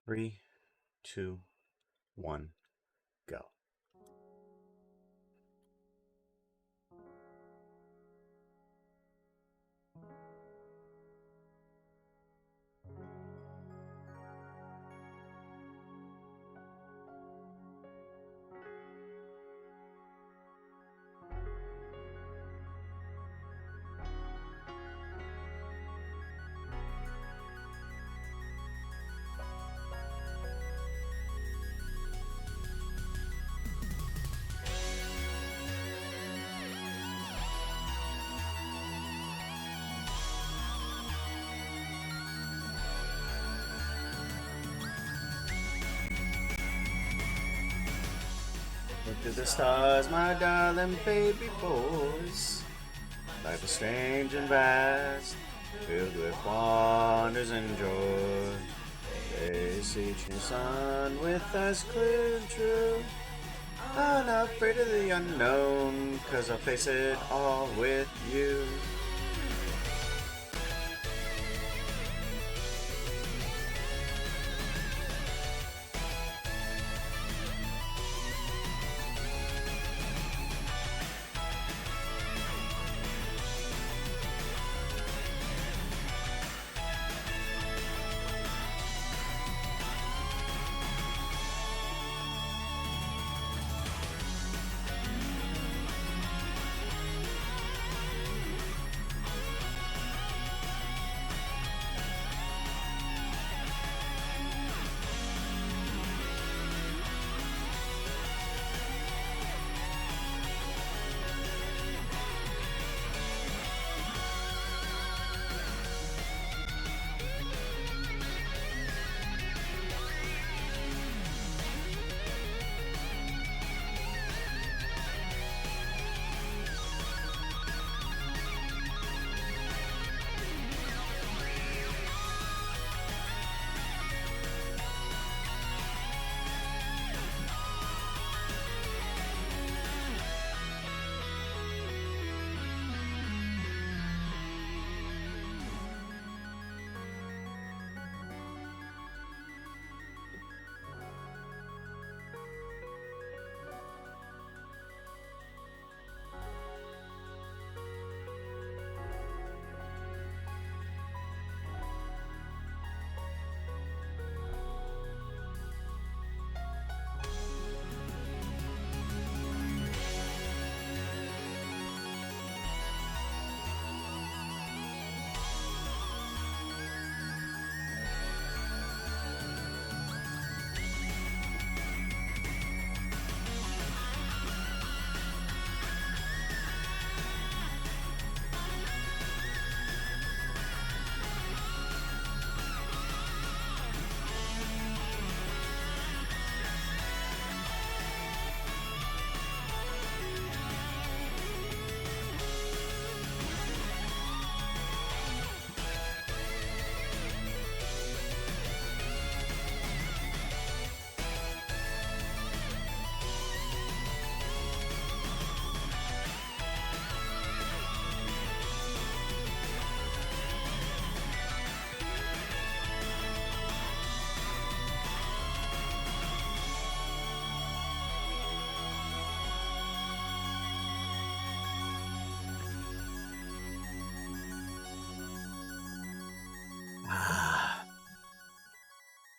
Three, two, one, go. Look to the stars, my darling baby boys. Life is strange and vast, filled with wonders and joy. They see each new sun with us clear and true. I'm not afraid of the unknown, cause I'll face it all with you.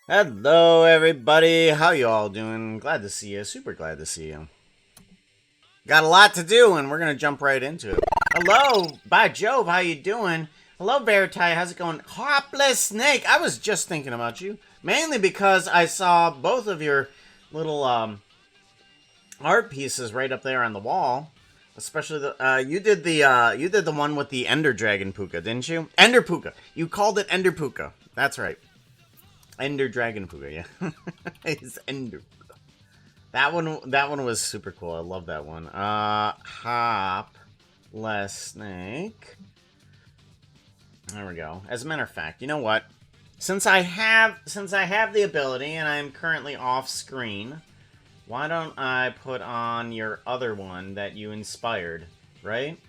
Hello, everybody. How you all doing? Glad to see you. Super glad to see you. Got a lot to do, and we're gonna jump right into it. Hello, by Jove. How you doing? Hello, Veritai. How's it going? Hopless Snake. I was just thinking about you, mainly because I saw both of your little art pieces right up there on the wall. Especially the you did the one with the Ender Dragon Puka, didn't you? Ender Puka. You called it Ender Puka. That's right. Ender Dragon Puka, yeah. It's Ender. That one was super cool. I love that one. Hop Less Snake. There we go. As a matter of fact, you know what? Since I have the ability and I'm currently off screen, why don't I put on your other one that you inspired, right?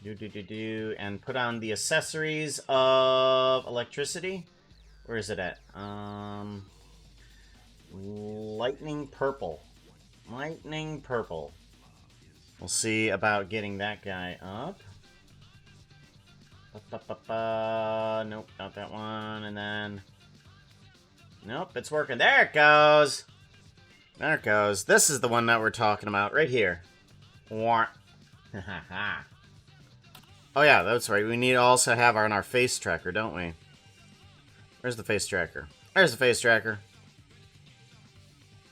And put on the accessories of electricity. Where is it at? Lightning purple. Lightning purple. We'll see about getting that guy up. Nope, not that one. And then... Nope, it's working. There it goes! There it goes. This is the one that we're talking about, right here. Oh yeah, that's right. We need to also have our face tracker, don't we? Where's the face tracker? There's the face tracker.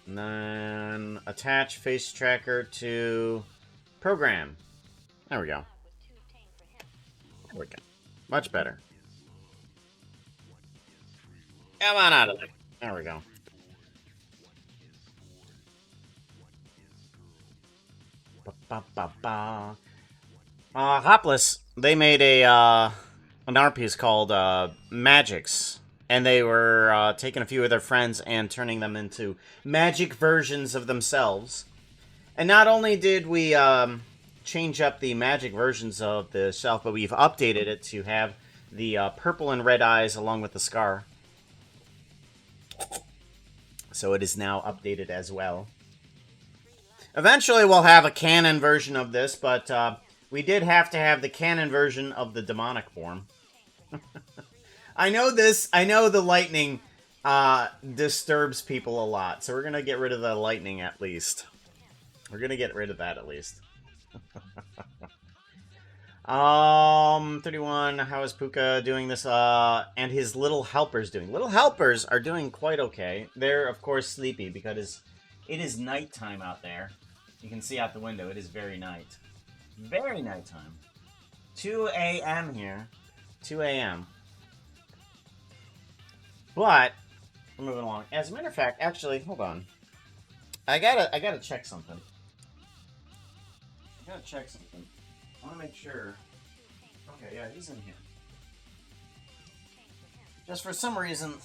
And then attach face tracker to program. There we go. There we go. Much better. Come on out of there. There we go. Hopless, they made an art piece called Magics. And they were taking a few of their friends and turning them into magic versions of themselves. And not only did we change up the magic versions of the self, but we've updated it to have the purple and red eyes along with the scar. So it is now updated as well. Eventually we'll have a canon version of this, but we did have to have the canon version of the demonic form. I know the lightning disturbs people a lot, so we're going to get rid of the lightning at least. We're going to get rid of that at least. 31, how is Puka doing this? And his little helpers doing? Little helpers are doing quite okay. They're, of course, sleepy because it is nighttime out there. You can see out the window, it is very night. Very nighttime. 2 a.m. here. 2 a.m. But we're moving along. As a matter of fact, actually, hold on. I gotta check something. I gotta check something. I wanna make sure. Okay, yeah, he's in here. Just for some reason,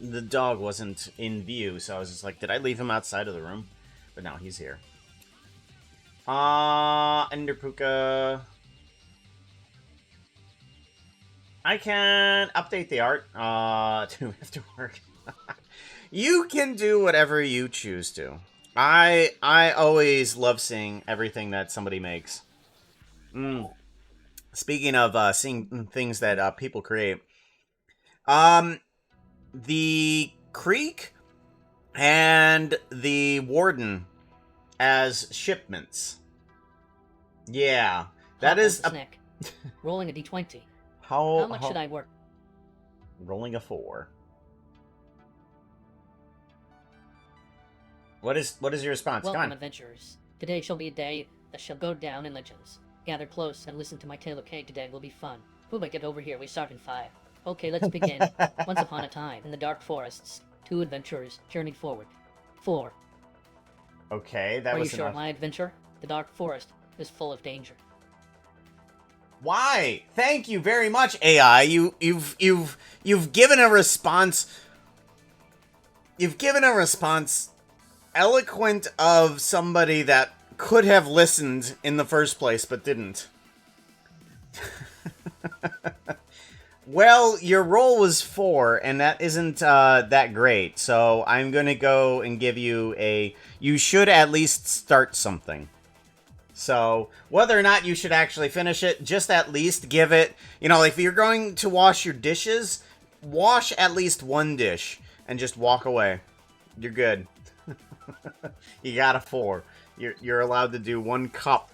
the dog wasn't in view, so I was just like, did I leave him outside of the room? But now he's here. Enderpuka. I can update the art to after work. You can do whatever you choose to. I always love seeing everything that somebody makes. Speaking of seeing things that people create, the Creek and the Warden as shipments. Yeah, that is a snack. Rolling a d20. How much should I work? Rolling a 4. What is your response? Welcome, Come on. adventurers. Today shall be a day that shall go down in legends. Gather close and listen to my tale. Okay, today will be fun. Puma, get over here. We start in 5. Okay, let's begin. Once upon a time, in the dark forests, 2 adventurers journeyed forward. 4. Okay, that Are was you sure, enough. my adventure? The dark forest is full of danger. Why? Thank you very much, AI. You've given a response. You've given a response eloquent of somebody that could have listened in the first place but didn't. Well, your roll was 4, and that isn't that great. So I'm going to go and give you a... You should at least start something. So whether or not you should actually finish it, just at least give it... You know, like if you're going to wash your dishes, wash at least 1 dish and just walk away. You're good. You got a 4. You're allowed to do 1 cup.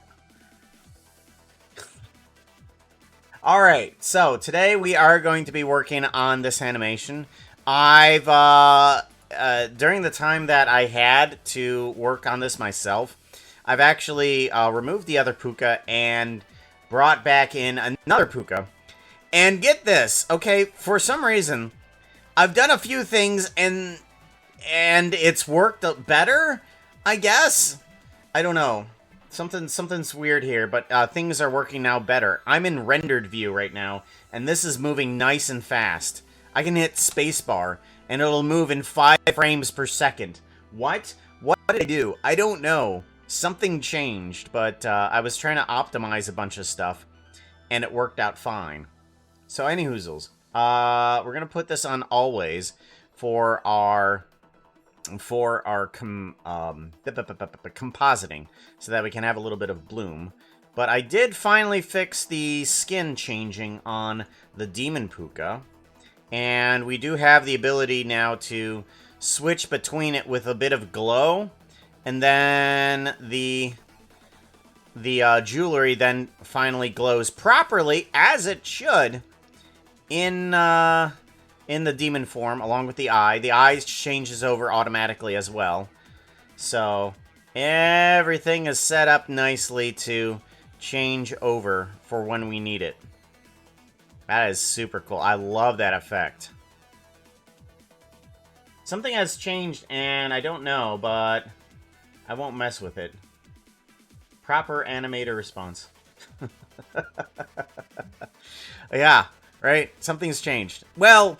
Alright, so today we are going to be working on this animation. I've, during the time that I had to work on this myself, I've actually removed the other Puka and brought back in another Puka. And get this, okay, for some reason, I've done a few things and it's worked better, I guess? I don't know. Something's weird here, but things are working now better. I'm in rendered view right now, and this is moving nice and fast. I can hit spacebar, and it'll move in 5 frames per second. What? What did I do? I don't know. Something changed, but I was trying to optimize a bunch of stuff, and it worked out fine. So, any hoozles. We're gonna put this on always for our compositing, so that we can have a little bit of bloom. But I did finally fix the skin changing on the Demon Puka, and we do have the ability now to switch between it with a bit of glow, and then the jewelry then finally glows properly, as it should, in the demon form, along with the eye. The eye changes over automatically as well. So, everything is set up nicely to change over for when we need it. That is super cool. I love that effect. Something has changed, and I don't know, but I won't mess with it. Proper animator response. Yeah, right? Something's changed. Well,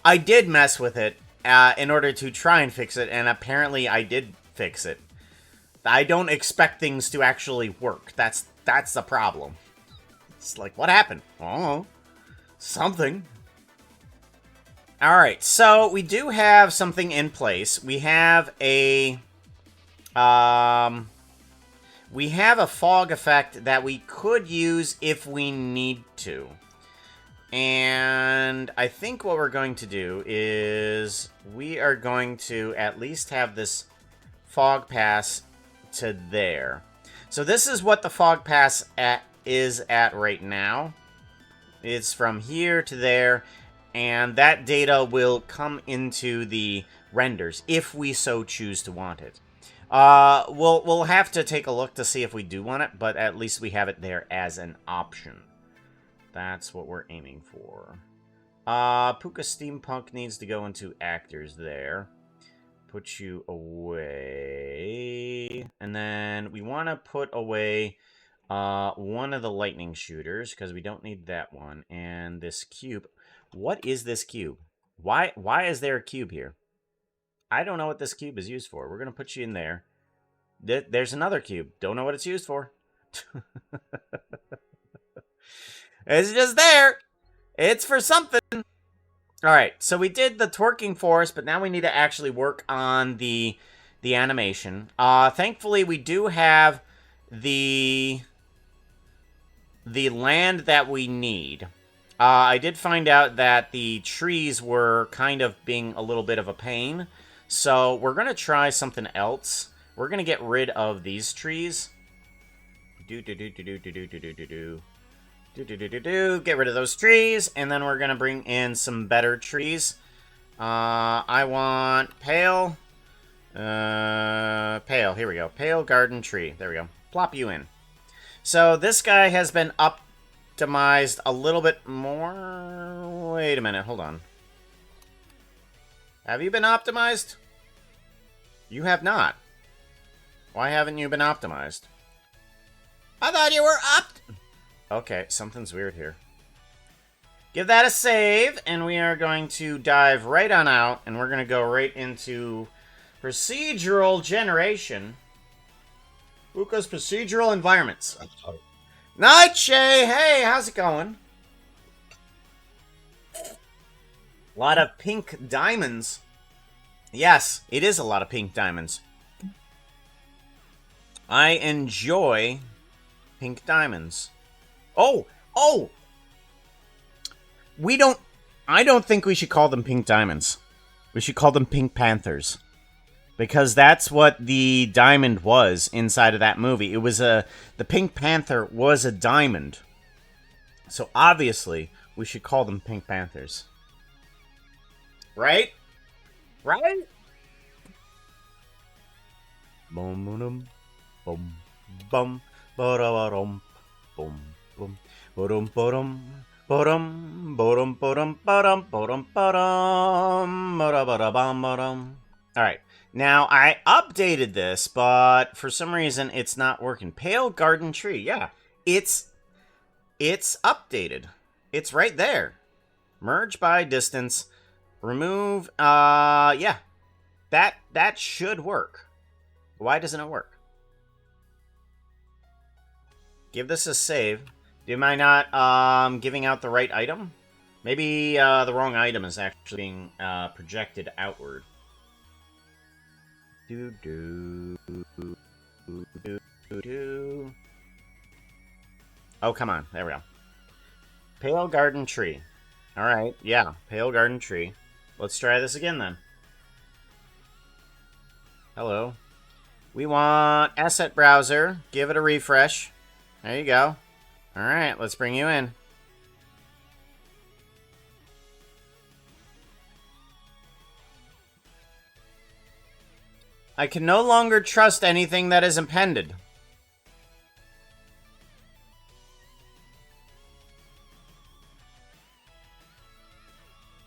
I did mess with it in order to try and fix it, and apparently I did fix it. I don't expect things to actually work. That's the problem. It's like, what happened? Oh, something. Alright, so we do have something in place. We have a fog effect that we could use if we need to. And I think what we're going to do is we are going to at least have this fog pass to there. So this is what the fog pass is at right now. It's from here to there, and that data will come into the renders if we so choose to want it. We'll have to take a look to see if we do want it, but at least we have it there as an option. That's what we're aiming for. Puka Steampunk needs to go into actors there. Put you away. And then we want to put away one of the lightning shooters, because we don't need that one. And this cube. What is this cube? Why is there a cube here? I don't know what this cube is used for. We're going to put you in there. There's another cube. Don't know what it's used for. It's just there. It's for something. Alright, so we did the twerking forest, but now we need to actually work on the animation. Thankfully, we do have the land that we need. I did find out that the trees were kind of being a little bit of a pain, so we're going to try something else. We're going to get rid of these trees. Get rid of those trees, and then we're going to bring in some better trees. I want pale. Pale, here we go. Pale garden tree. There we go. Plop you in. So this guy has been optimized a little bit more. Wait a minute, hold on. Have you been optimized? You have not. Why haven't you been optimized? I thought you were Okay, something's weird here. Give that a save, and we are going to dive right on out, and we're going to go right into procedural generation. Puka's procedural environments. Nightshade, hey, how's it going? A lot of pink diamonds. Yes, it is a lot of pink diamonds. I enjoy pink diamonds. Oh! I don't think we should call them pink diamonds. We should call them pink panthers. Because that's what the diamond was inside of that movie. It was the Pink Panther was a diamond. So obviously, we should call them Pink Panthers. Right? Right? Boom, boom, boom, boom, boom, boom, boom, boom, boom. Ba-dum, ba-dum, ba-dum, ba-dum, ba-dum, ba-dum, ba-da-ba-da-bum, ba-dum. Alright, now I updated this, but for some reason it's not working. Pale garden tree, yeah. It's updated. It's right there. Merge by distance. Remove, yeah. That should work. Why doesn't it work? Give this a save. Am I not giving out the right item? Maybe the wrong item is actually being projected outward. Do do do do do. Oh, come on. There we go. Pale garden tree. All right. Yeah, pale garden tree. Let's try this again then. Hello. We want asset browser. Give it a refresh. There you go. All right, let's bring you in. I can no longer trust anything that is appended.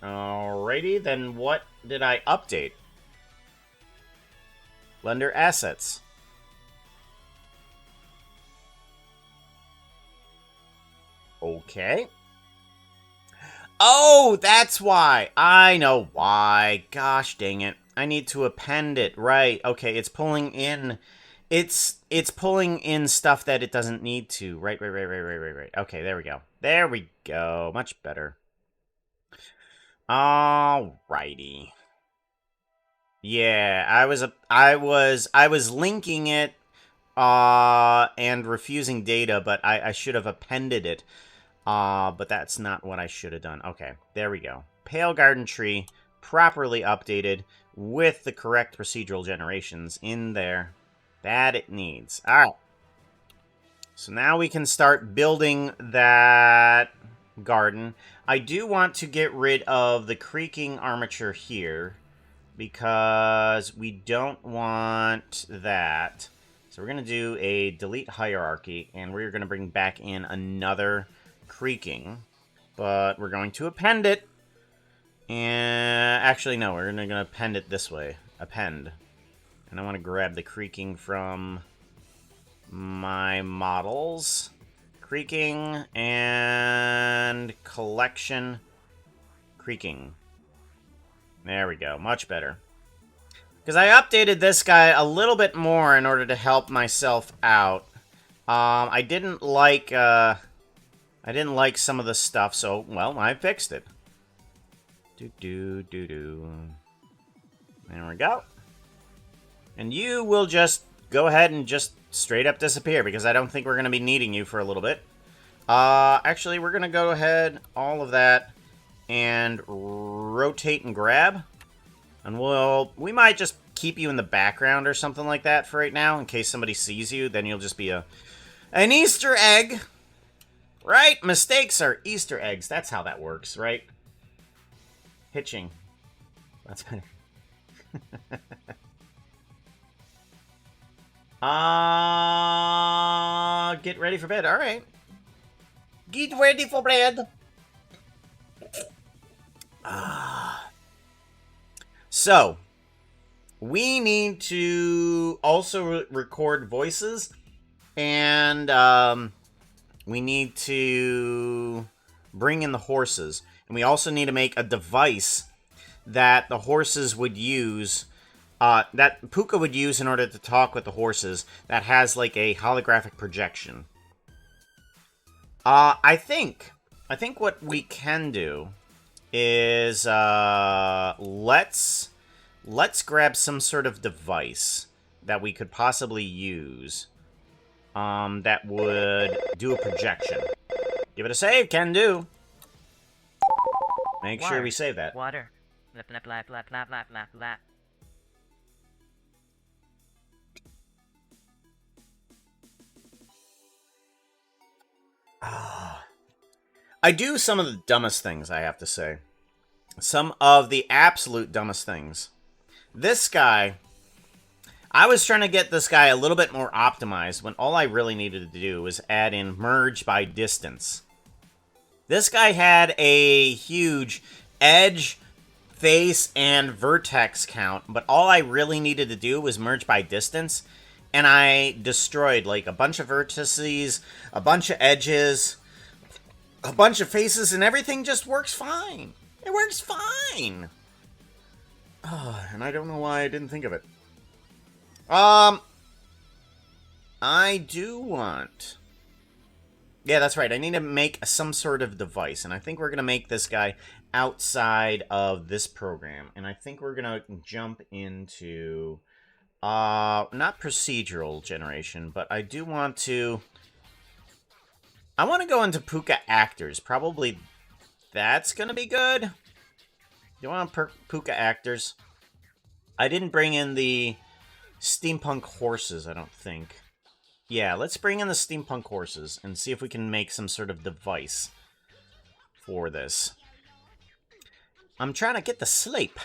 Alrighty, then what did I update? Lender assets. Okay. Oh, that's why. I know why. Gosh dang it. I need to append it. Right. Okay, it's pulling in it's pulling in stuff that it doesn't need to. Right. Okay, there we go. There we go. Much better. Alrighty. Yeah, I was linking it and refusing data, but I should have appended it. But that's not what I should have done. Okay, there we go. Pale garden tree, properly updated with the correct procedural generations in there that it needs. All right. So now we can start building that garden. I do want to get rid of the creaking armature here because we don't want that. So we're going to do a delete hierarchy, and we're going to bring back in another creaking, but we're going to append it. And actually, no, we're going to append it this way. Append. And I want to grab the creaking from my models. Creaking and collection creaking. There we go. Much better. Because I updated this guy a little bit more in order to help myself out. I didn't like some of the stuff, so, well, I fixed it. There we go. And you will just go ahead and just straight up disappear, because I don't think we're going to be needing you for a little bit. Actually, we're going to go ahead, all of that, and rotate and grab. And we might just keep you in the background or something like that for right now, in case somebody sees you. Then you'll just be an Easter egg. Right? Mistakes are Easter eggs. That's how that works, right? Hitching. That's better. Get ready for bed. All right. Get ready for bed. So, we need to also record voices, and we need to bring in the horses. And we also need to make a device that the horses would use, that Puka would use in order to talk with the horses, that has like a holographic projection. I think what we can do is let's grab some sort of device that we could possibly use that would do a projection. Give it a save, can do. Make sure we save that. Water. Lap, lap, lap, lap, lap, lap, lap, lap. I do some of the dumbest things, I have to say. Some of the absolute dumbest things. This guy, I was trying to get this guy a little bit more optimized when all I really needed to do was add in merge by distance. This guy had a huge edge, face, and vertex count, but all I really needed to do was merge by distance, and I destroyed like a bunch of vertices, a bunch of edges, a bunch of faces, and everything just works fine. It works fine. And I don't know why I didn't think of it. I do want Yeah, that's right. I need to make some sort of device, and I think we're going to make this guy outside of this program. And I think we're going to jump into, not procedural generation, but I do want to, I want to go into Puka Actors. Probably that's going to be good. You want Puka Actors? I didn't bring in the steampunk horses, I don't think. Yeah, let's bring in the steampunk horses and see if we can make some sort of device for this. I'm trying to get to sleep.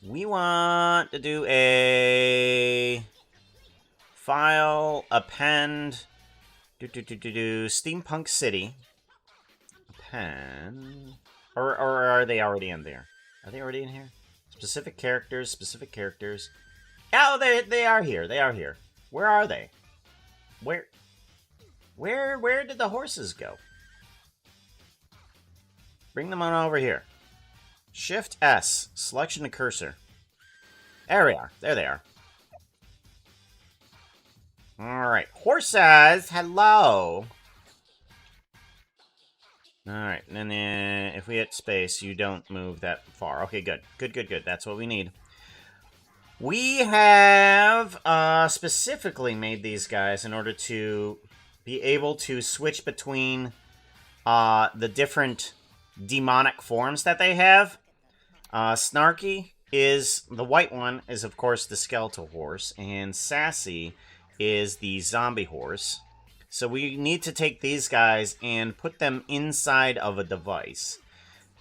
We want to do a file, append, steampunk city. Append. Or are they already in there? Are they already in here? Specific characters, specific characters. Oh, they are here. They are here. Where are they? Where did the horses go? Bring them on over here. Shift S. Selection to cursor. There we are. There they are. Alright. Horses! Hello! Alright. And then if we hit space, you don't move that far. Okay, good. Good. That's what we need. We have specifically made these guys in order to be able to switch between the different demonic forms that they have. Snarky is the white one, is of course the skeletal horse, and Sassy is the zombie horse. So we need to take these guys and put them inside of a device,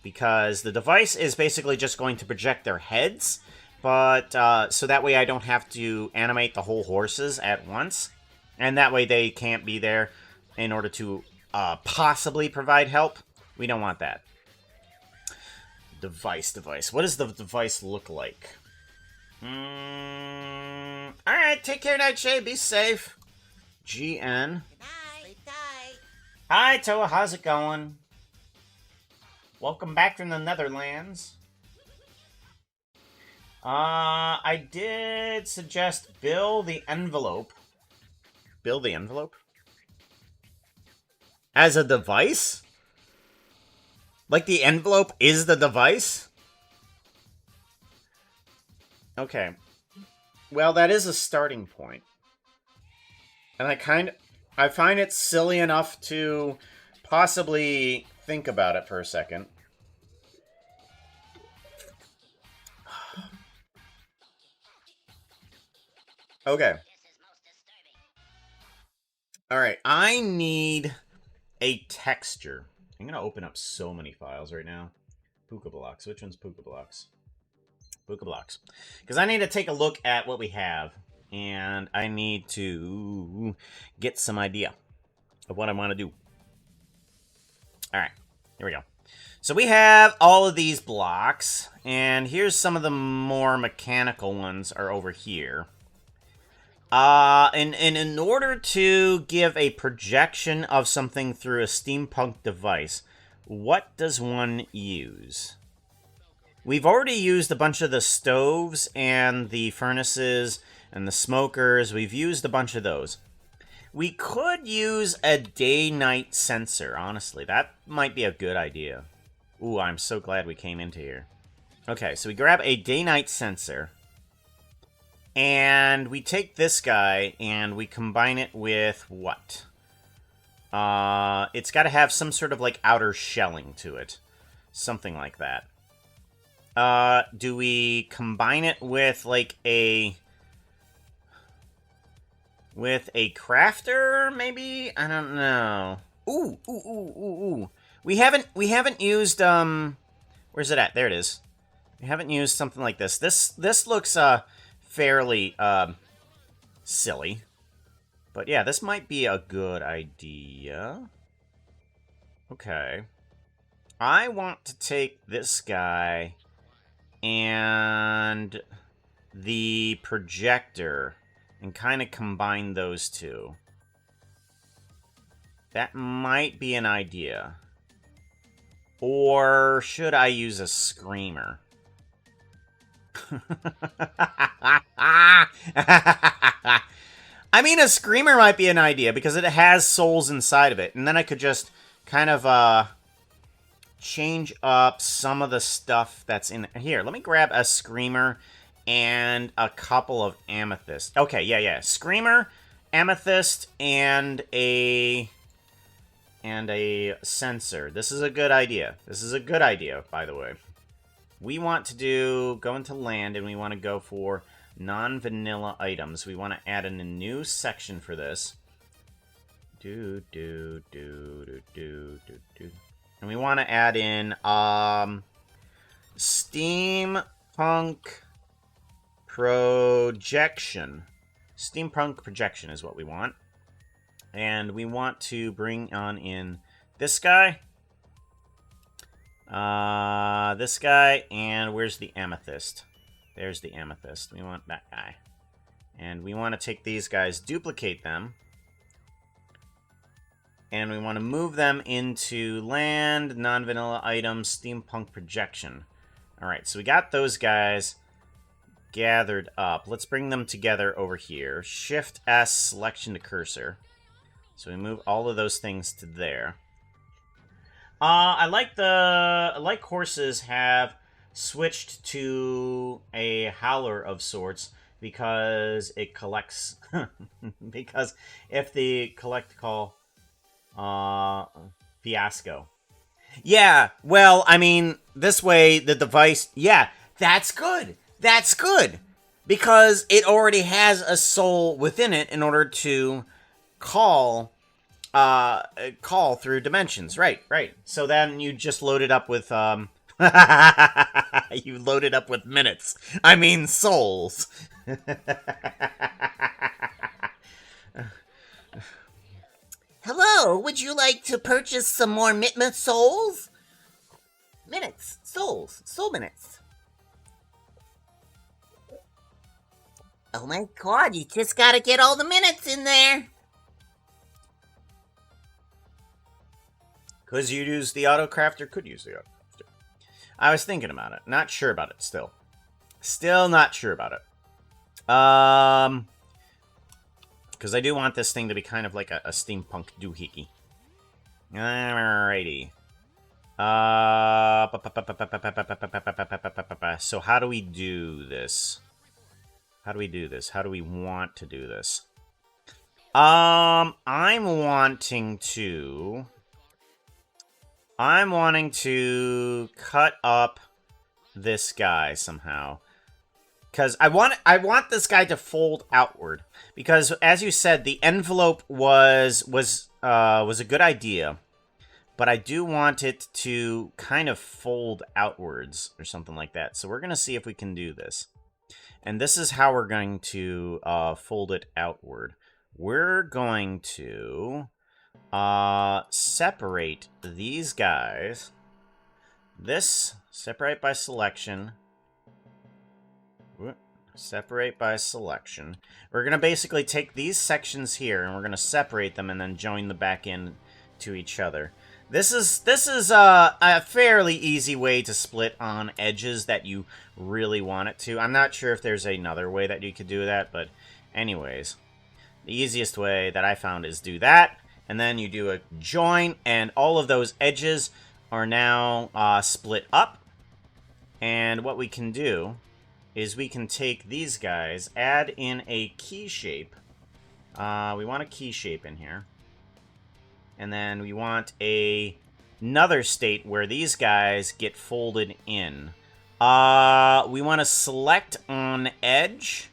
because the device is basically just going to project their heads. But, so that way I don't have to animate the whole horses at once. And that way they can't be there in order to, possibly provide help. We don't want that. Device. What does the device look like? Alright, take care, Nightshade. Be safe. GN. Good night. Hi, Toa. How's it going? Welcome back from the Netherlands. I did suggest Bill the Envelope. Bill the Envelope? As a device? Like the envelope is the device? Okay. Well, that is a starting point. And I find it silly enough to possibly think about it for a second. Okay. Alright, I need a texture. I'm gonna open up so many files right now. Puka Blocks. Which one's Puka Blocks? Puka Blocks. Because I need to take a look at what we have. And I need to get some idea of what I want to do. Alright, here we go. So we have all of these blocks. And here's some of the more mechanical ones are over here. And in order to give a projection of something through a steampunk device, what does one use? We've already used a bunch of the stoves and the furnaces and the smokers. We've used a bunch of those. We could use a day-night sensor, honestly. That might be a good idea. Ooh, I'm so glad we came into here. Okay, so we grab a day-night sensor. And we take this guy and we combine it with what? It's got to have some sort of like outer shelling to it. Something like that. Do we combine it with like a... with a crafter, maybe? I don't know. Ooh. We haven't used, where's it at? There it is. We haven't used something like this. This looks, fairly, silly. But yeah, this might be a good idea. Okay. I want to take this guy and the projector and kind of combine those two. That might be an idea. Or should I use a screamer? I mean, a screamer might be an idea because it has souls inside of it. And then I could just kind of change up some of the stuff that's in here. Let me grab a screamer and a couple of amethyst. Okay, yeah. Screamer, amethyst, and a sensor. This is a good idea. This is a good idea, by the way. We want to go into land, and we want to go for non-vanilla items. We want to add in a new section for this. And we want to add in steampunk projection. Steampunk projection is what we want. And we want to bring on in this guy. This guy, and where's the amethyst? There's the amethyst. We want that guy. And we want to take these guys, duplicate them. And we want to move them into land, non-vanilla items, steampunk projection. Alright, so we got those guys gathered up. Let's bring them together over here. Shift S, selection to cursor. So we move all of those things to there. I like horses have switched to a howler of sorts because it collects. Because if the collect call fiasco. Yeah, well, I mean, this way the device. Yeah, that's good. That's good because it already has a soul within it in order to call through dimensions. Right. So then you just load it up with you load it up with minutes. I mean souls. Hello, would you like to purchase some more souls? Minutes, souls, soul minutes. Oh my god, you just gotta get all the minutes in there. Could you use the autocrafter? Could use the autocrafter. I was thinking about it. Not sure about it still. Still not sure about it. Because I do want this thing to be kind of like a steampunk doohickey. Alrighty. So how do we do this? How do we do this? How do we want to do this? I'm wanting to cut up this guy somehow. Because I want this guy to fold outward. Because as you said, the envelope was a good idea. But I do want it to kind of fold outwards or something like that. So we're going to see if we can do this. And this is how we're going to fold it outward. We're going to separate these guys. This, separate by selection. Separate by selection. We're going to basically take these sections here and we're going to separate them and then join them back in to each other. This is a fairly easy way to split on edges that you really want it to. I'm not sure if there's another way that you could do that, but anyways. The easiest way that I found is do that, and then you do a join, and all of those edges are now split up. And what we can do is we can take these guys, add in a key shape. We want a key shape in here. And then we want another state where these guys get folded in. We want to select on edge.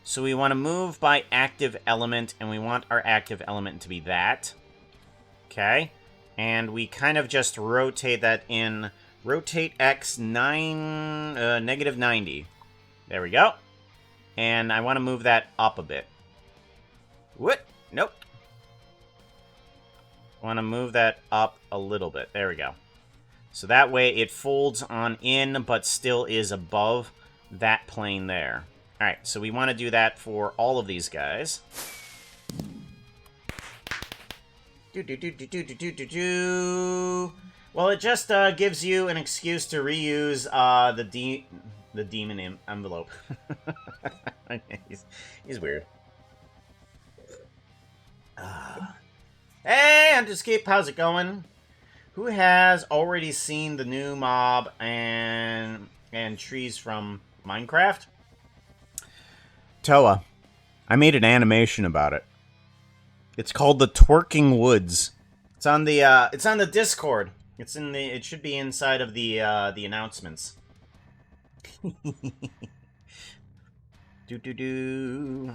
So we want to move by active element, and we want our active element to be that. Okay. And we kind of just rotate that in. Rotate X negative 90. There we go. And I want to move that up a bit. What? Nope. I want to move that up a little bit. There we go. So that way it folds on in, but still is above that plane there. Alright, so we want to do that for all of these guys. Well, it just gives you an excuse to reuse the demon envelope. He's weird. Hey, Underscape, how's it going? Who has already seen the new mob and trees from Minecraft? Toa. I made an animation about it. It's called the Twerking Woods. It's on the Discord. It should be inside of the announcements.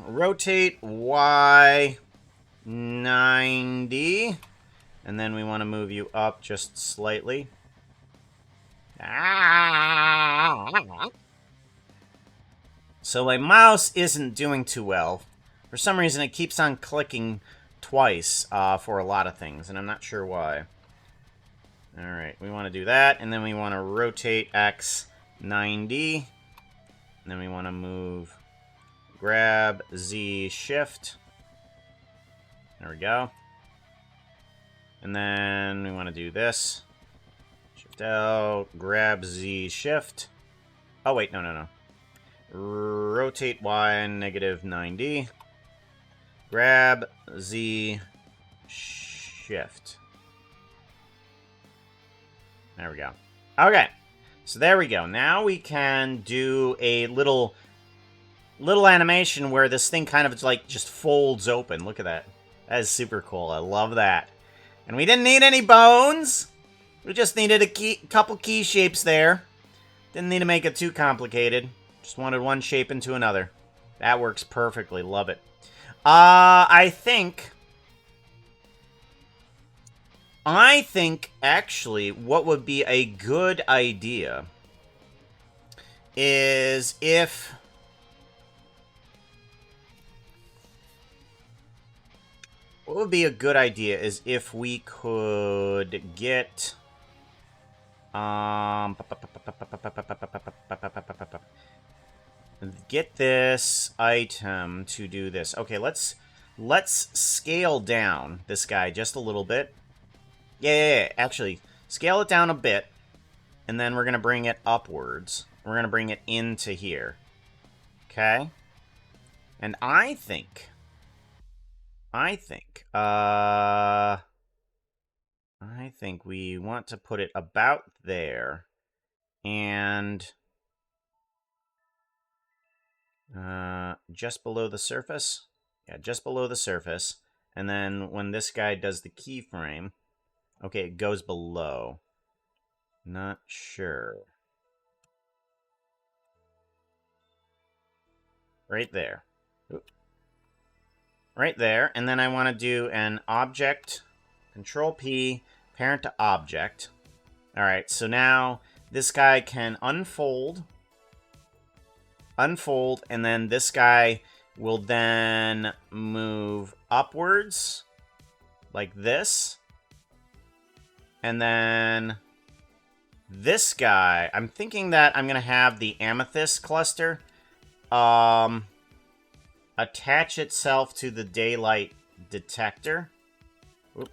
Rotate Y 90. And then we want to move you up just slightly. So my mouse isn't doing too well. For some reason, it keeps on clicking twice for a lot of things, and I'm not sure why. Alright, we want to do that, and then we want to rotate X 90. And then we want to move, grab Z Shift. There we go. And then we want to do this. Shift out, grab Z Shift. Oh, wait, no. Rotate Y negative 90. Grab Z Shift. There we go. Okay. So there we go. Now we can do a little animation where this thing kind of like just folds open. Look at that. That is super cool. I love that. And we didn't need any bones. We just needed a couple key shapes there. Didn't need to make it too complicated. Just wanted one shape into another. That works perfectly. Love it. I think actually what would be a good idea is if we could get get this item to do this. Okay, let's scale down this guy just a little bit. Yeah. Actually, scale it down a bit, and then we're going to bring it upwards. We're going to bring it into here. Okay? And I think we want to put it about there, and just below the surface. Yeah, just below the surface. And then when this guy does the keyframe, okay, it goes below. Not sure. Right there. Oop. Right there. And then I want to do an object, Control P, parent to object. All right, so now this guy can unfold, and then this guy will then move upwards like this. And then this guy, I'm thinking that I'm going to have the amethyst cluster attach itself to the daylight detector. Oop.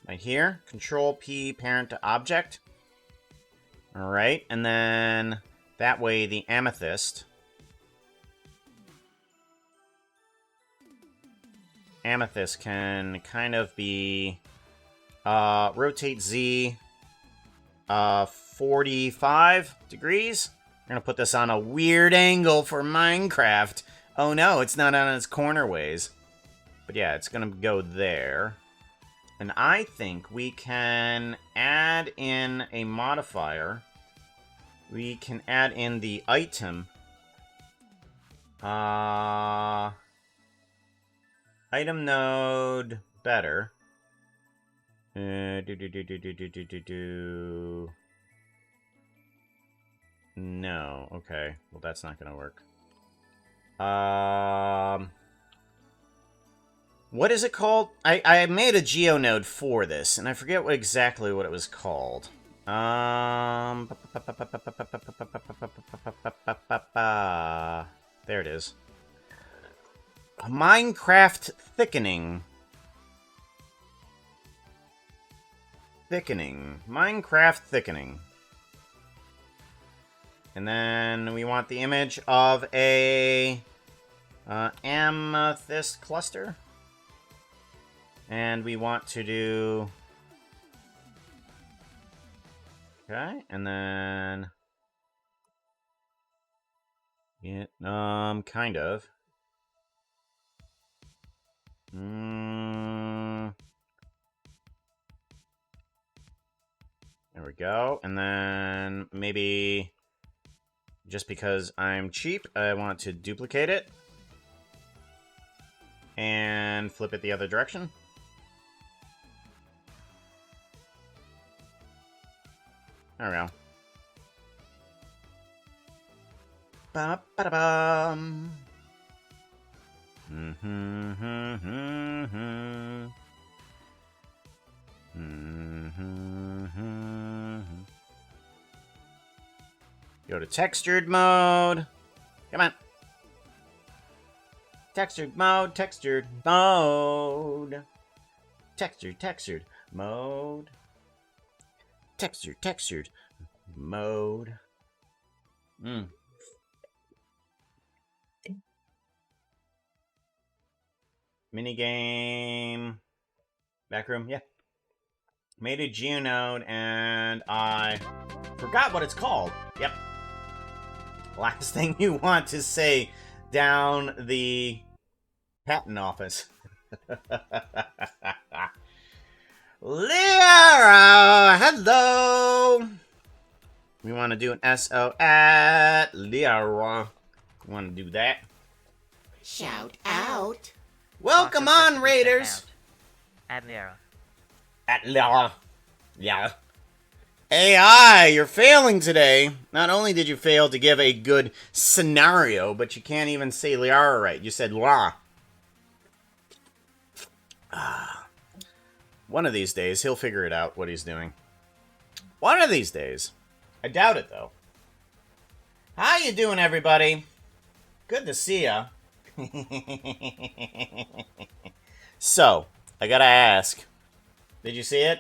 Right here. Control P, parent to object. All right, and then that way the amethyst can kind of be rotate Z 45 degrees. We're gonna put this on a weird angle for Minecraft. Oh no, it's not on its corner ways. But yeah, it's gonna go there. And I think we can add in a modifier. We can add in the item. Item node better. No, okay. Well, that's not gonna work. What is it called? I made a geonode for this, and I forget exactly what it was called. There it is. Minecraft thickening. Minecraft thickening. And then we want the image of a amethyst cluster. And we want to do... Okay, and then... Vietnam, kind of. There we go. And then maybe... Just because I'm cheap, I want to duplicate it. And flip it the other direction. There we go. Ba-ba-da-bum. Go to textured mode. Come on. Textured mode, textured mode. Textured mode. Textured mode. Minigame. Backroom, yeah. Made a geonode and I forgot what it's called. Yep. Last thing you want to say down the patent office. Lyra, hello. We want to do an SO at Lyra. We want to do that. Shout out. Welcome on, Raiders. Add Lyra. At Lyra. Yeah. AI, you're failing today. Not only did you fail to give a good scenario, but you can't even say Lyra right. You said La. One of these days, he'll figure it out, what he's doing. One of these days. I doubt it, though. How you doing, everybody? Good to see ya. So, I gotta ask. Did you see it?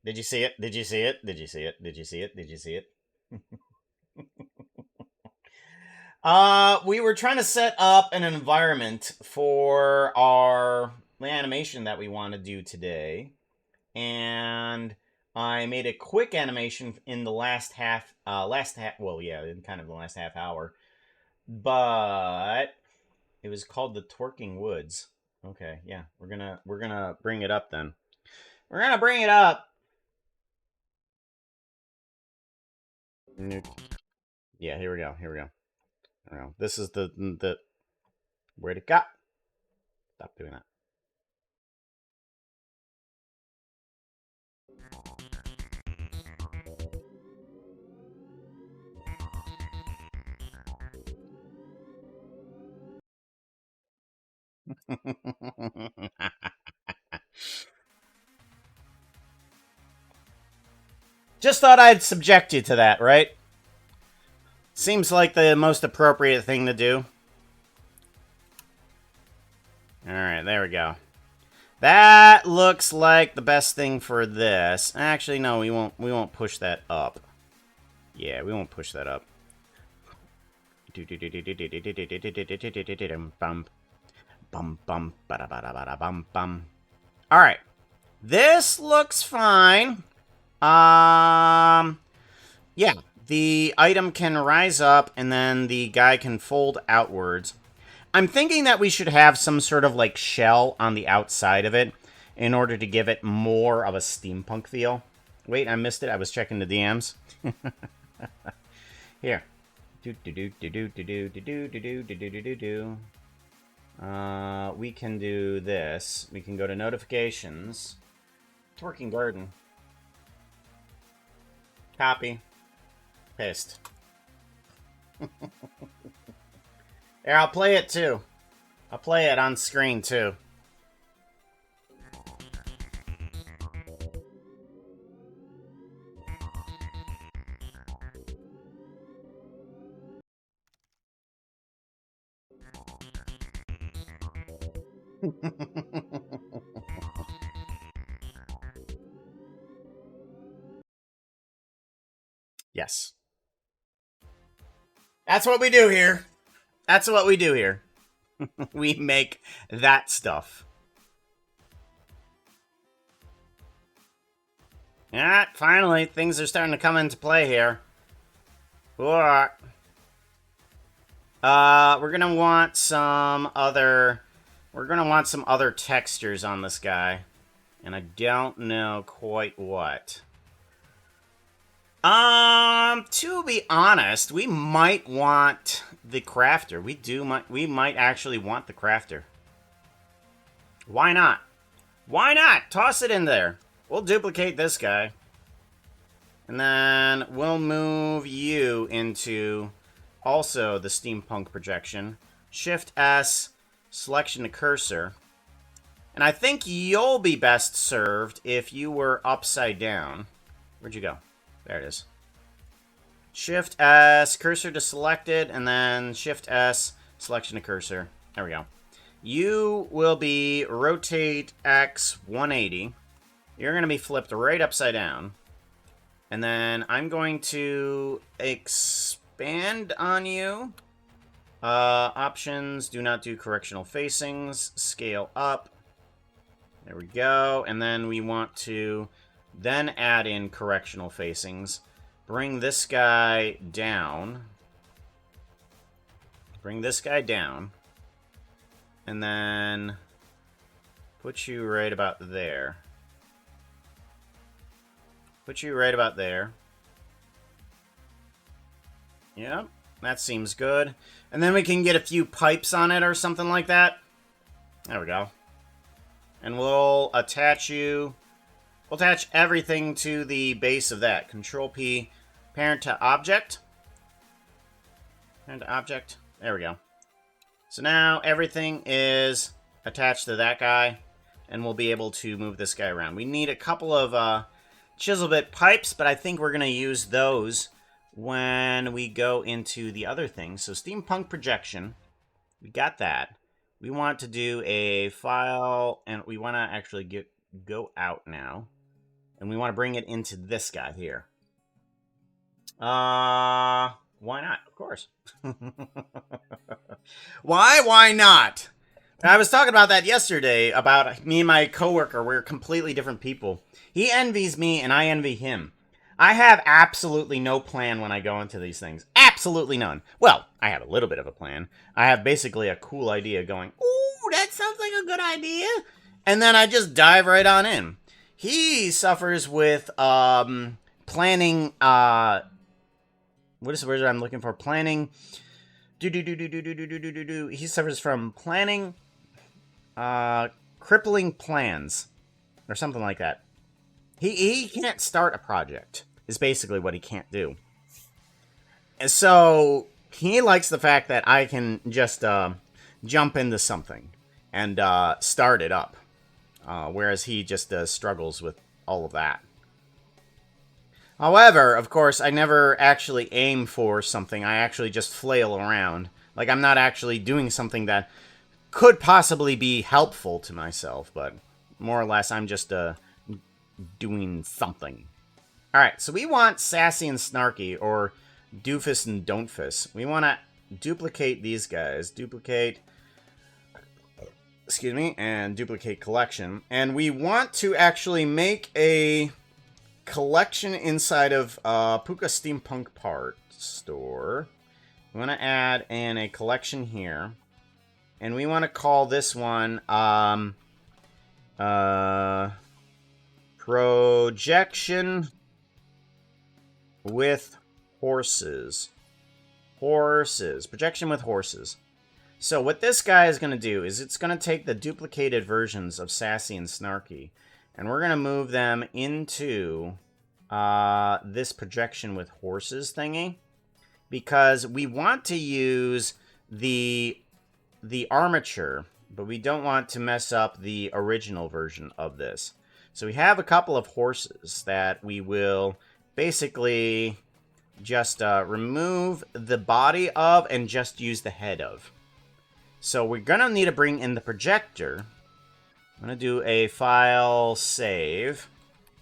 Did you see it? Did you see it? Did you see it? Did you see it? Did you see it? We were trying to set up an environment for our animation that we want to do today. And I made a quick animation in the last half, well, yeah, in kind of the last half hour. But it was called the Twerking Woods. Okay, yeah, we're gonna bring it up then. We're gonna bring it up. Yeah, here we go. Here we go. This is the where'd it go? Stop doing that. Just thought I'd subject you to that, right? Seems like the most appropriate thing to do. Alright, there we go. That looks like the best thing for this. Actually, no, we won't push that up. Yeah, we won't push that up. Alright. This looks fine. Yeah. The item can rise up, and then the guy can fold outwards. I'm thinking that we should have some sort of, like, shell on the outside of it in order to give it more of a steampunk feel. Wait, I missed it. I was checking the DMs. Here. We can do this. We can go to notifications. Twerking Garden. Copy. Paste. Here, I'll play it too. I'll play it on screen too. Yes. That's what we do here. That's what we do here. We make that stuff. Yeah, finally, things are starting to come into play here. Alright. We're gonna want some other... We're gonna want some other textures on this guy. And I don't know quite what. To be honest, we might want the crafter. We might actually want the crafter. Why not? Why not? Toss it in there. We'll duplicate this guy. And then we'll move you into also the steampunk projection. Shift S, selection to cursor. And I think you'll be best served if you were upside down. Where'd you go? There it is. Shift S, cursor to selected, and then Shift S, selection to cursor. There we go. You will be rotate X 180. You're going to be flipped right upside down. And then I'm going to expand on you. Options, do not do correctional facings. Scale up. There we go. And then we want to then add in correctional facings. Bring this guy down. Bring this guy down. And then put you right about there. Put you right about there. Yep, that seems good. And then we can get a few pipes on it or something like that. There we go. And we'll attach you... We'll attach everything to the base of that. Control P, parent to object. Parent to object. There we go. So now everything is attached to that guy. And we'll be able to move this guy around. We need a couple of chisel bit pipes, but I think we're going to use those when we go into the other things. So steampunk projection. We got that. We want to do a file, and we want to actually go out now. And we want to bring it into this guy here. Why not? Of course. Why not? I was talking about that yesterday, about me and my coworker. We're completely different people. He envies me, and I envy him. I have absolutely no plan when I go into these things. Absolutely none. Well, I have a little bit of a plan. I have basically a cool idea going, ooh, that sounds like a good idea. And then I just dive right on in. He suffers with planning, what is the word I'm looking for? Planning. He suffers from planning, crippling plans, or something like that. He can't start a project, is basically what he can't do. And so he likes the fact that I can just jump into something and start it up, whereas he just struggles with all of that. However, of course, I never actually aim for something. I actually just flail around. Like, I'm not actually doing something that could possibly be helpful to myself, but more or less, I'm just doing something. Alright, so we want Sassy and Snarky, or Doofus and Don'tfus. We want to duplicate these guys. Duplicate, excuse me, and duplicate collection. And we want to actually make a collection inside of Puka Steampunk Part Store. We want to add in a collection here. And we want to call this one Projection with Horses. Projection with Horses. So what this guy is going to do is it's going to take the duplicated versions of Sassy and Snarky, and we're going to move them into this Projection with Horses thingy, because we want to use the armature, but we don't want to mess up the original version of this. So we have a couple of horses that we will basically just remove the body of and just use the head of. So we're going to need to bring in the projector. I'm going to do a file save.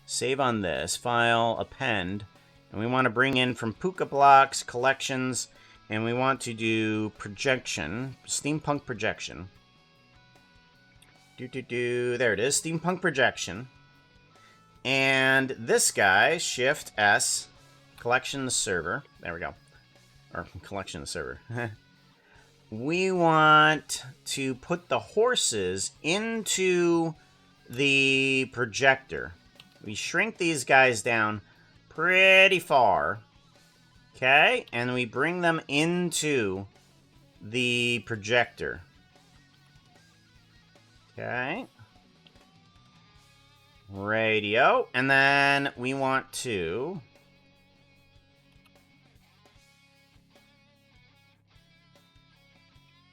Save on this. File append. And we want to bring in from Puka Blocks, collections, and we want to do projection. Steampunk projection. There it is. Steampunk projection. And this guy, Shift S, collection the server. There we go. Or collection the server. We want to put the horses into the projector. We shrink these guys down pretty far. Okay? And we bring them into the projector. Okay. Radio. And then we want to...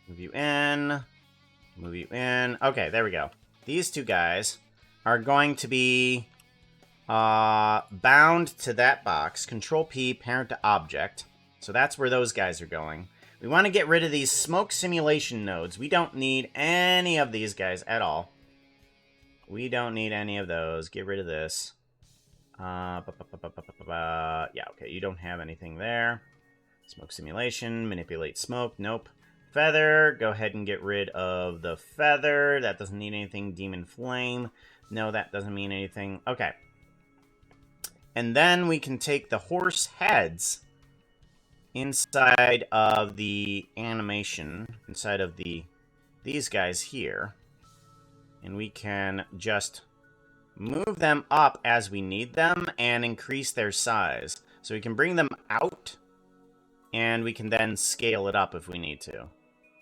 move you in. Move you in. Okay, there we go. These two guys are going to be bound to that box. Control P, parent to object. So that's where those guys are going. We want to get rid of these smoke simulation nodes. We don't need any of these guys at all. We don't need any of those. Get rid of this. Yeah, okay, you don't have anything there. Smoke simulation, manipulate smoke, nope. Feather, go ahead and get rid of the feather. That doesn't need anything. Demon flame, no, that doesn't mean anything. Okay. And then we can take the horse heads inside of the animation, inside of these guys here. And we can just move them up as we need them and increase their size. So we can bring them out, and we can then scale it up if we need to.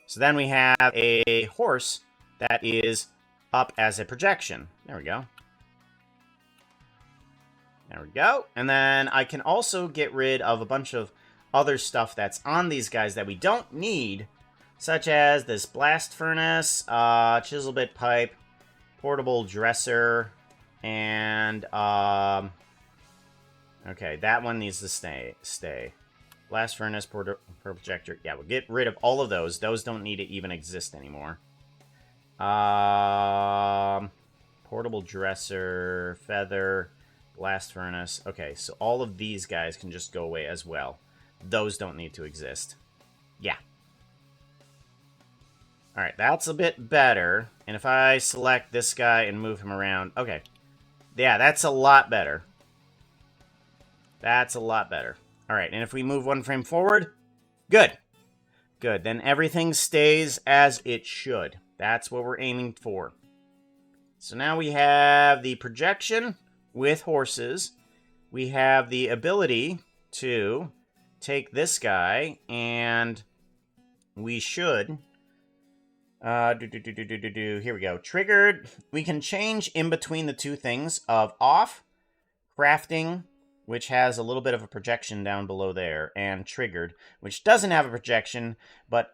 So then we have a horse that is up as a projection. There we go. There we go. And then I can also get rid of a bunch of other stuff that's on these guys that we don't need, such as this blast furnace, chisel bit pipe, portable dresser, and okay, that one needs to stay. Blast furnace, projector. Yeah, we'll get rid of all of those. Those don't need to even exist anymore. Portable dresser, feather, blast furnace. Okay, so all of these guys can just go away as well. Those don't need to exist. Yeah. Alright, that's a bit better. And if I select this guy and move him around... Okay. Yeah, that's a lot better. That's a lot better. Alright, and if we move one frame forward... Good. Good. Then everything stays as it should. That's what we're aiming for. So now we have the projection with horses. We have the ability to take this guy, and we should... Here we go. Triggered. We can change in between the two things of off, crafting, which has a little bit of a projection down below there, and triggered, which doesn't have a projection, but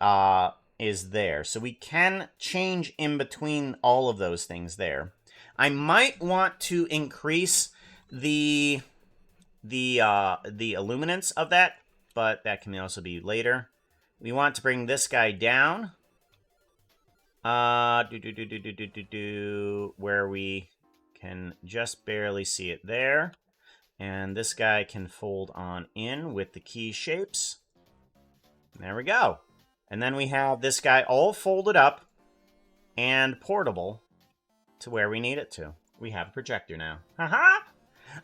is there. So we can change in between all of those things there. I might want to increase the illuminance of that, but that can also be later. We want to bring this guy down. Where we can just barely see it there. And this guy can fold on in with the key shapes. There we go. And then we have this guy all folded up and portable to where we need it to. We have a projector now. Haha!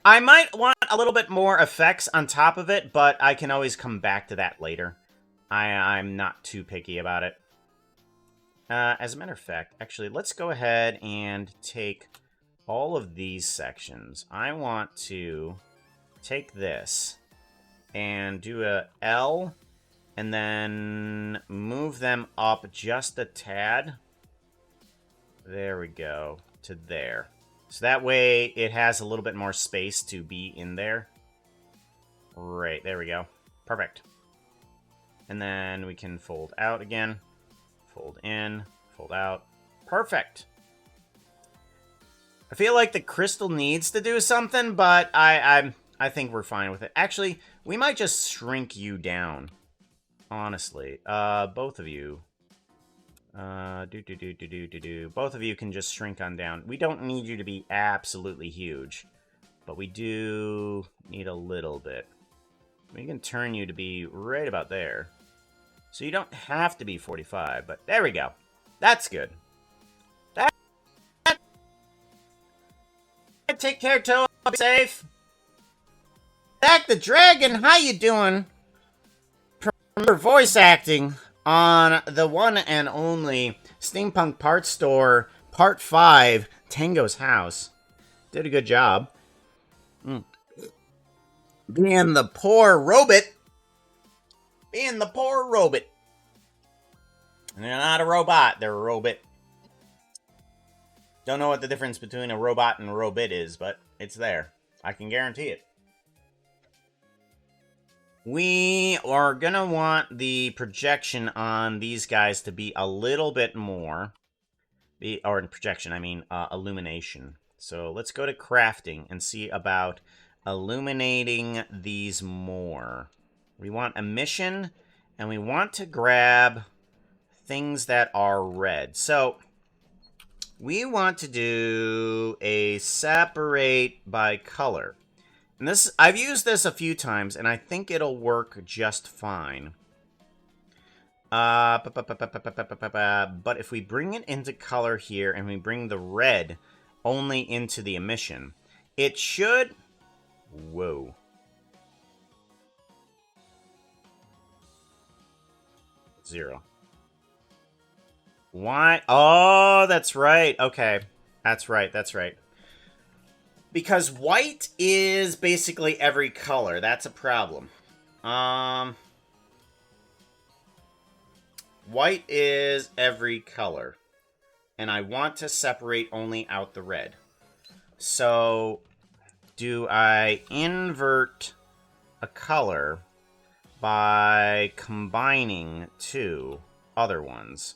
I might want a little bit more effects on top of it, but I can always come back to that later. I'm not too picky about it. As a matter of fact, actually, let's go ahead and take all of these sections. I want to take this and do a L and then move them up just a tad. There we go, to there. So that way it has a little bit more space to be in there. Right, there we go. Perfect. And then we can fold out again. Fold in, fold out. Perfect. I feel like the crystal needs to do something, but I think we're fine with it. Actually, we might just shrink you down. Honestly. Both of you. Both of you can just shrink on down. We don't need you to be absolutely huge, but we do need a little bit. We can turn you to be right about there. So you don't have to be 45, but there we go. That's good. Take care, Toa. Be safe. Zach the Dragon, how you doing? Remember voice acting on the one and only Steampunk Parts Store Part 5, Tango's House. Did a good job. Being the poor robot. Being the poor robot. They're not a robot, they're a robot. Don't know what the difference between a robot and a robot is, but it's there. I can guarantee it. We are gonna want the projection on these guys to be a little bit more. Or in projection, I mean illumination. So let's go to crafting and see about illuminating these more. We want emission, and we want to grab things that are red. So we want to do a separate by color. And this, I've used this a few times, and I think it'll work just fine. But if we bring it into color here, and we bring the red only into the emission, it should... Whoa. Zero. Why? Oh, that's right. Okay. That's right. That's right. Because white is basically every color. That's a problem. White is every color. And I want to separate only out the red. So, do I invert a color by combining two other ones?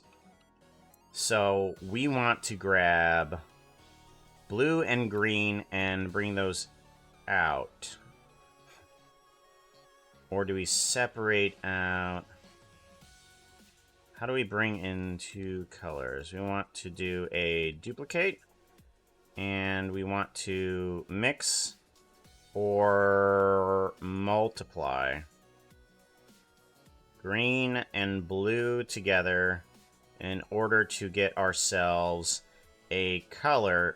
So, we want to grab blue and green and bring those out. Or do we separate out... How do we bring in two colors? We want to do a duplicate. And we want to mix or multiply green and blue together in order to get ourselves a color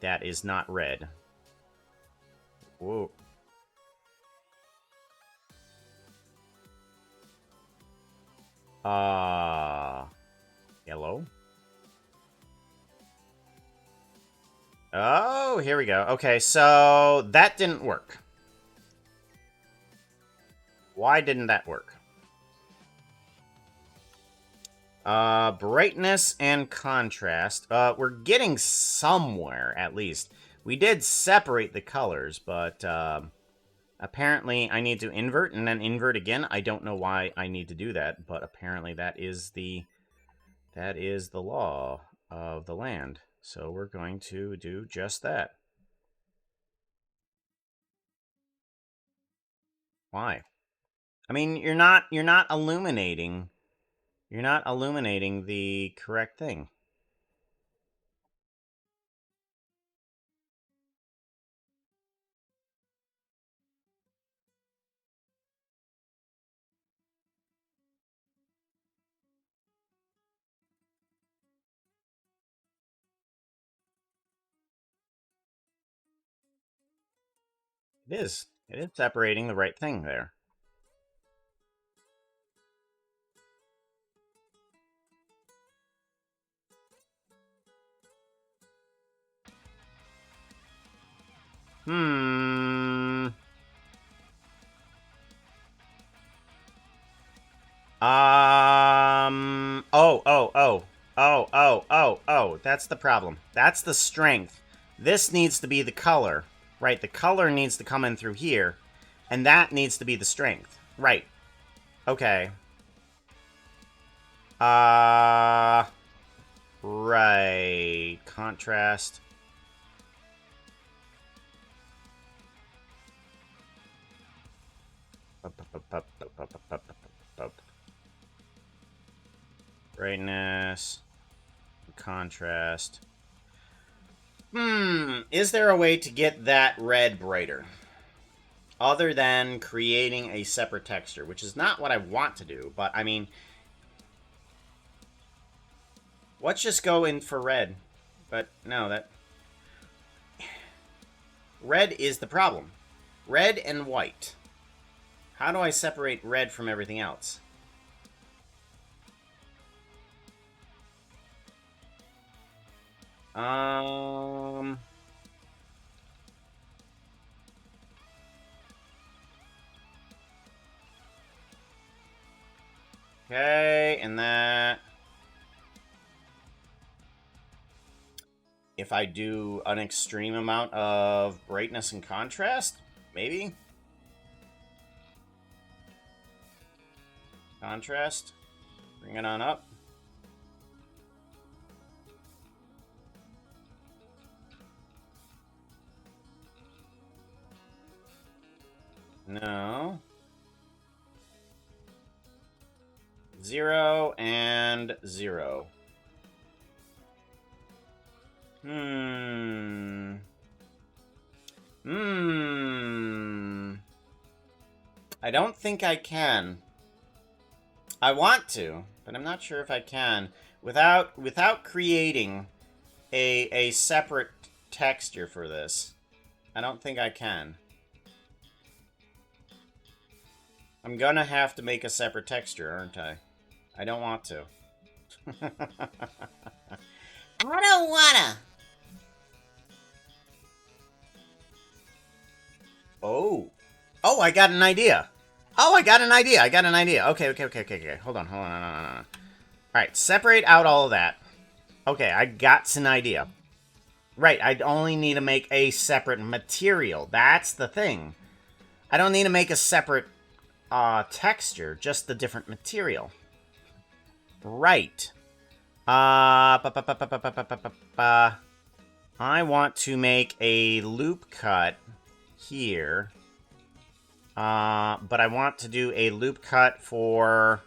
that is not red. Whoa. Yellow. Oh, here we go. Okay, so that didn't work. Why didn't that work? Brightness and contrast. We're getting somewhere, at least. We did separate the colors, but, apparently I need to invert and then invert again. I don't know why I need to do that, but apparently that is the law of the land. So we're going to do just that. Why? I mean, you're not illuminating. You're not illuminating the correct thing. It is. It is separating the right thing there. Hmm. Oh. That's the problem. That's the strength. This needs to be the color. Right, the color needs to come in through here. And that needs to be the strength. Right. Okay. Right. Contrast. Brightness. Contrast. Is there a way to get that red brighter? Other than creating a separate texture, which is not what I want to do, but I mean... Let's just go in for red. But, no, that... Red is the problem. Red and white. How do I separate red from everything else? Okay, and that... If I do an extreme amount of brightness and contrast, maybe? Contrast. Bring it on up. No. 0 and 0. I don't think I can. I want to, but I'm not sure if I can. Without creating a separate texture for this, I don't think I can. I'm gonna have to make a separate texture, aren't I? I don't want to. I don't wanna. Oh. Oh, I got an idea. Oh, I got an idea. Okay. Hold on. All right, separate out all of that. Okay, I got an idea. Right, I only need to make a separate material. That's the thing. I don't need to make a separate texture, just the different material. Right. I want to make a loop cut here. But I want to do a loop cut for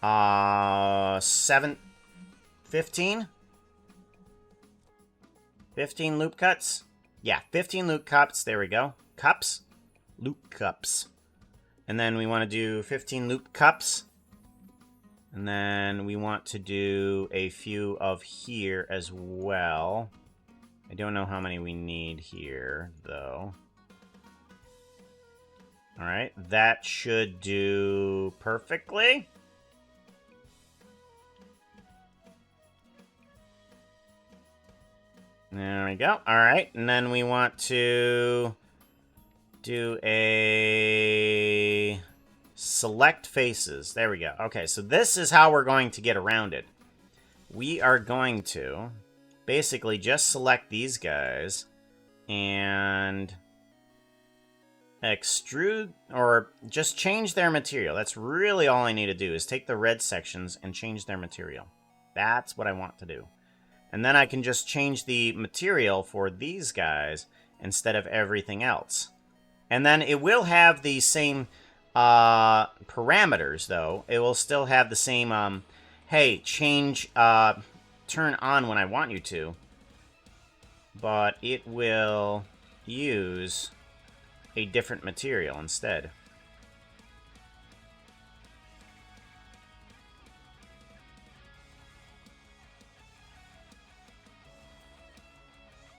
15 loop cuts. Yeah, 15 loop cups. There we go. Cups? Loop cups. And then we want to do 15 loop cups. And then we want to do a few of here as well. I don't know how many we need here, though. Alright, that should do perfectly. There we go. Alright, and then we want to do a select faces. There we go. Okay, so this is how we're going to get around it. We are going to basically just select these guys and extrude, or just change their material. That's really all I need to do, is take the red sections and change their material. That's what I want to do. And then I can just change the material for these guys instead of everything else. And then it will have the same parameters, though. It will still have the same, hey, change, turn on when I want you to. But it will use a different material instead.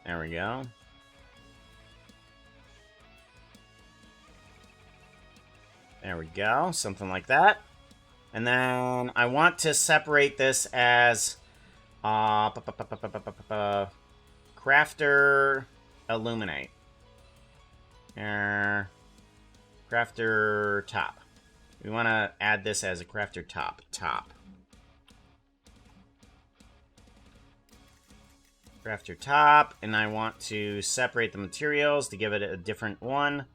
There we go. There we go, something like that. And then I want to separate this as crafter illuminate. Crafter top. We want to add this as a crafter top. Crafter top, and I want to separate the materials to give it a different one.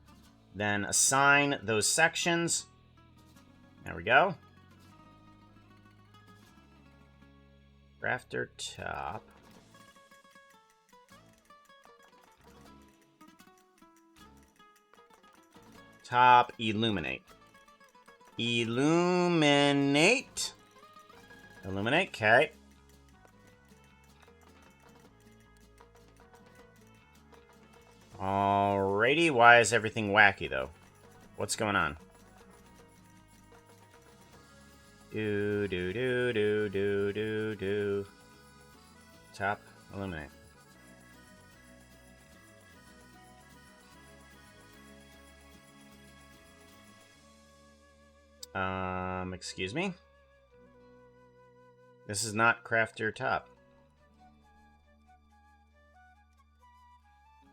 Then assign those sections. There we go. Crafter top. Top illuminate. Illuminate. Illuminate, okay. Alrighty, why is everything wacky though? What's going on? Do. Top illuminate. Excuse me? This is not crafter top.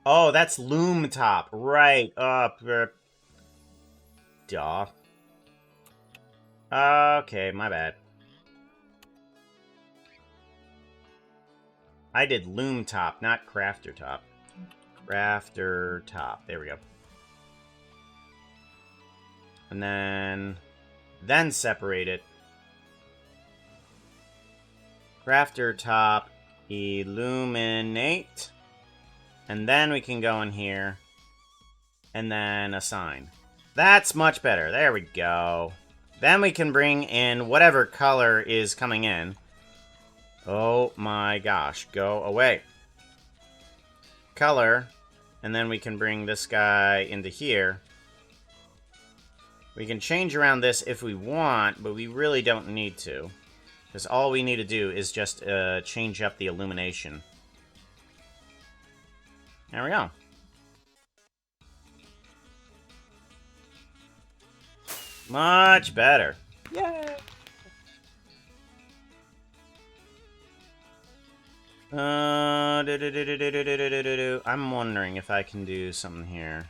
Oh, that's loom top. Right. Duh. Okay, my bad. I did loom top, not crafter top. Crafter top. There we go. And then separate it. Crafter top, illuminate. And then we can go in here and then assign. That's much better. There we go. Then we can bring in whatever color is coming in. Oh my gosh, go away. Color, and then we can bring this guy into here. We can change around this if we want, but we really don't need to. Because all we need to do is just change up the illumination. There we go. Much better. Yay! I'm wondering if I can do something here.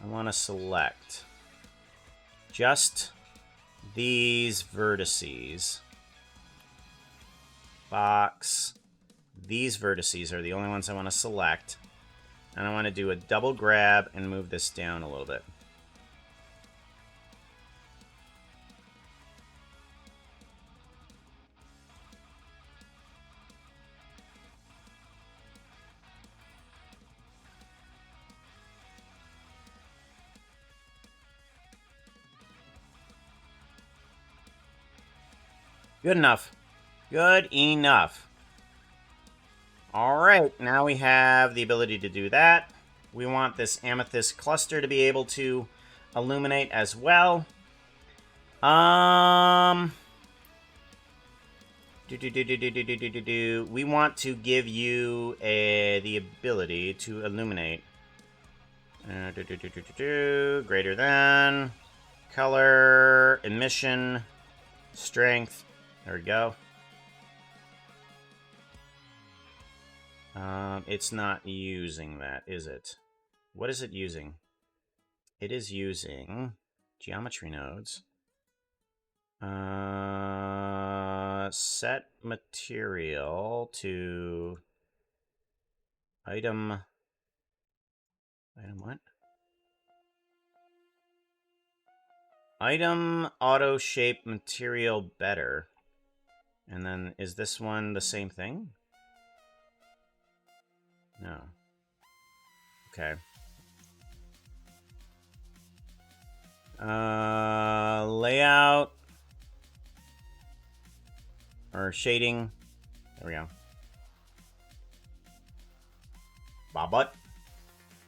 I want to select just these vertices. Box. These vertices are the only ones I want to select. And I want to do a double grab and move this down a little bit. Good enough. Good enough. Alright, now we have the ability to do that. We want this amethyst cluster to be able to illuminate as well. We want to give you the ability to illuminate. Greater than. Color. Emission. Strength. There we go. It's not using that, is it? What is it using? It is using geometry nodes. Set material to item. Item what? Item auto shape material better. And then is this one the same thing? No. Okay. Layout. Or shading. There we go. Bobut.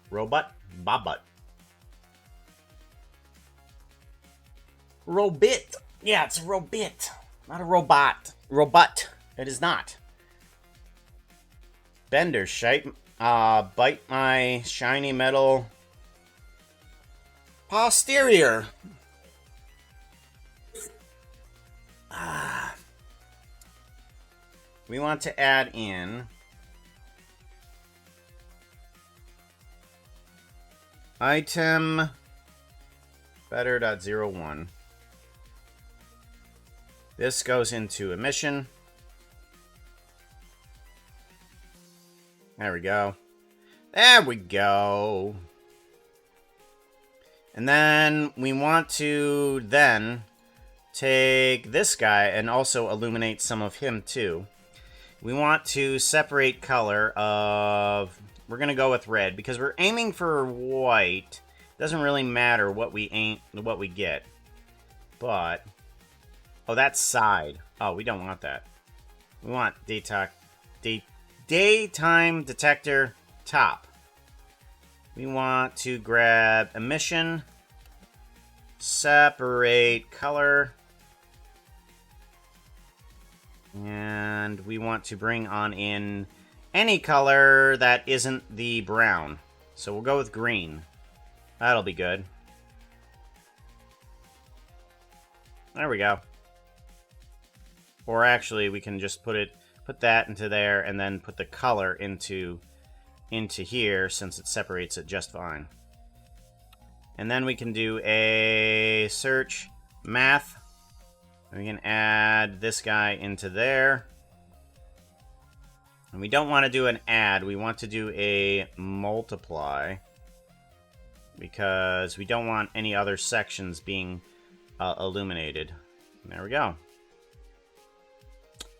Robot. Bobut. Robit. Yeah, it's a robit. Not a robot. Robot. It is not. Bender shape. Bite my shiny metal posterior. We want to add in item better.01. This goes into emission. There we go. There we go. And then we want to then take this guy and also illuminate some of him too. We want to separate color of... We're going to go with red because we're aiming for white. Doesn't really matter what we get. But... Oh, that's side. Oh, we don't want that. We want daytime detector top. We want to grab emission, separate color, and we want to bring on in any color that isn't the brown. So we'll go with green. That'll be good. There we go. Or actually, we can just put that into there, and then put the color into here, since it separates it just fine. And then we can do a search math. We can add this guy into there. And we don't want to do an add. We want to do a multiply, because we don't want any other sections being illuminated. And there we go.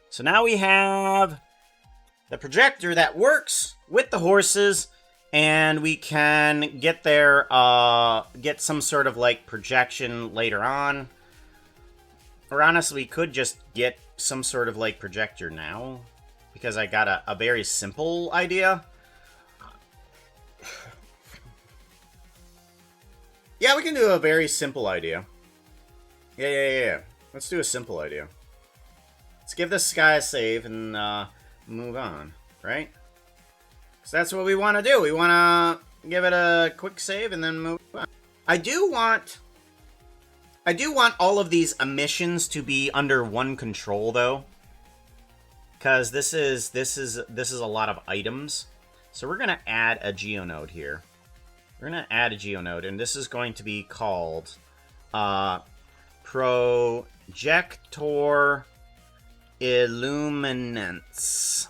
So now we have the projector that works with the horses, and we can get there, get some sort of like projection later on. Or honestly, we could just get some sort of like projector now, because I got a very simple idea. Yeah, we can do a very simple idea. Yeah. Let's do a simple idea. Let's give this guy a save and move on, right? Because that's what we want to do. We want to give it a quick save and then move on. I do want all of these emissions to be under one control, though, because this is a lot of items. So we're gonna add a geonode here. We're gonna add a geonode, and this is going to be called Projector Illuminance.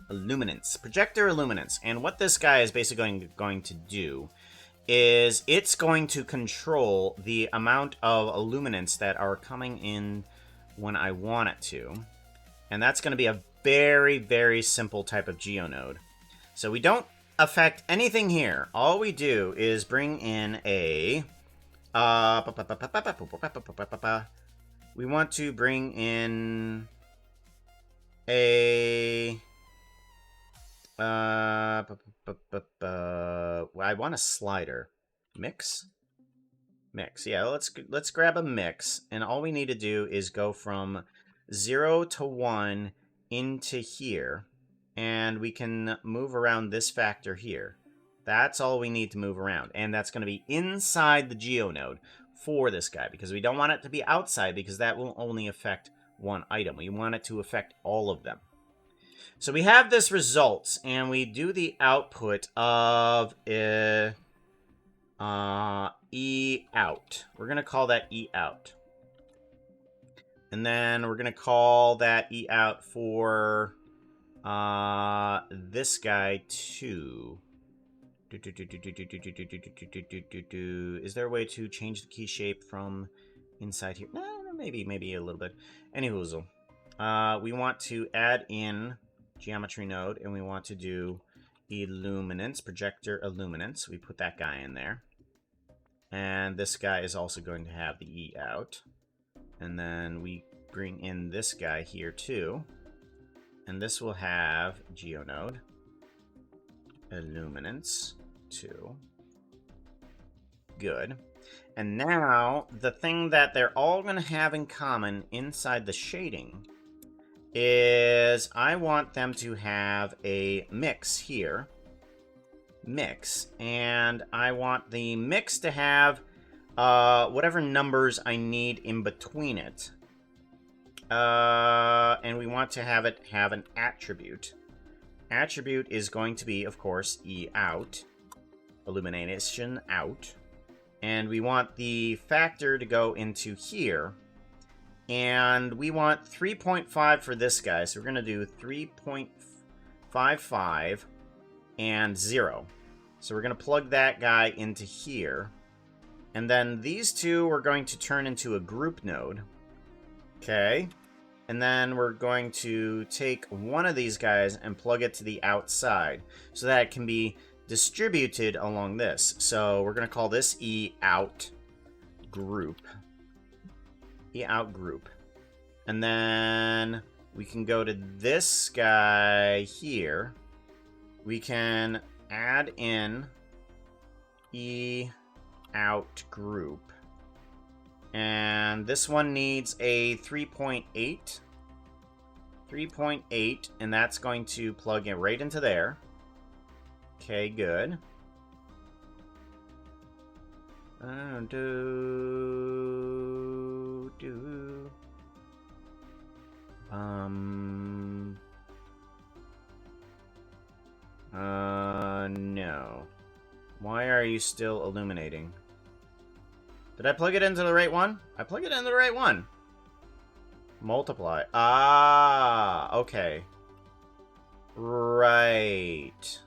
Projector Illuminance. And what this guy is basically going to do is it's going to control the amount of illuminance that are coming in when I want it to. And that's going to be a very, very simple type of geonode. So we don't affect anything here. All we do is bring in a... we want to bring in a... I want a slider. Mix? Mix. Yeah, let's grab a mix, and all we need to do is go from 0 to 1 into here, and we can move around this factor here. That's all we need to move around, and that's going to be inside the geonode for this guy, because we don't want it to be outside, because that will only affect one item. We want it to affect all of them. So we have this results, and we do the output of E out. We're going to call that E out. And then we're going to call that E out for this guy too. Is there a way to change the key shape from inside here? No, maybe a little bit. Anyhoozle. We want to add in geometry node, and we want to do illuminance, projector illuminance. We put that guy in there. And this guy is also going to have the E out. And then we bring in this guy here too. And this will have geonode illuminance 2. Good. And now, the thing that they're all going to have in common inside the shading is I want them to have a mix here. Mix. And I want the mix to have whatever numbers I need in between it. And we want to have it have an attribute. Attribute is going to be, of course, E out. Illumination out. And we want the factor to go into here. And we want 3.5 for this guy. So we're going to do 3.55 and 0. So we're going to plug that guy into here. And then these two we're going to turn into a group node. Okay. And then we're going to take one of these guys and plug it to the outside so that it can be distributed along this. So we're going to call this E out group. E out group. And then we can go to this guy here. We can add in E out group. And this one needs a 3.8. 3.8, and that's going to plug in right into there. Okay, good. you still illuminating? Did I plug it into the right one? I plug it into the right one. Multiply. Ah, okay. Right.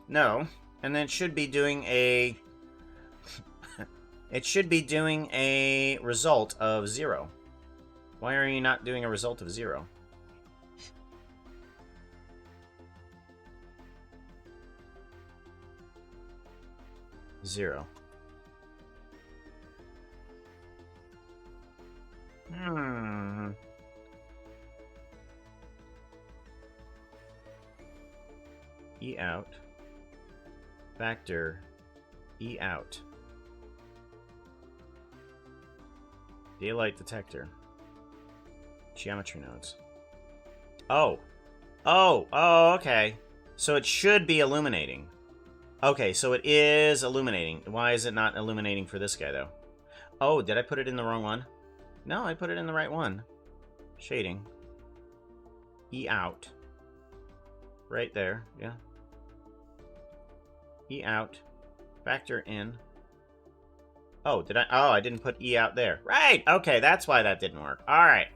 No. And then it should be doing a... it should be doing a result of 0. Why are you not doing a result of 0? Zero. E out. Factor. E out. Daylight detector. Geometry nodes. Oh. Oh, okay. So it should be illuminating. Okay, so it is illuminating. Why is it not illuminating for this guy, though? Oh, did I put it in the wrong one? No, I put it in the right one. Shading. E out. Right there, yeah. E out. Factor in. Oh, did I? Oh, I didn't put E out there. Right! Okay, that's why that didn't work. Alright.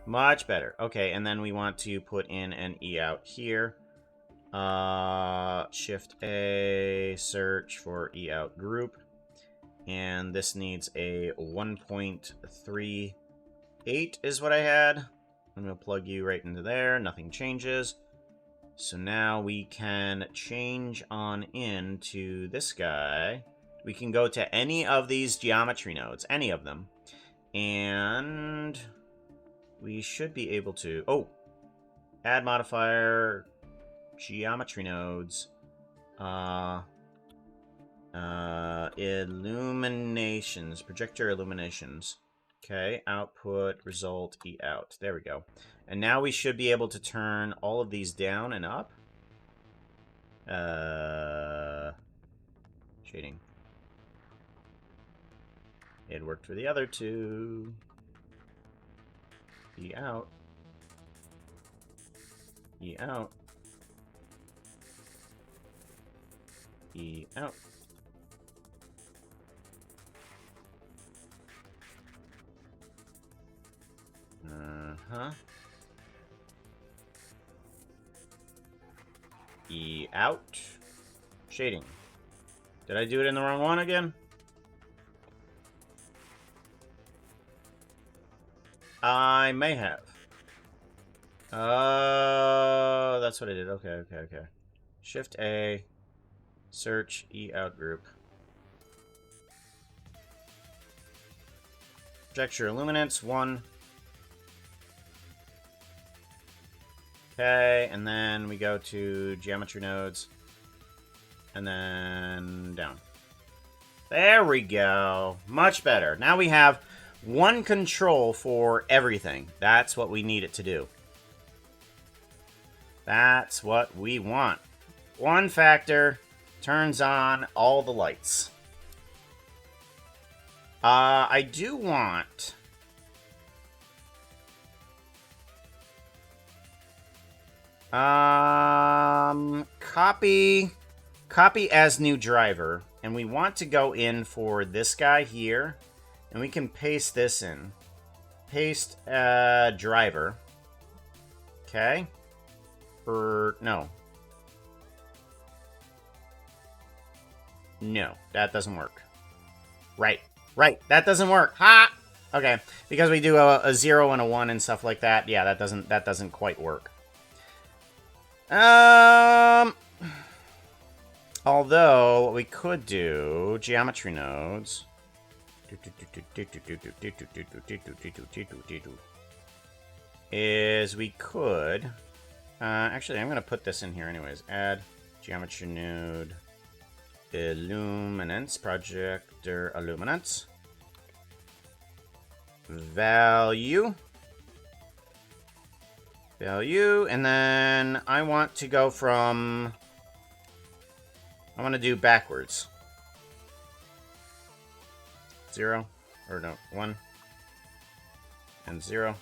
Much better. Okay, and then we want to put in an E out here. Shift A, search for E out group. And this needs a 1.38 is what I had. I'm going to plug you right into there. Nothing changes. So now we can change on into this guy. We can go to any of these geometry nodes. Any of them. And we should be able to... Oh! Add modifier... Geometry nodes. Illuminations. Projector illuminations. Okay, output, result, E out. There we go. And now we should be able to turn all of these down and up. Shading. It worked for the other two. E out. E out. E out. Uh-huh. E out. Shading. Did I do it in the wrong one again? I may have. Oh, that's what I did. Okay. Shift A. Search E out group. Projector illuminance 1. Okay, and then we go to geometry nodes. And then down. There we go. Much better. Now we have one control for everything. That's what we need it to do. That's what we want. One factor turns on all the lights. I do want... Copy as new driver. And we want to go in for this guy here. And we can paste this in. Paste driver. Okay. No. No, that doesn't work. Right. That doesn't work. Ha! Okay, because we do a 0 and a 1 and stuff like that. Yeah, that doesn't quite work. Although what we could do, geometry nodes. Is we could actually I'm gonna put this in here anyways. Add geometry node illuminance, projector illuminance. Value, and then I want to go from... I want to do backwards. 0, or no, 1, and 0,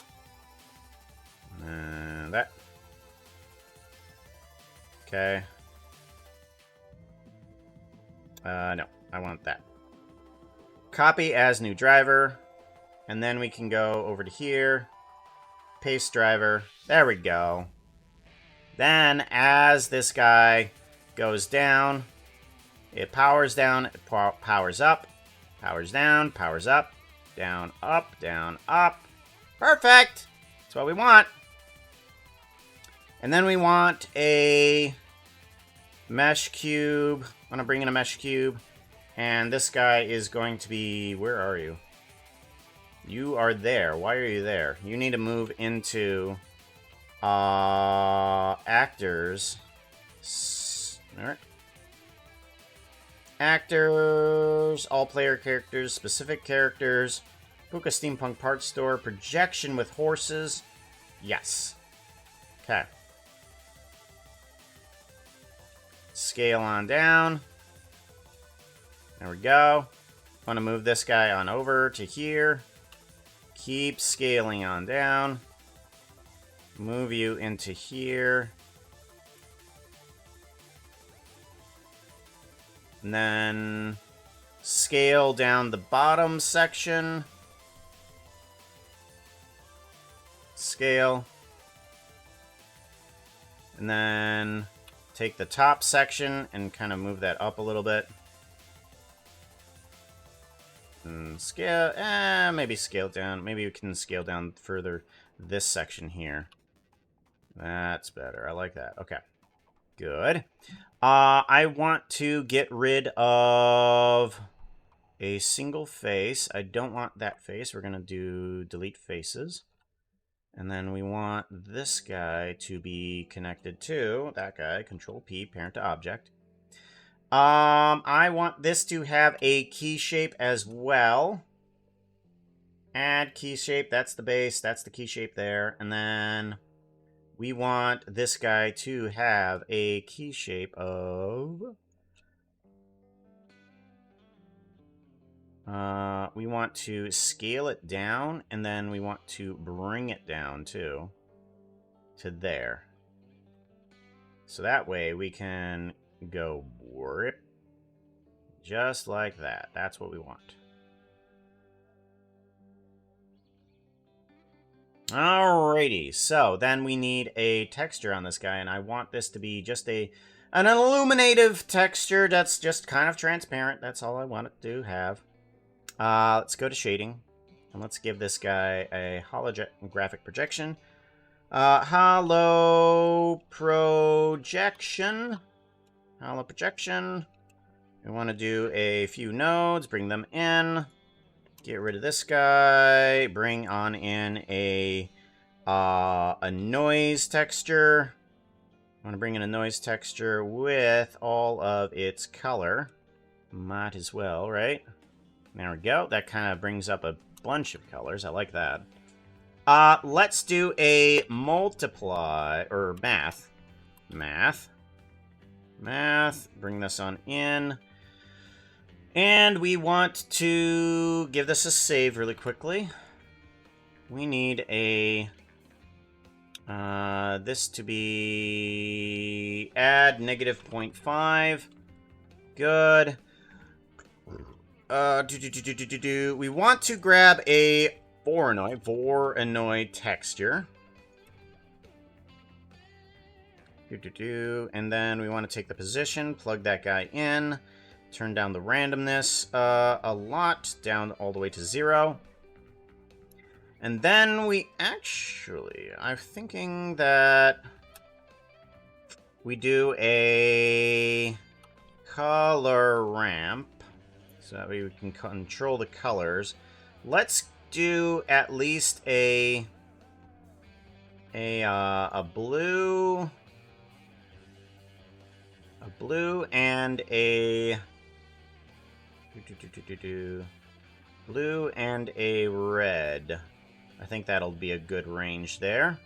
and that. Okay. No. I want that. Copy as new driver. And then we can go over to here. Paste driver. There we go. Then, as this guy goes down, it powers down, it powers up, powers down, powers up, down, up, down, up. Perfect! That's what we want. And then we want a mesh cube. I'm going to bring in a mesh cube. And this guy is going to be... Where are you? You are there. Why are you there? You need to move into actors. Alright. Actors, all player characters, specific characters, Puka Steampunk Parts Store, projection with horses. Yes. Okay. Scale on down. There we go. I want to move this guy on over to here. Keep scaling on down. Move you into here. And then scale down the bottom section. Scale. And then take the top section and kind of move that up a little bit. And scale, maybe scale down. Maybe we can scale down further this section here. That's better. I like that. Okay. Good. I want to get rid of a single face. I don't want that face. We're going to do delete faces. And then we want this guy to be connected to that guy. Control P, parent to object. I want this to have a key shape as well. Add key shape. That's the base. That's the key shape there. And then we want this guy to have a key shape of... we want to scale it down, and then we want to bring it down, too, to there. So that way we can go rip, just like that. That's what we want. Alrighty, so then we need a texture on this guy, and I want this to be just an illuminative texture that's just kind of transparent. That's all I want it to have. Let's go to shading, and let's give this guy a holographic projection. Hollow projection. Hollow projection. We want to do a few nodes, bring them in. Get rid of this guy. Bring on in a noise texture. I want to bring in a noise texture with all of its color. Might as well, right? There we go. That kind of brings up a bunch of colors. I like that. Let's do a multiply, or math. Math. Bring this on in. And we want to give this a save really quickly. We need a... this to be... add negative 0.5. Good. We want to grab a Voronoi texture. And then we want to take the position, plug that guy in, turn down the randomness a lot, down all the way to 0. And then we actually, I'm thinking that we do a color ramp. So that way we can control the colors. Let's do at least a blue, and a blue and a red. I think that'll be a good range there.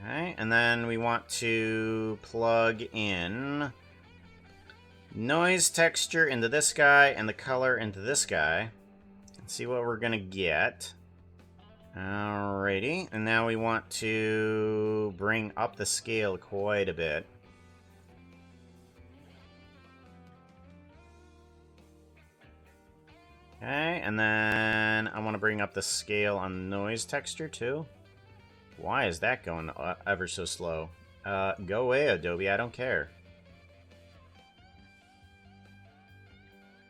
Okay, and then we want to plug in noise texture into this guy and the color into this guy. Let's see what we're gonna get. Alrighty, and now we want to bring up the scale quite a bit. Okay, and then I want to bring up the scale on the noise texture too. Why is that going ever so slow? Go away, Adobe. I don't care.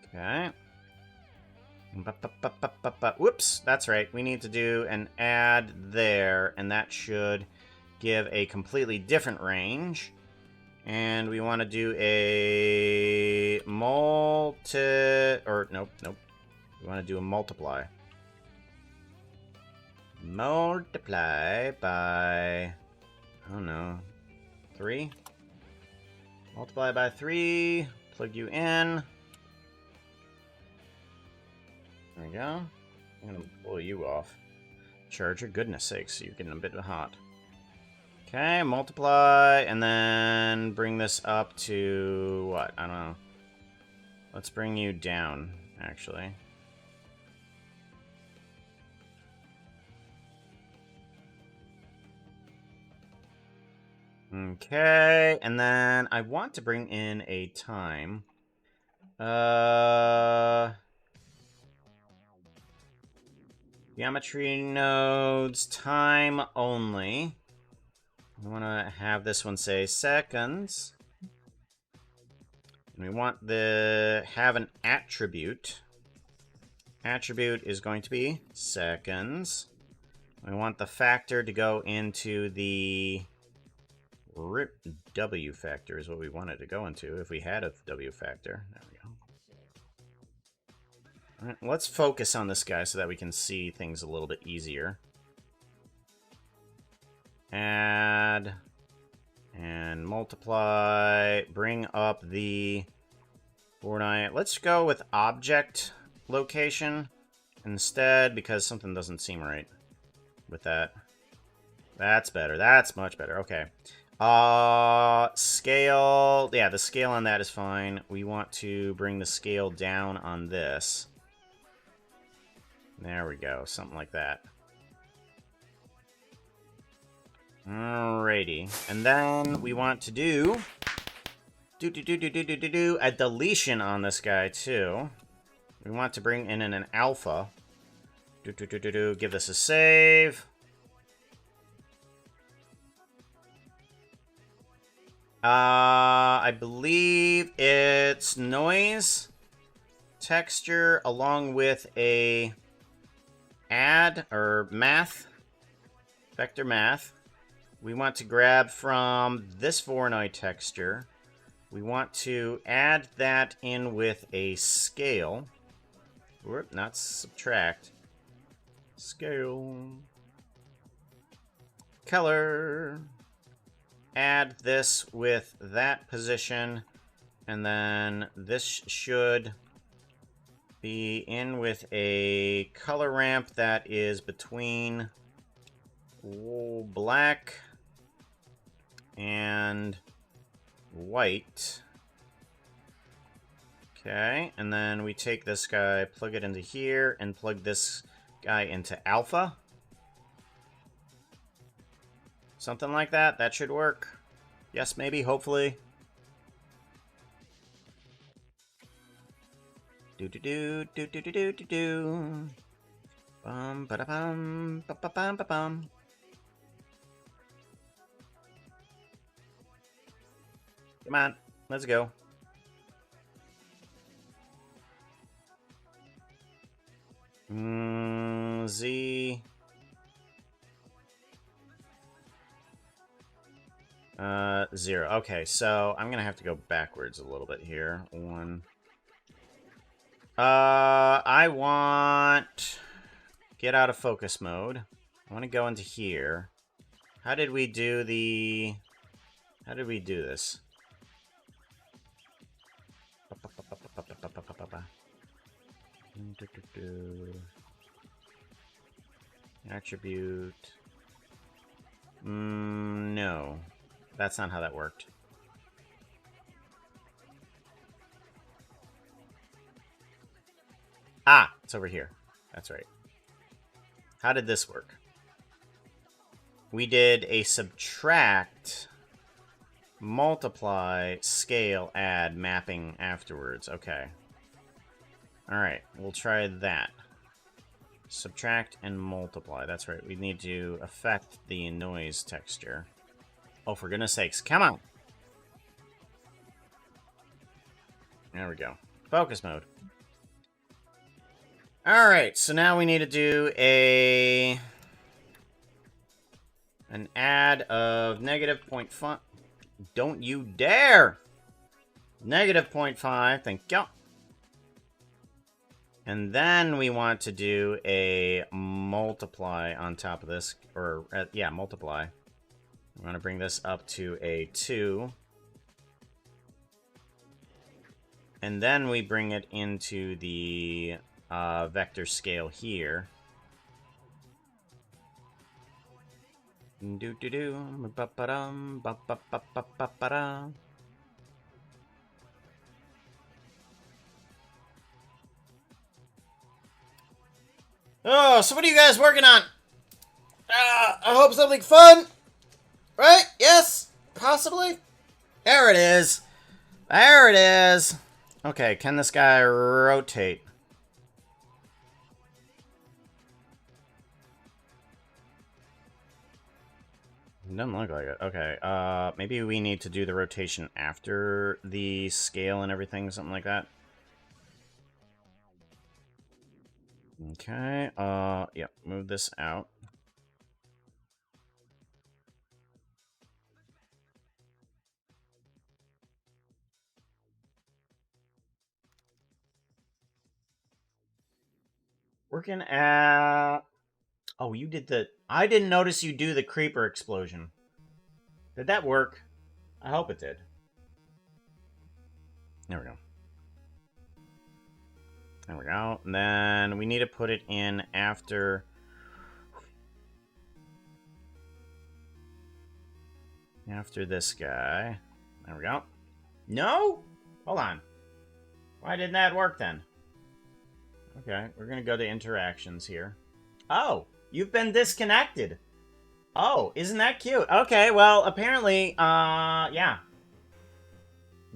Okay. Whoops, that's right. We need to do an add there, and that should give a completely different range. And we want to do a nope. We want to do a multiply. Multiply by, I don't know, 3? Multiply by 3. Plug you in. There we go. I'm gonna pull you off. Charger, goodness sakes, you're getting a bit hot. Okay, multiply, and then bring this up to what? I don't know. Let's bring you down, actually. Okay, and then I want to bring in a time. Geometry nodes, time only. We want to have this one say seconds. And we want the have an attribute. Attribute is going to be seconds. We want the factor to go into the W factor is what we wanted to go into if we had a W factor. There we go. All right, let's focus on this guy so that we can see things a little bit easier. Add and multiply. Bring up the Fortnite. Let's go with object location instead because something doesn't seem right with that. That's better. That's much better. Okay. Scale. Yeah, the scale on that is fine. We want to bring the scale down on this. There we go. Something like that. Alrighty. And then we want to do a deletion on this guy too. We want to bring in an alpha. Give this a save. I believe it's noise, texture, along with a add or math, vector math. We want to grab from this Voronoi texture. We want to add that in with a scale. Whoop, not subtract. Scale. Color. Add this with that position, and then this should be in with a color ramp that is between black and white. Okay, and then we take this guy, plug it into here, and plug this guy into alpha. Something like that. That should work. Yes, maybe, hopefully. Do. Bum ba da bum ba ba bum ba bum. Come on, let's go. Z. 0. Okay, so I'm gonna have to go backwards a little bit here. 1. I want... Get out of focus mode. I want to go into here. How did we do the... How did we do this? Attribute... no. That's not how that worked. Ah, it's over here. That's right. How did this work? We did a subtract, multiply, scale, add, mapping afterwards. Okay. Alright, we'll try that. Subtract and multiply. That's right. We need to affect the noise texture. Oh, for goodness sakes. Come on! There we go. Focus mode. Alright, so now we need to do an add of negative 0.5. Don't you dare! Negative 0.5, thank you. And then we want to do a multiply on top of this, or, yeah, multiply. We want to bring this up to a 2. And then we bring it into the vector scale here. Do-do-do, ba-ba-dum, ba-ba-ba-ba-ba-da. Oh, so what are you guys working on? I hope something fun. Right? Yes? Possibly? There it is. There it is. Okay, can this guy rotate? Doesn't look like it. Okay, maybe we need to do the rotation after the scale and everything, something like that. Okay, yep, move this out. Working at... Oh, you did the... I didn't notice you do the creeper explosion. Did that work? I hope it did. There we go. There we go. And then we need to put it in after... After this guy. There we go. No? Hold on. Why didn't that work then? Okay, we're gonna go to interactions here. Oh, you've been disconnected. Oh, isn't that cute? Okay, well, apparently, yeah.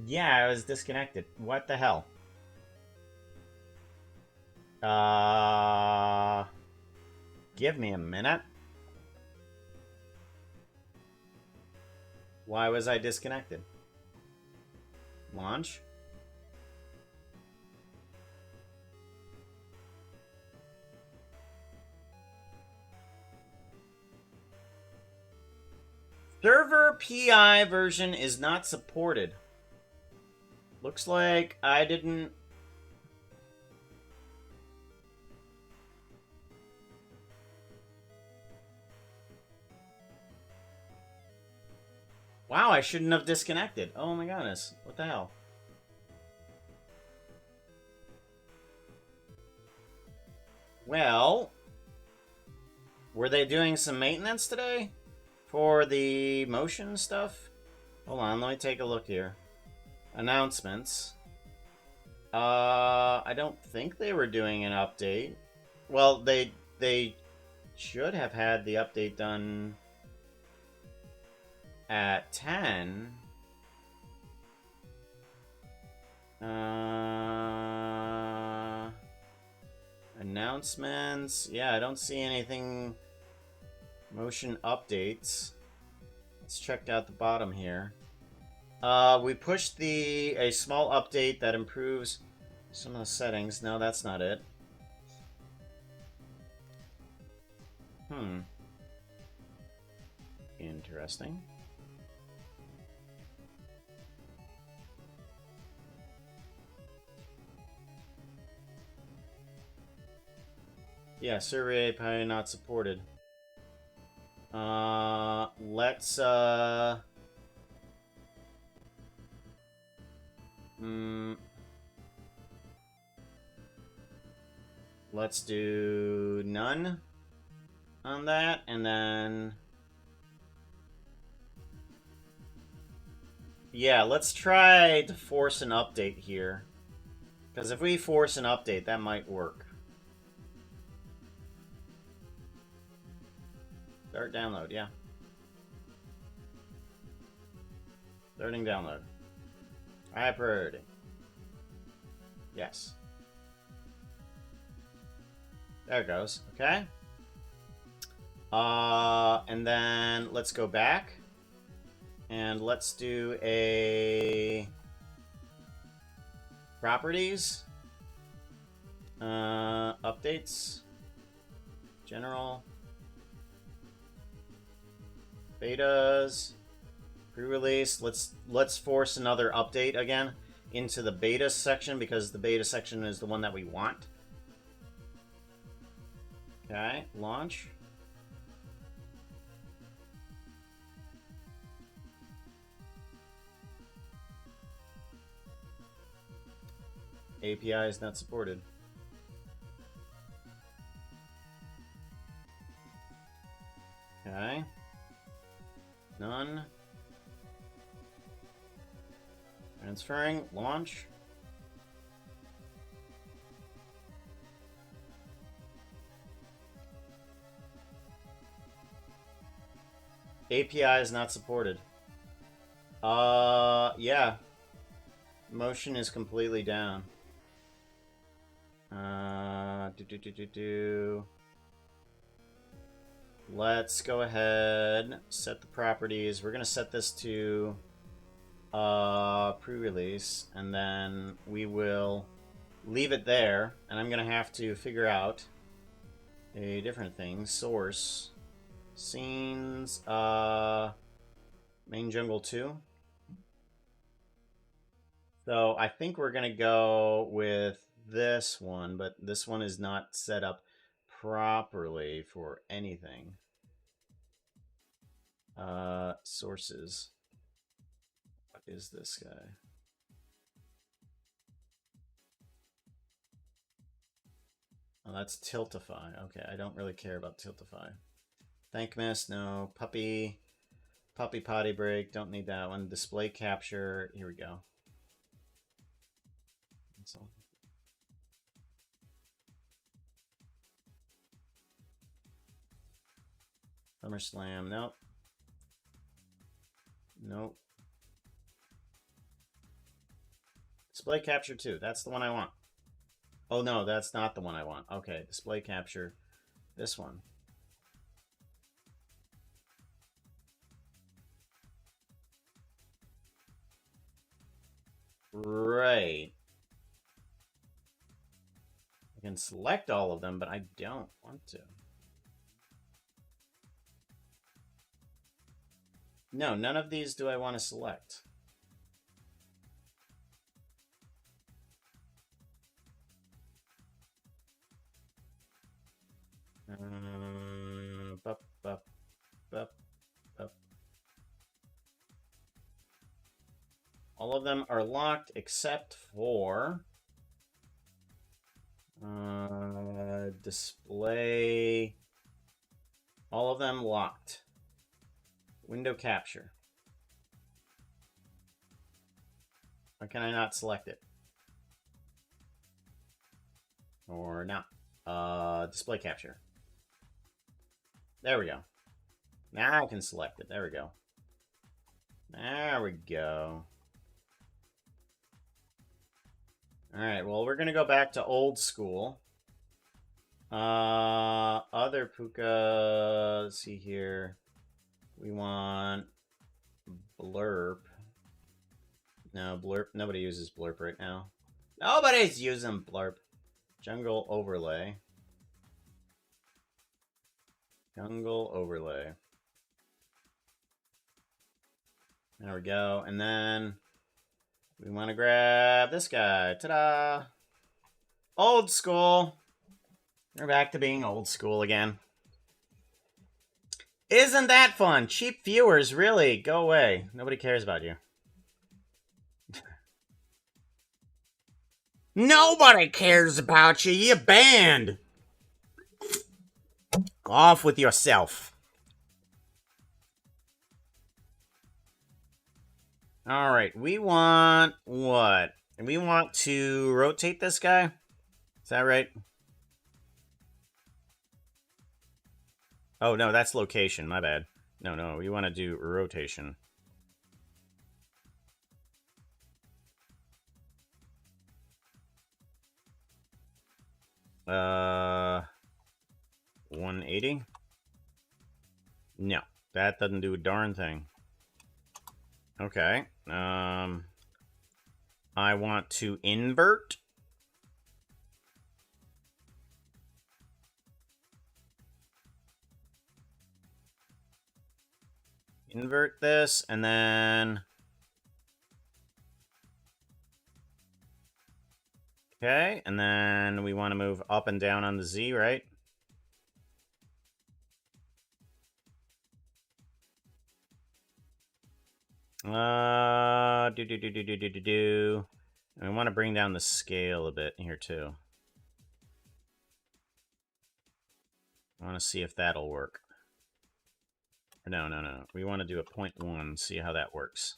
Yeah, I was disconnected. What the hell? Give me a minute. Why was I disconnected? Launch? Server PI version is not supported. Looks like I didn't... Wow, I shouldn't have disconnected. Oh my goodness. What the hell? Well... Were they doing some maintenance today? For the motion stuff? Hold on, let me take a look here. Announcements. I don't think they were doing an update. Well, they should have had the update done at 10. Announcements. Yeah, I don't see anything. Motion updates. Let's check out the bottom here. We pushed a small update that improves some of the settings. No, that's not it. Interesting. Yeah, survey API not supported. Let's let's do none on that, and then yeah, let's try to force an update here, because if we force an update, that might work. Start download, yeah. Starting download. High priority. Yes. There it goes. Okay. And then let's go back. And let's do a properties. Updates. General. Betas. Pre-release. Let's force another update again into the beta section because the beta section is the one that we want. Okay, launch. API is not supported. Okay. None. Transferring. Launch. API is not supported. Yeah. Motion is completely down. Let's go ahead, set the properties. We're gonna set this to pre-release, and then we will leave it there, and I'm gonna have to figure out a different thing. Source. Scenes, main jungle 2. So I think we're gonna go with this one, but this one is not set up properly for anything. Sources. What is this guy? Oh, that's Tiltify. Okay, I don't really care about Tiltify. Thankmas, no. Puppy potty break, don't need that one. Display capture, here we go. So, SummerSlam, nope. Nope. Display capture 2, that's the one I want. Oh no, that's not the one I want. Okay, display capture, this one. Right. I can select all of them, but I don't want to. No, none of these do I want to select. Bup, bup, bup, bup. All of them are locked except for display. All of them locked. Window capture. Why can I not select it? Or not? Display capture. There we go. Now I can select it. There we go. There we go. Alright, well, we're going to go back to old school. Other Puka, let's see here. We want blurb. No, blurb. Nobody uses blurb right now. Nobody's using blurb. Jungle overlay. Jungle overlay. There we go. And then we want to grab this guy. Ta-da! Old school. We're back to being old school again. Isn't that fun? Cheap viewers, really. Go away. Nobody cares about you. Nobody cares about you. You're banned. Go off with yourself. Alright, we want what? We want to rotate this guy? Is that right? Oh, no, that's location. My bad. No, we want to do rotation. 180. No, that doesn't do a darn thing. Okay. I want to invert. Invert this, and then... Okay, and then we want to move up and down on the Z, right? Do. And we want to bring down the scale a bit here, too. I want to see if that'll work. No. We want to do a 0.1, see how that works.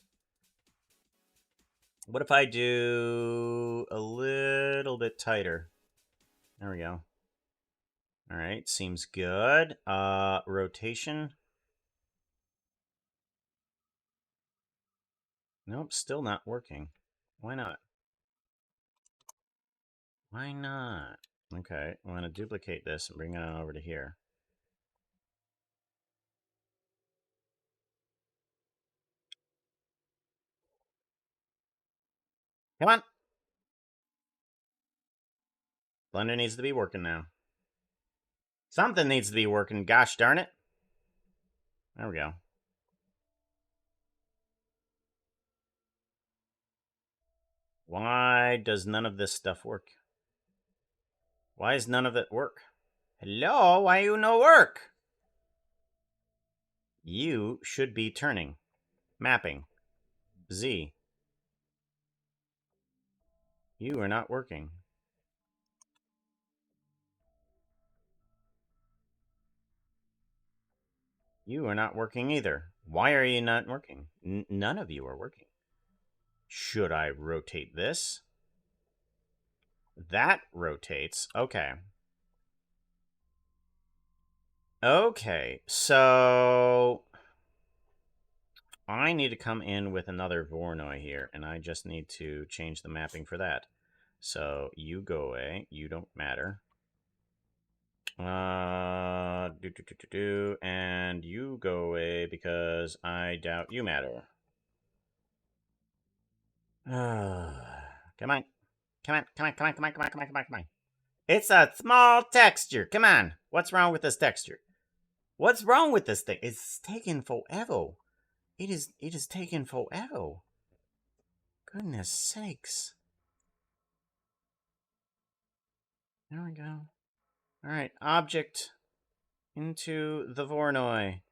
What if I do a little bit tighter? There we go. All right, seems good. Rotation. Nope, still not working. Why not? Why not? Okay, I'm going to duplicate this and bring it on over to here. Come on! Blender needs to be working now. Something needs to be working, gosh darn it. There we go. Why does none of this stuff work? Why does none of it work? Hello? Why you no work? You should be turning. Mapping. Z. You are not working. You are not working either. Why are you not working? None of you are working. Should I rotate this? That rotates. Okay. Okay, so I need to come in with another Voronoi here, and I just need to change the mapping for that. So you go away. You don't matter. And you go away because I doubt you matter. Come on. Come on. It's a small texture. Come on. What's wrong with this texture? What's wrong with this thing? It's taking forever. It is taking forever. Goodness sakes. There we go. Alright, object into the Voronoi.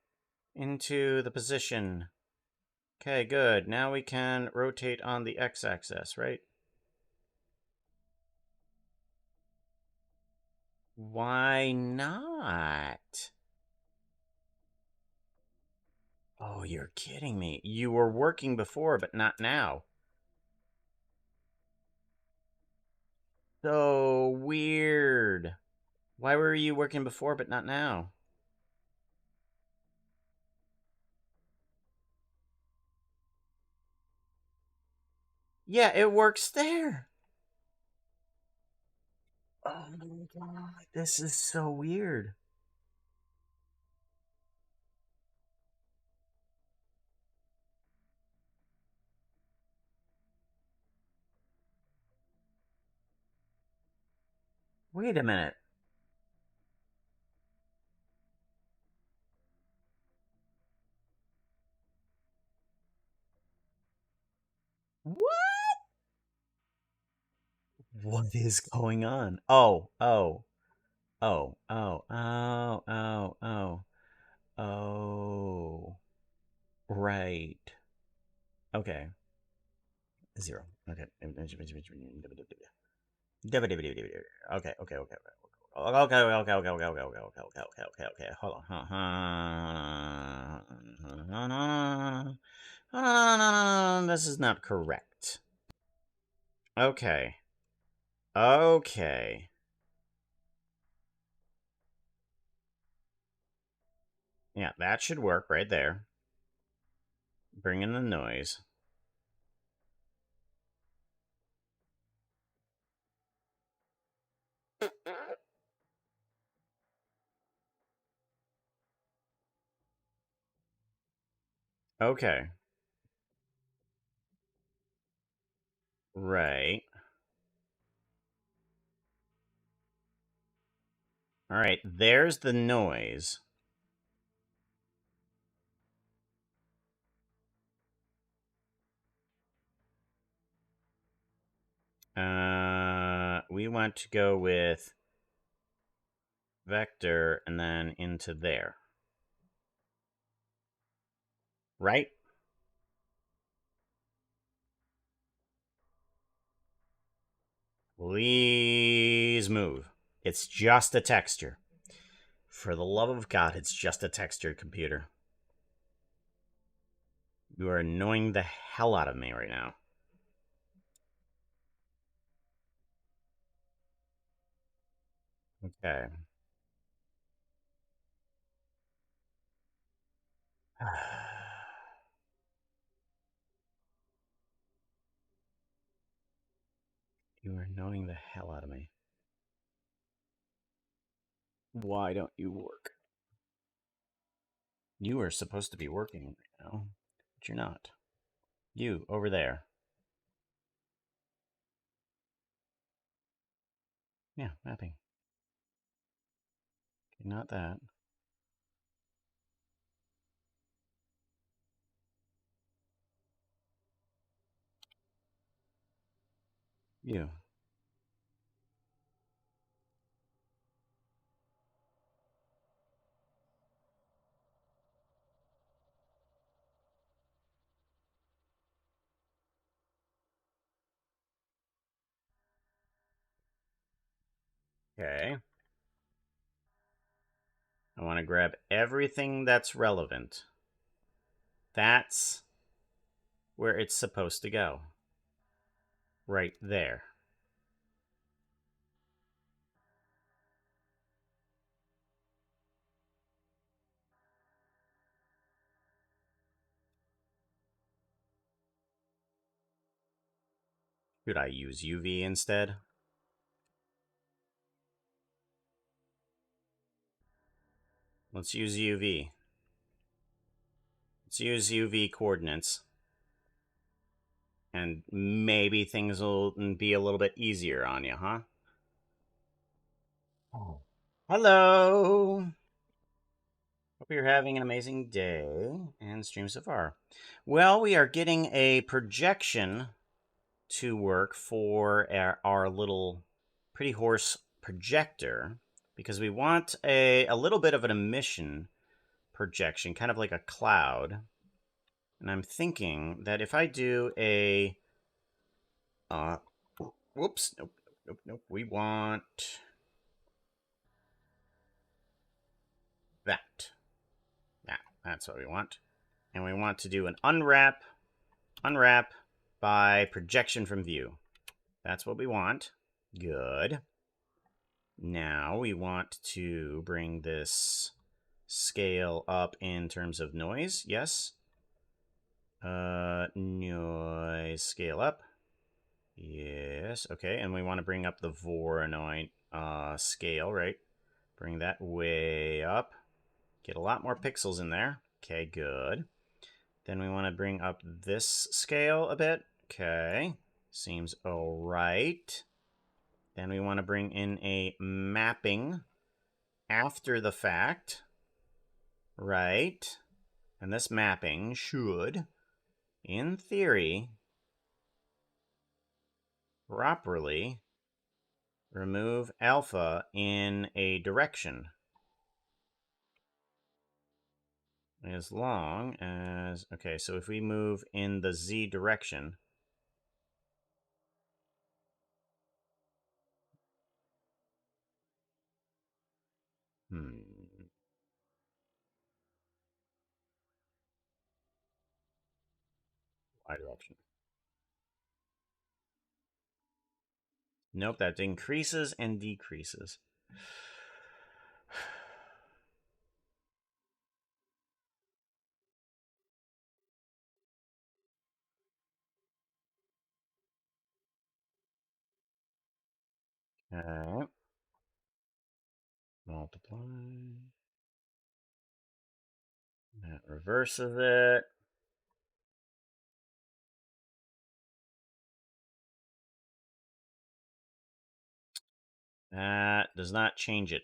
Into the position. Okay, good. Now we can rotate on the x-axis, right? Why not? Oh, you're kidding me. You were working before, but not now. So weird. Why were you working before, but not now? Yeah, it works there. Oh my god, this is so weird. Wait a minute. What? What is going on? Oh. Oh. Right. Okay. 0. Okay. Okay. Hold on. No. This is not correct. Okay. Okay. Yeah, that should work right there. Bring in the noise. Okay. Right. All right. There's the noise. We want to go with vector and then into there. Right? Please move. It's just a texture. For the love of God, it's just a texture, computer. You are annoying the hell out of me right now. Okay. You are annoying the hell out of me. Why don't you work? You are supposed to be working right now, but you're not. You, over there. Yeah, mapping. Okay, not that. You. Okay. I want to grab everything that's relevant. That's where it's supposed to go. Right there. Should I use UV instead? Let's use UV. Let's use UV coordinates. And maybe things will be a little bit easier on you, huh? Oh. Hello! Hope you're having an amazing day and stream so far. Well, we are getting a projection to work for our little pretty horse projector because we want a little bit of an emission projection, kind of like a cloud. And I'm thinking that if I do a whoops, nope. We want that. Yeah, that's what we want. And we want to do an unwrap by projection from view. That's what we want. Good. Now we want to bring this scale up in terms of noise. Yes. Noise scale up. Yes. Okay. And we want to bring up the Voronoi scale, right? Bring that way up. Get a lot more pixels in there. Okay, good. Then we want to bring up this scale a bit. Okay. Seems all right. Then we want to bring in a mapping after the fact. Right. And this mapping should, in theory, properly remove alpha in a direction. As long as, okay, so if we move in the Z direction, Y direction. Nope, that increases and decreases. Okay. Multiply. That reverses it. That does not change it.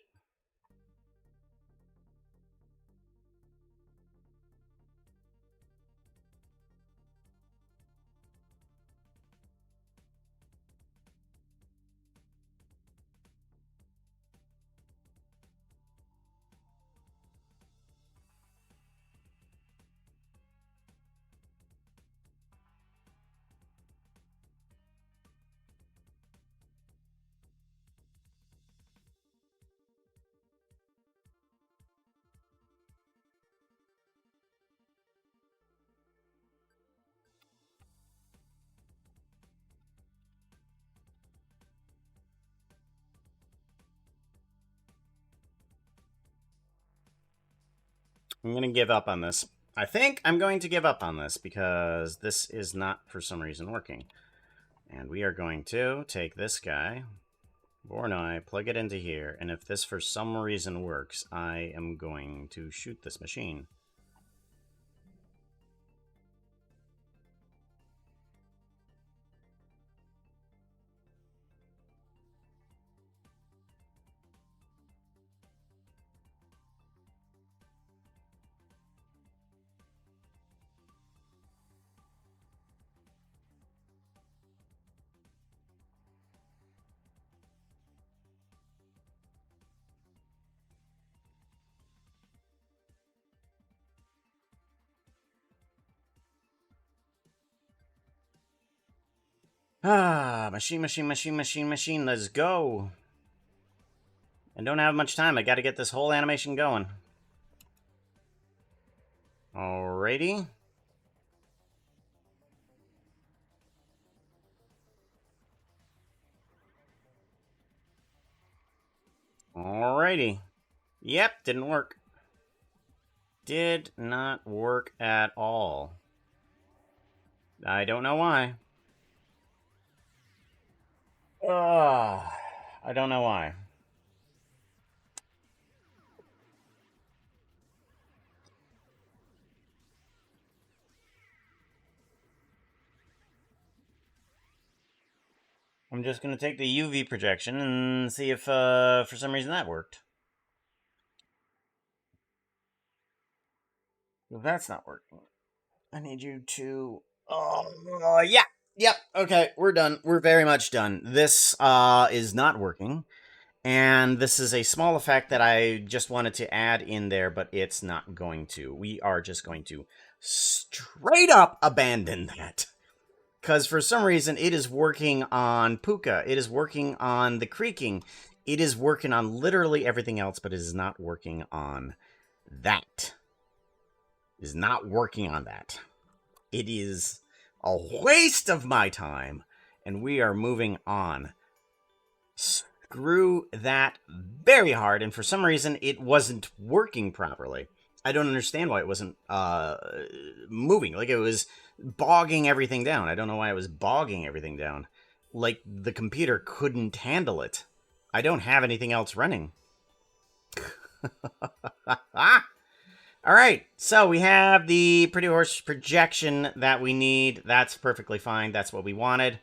I'm going to give up on this. I think I'm going to give up on this because this is not, for some reason, working. And we are going to take this guy, Vornoi, plug it into here, and if this for some reason works, I am going to shoot this machine. Machine, let's go. I don't have much time. I got to get this whole animation going. Alrighty. Alrighty. Yep, didn't work. Did not work at all. I don't know why. I don't know why. I'm just going to take the UV projection and see if for some reason that worked. If that's not working, I need you to... Oh, yeah. Yep. Okay, we're done. We're very much done. This is not working. And this is a small effect that I just wanted to add in there, but it's not going to. We are just going to straight up abandon that. Because for some reason, it is working on Puka. It is working on the Creaking. It is working on literally everything else, but it is not working on that. It is not working on that. It is a waste of my time, and we are moving on. Screw that very hard, and for some reason, it wasn't working properly. I don't understand why it wasn't moving. Like, it was bogging everything down. I don't know why it was bogging everything down. Like, the computer couldn't handle it. I don't have anything else running. Alright, so we have the Pretty Horse projection that we need. That's perfectly fine. That's what we wanted.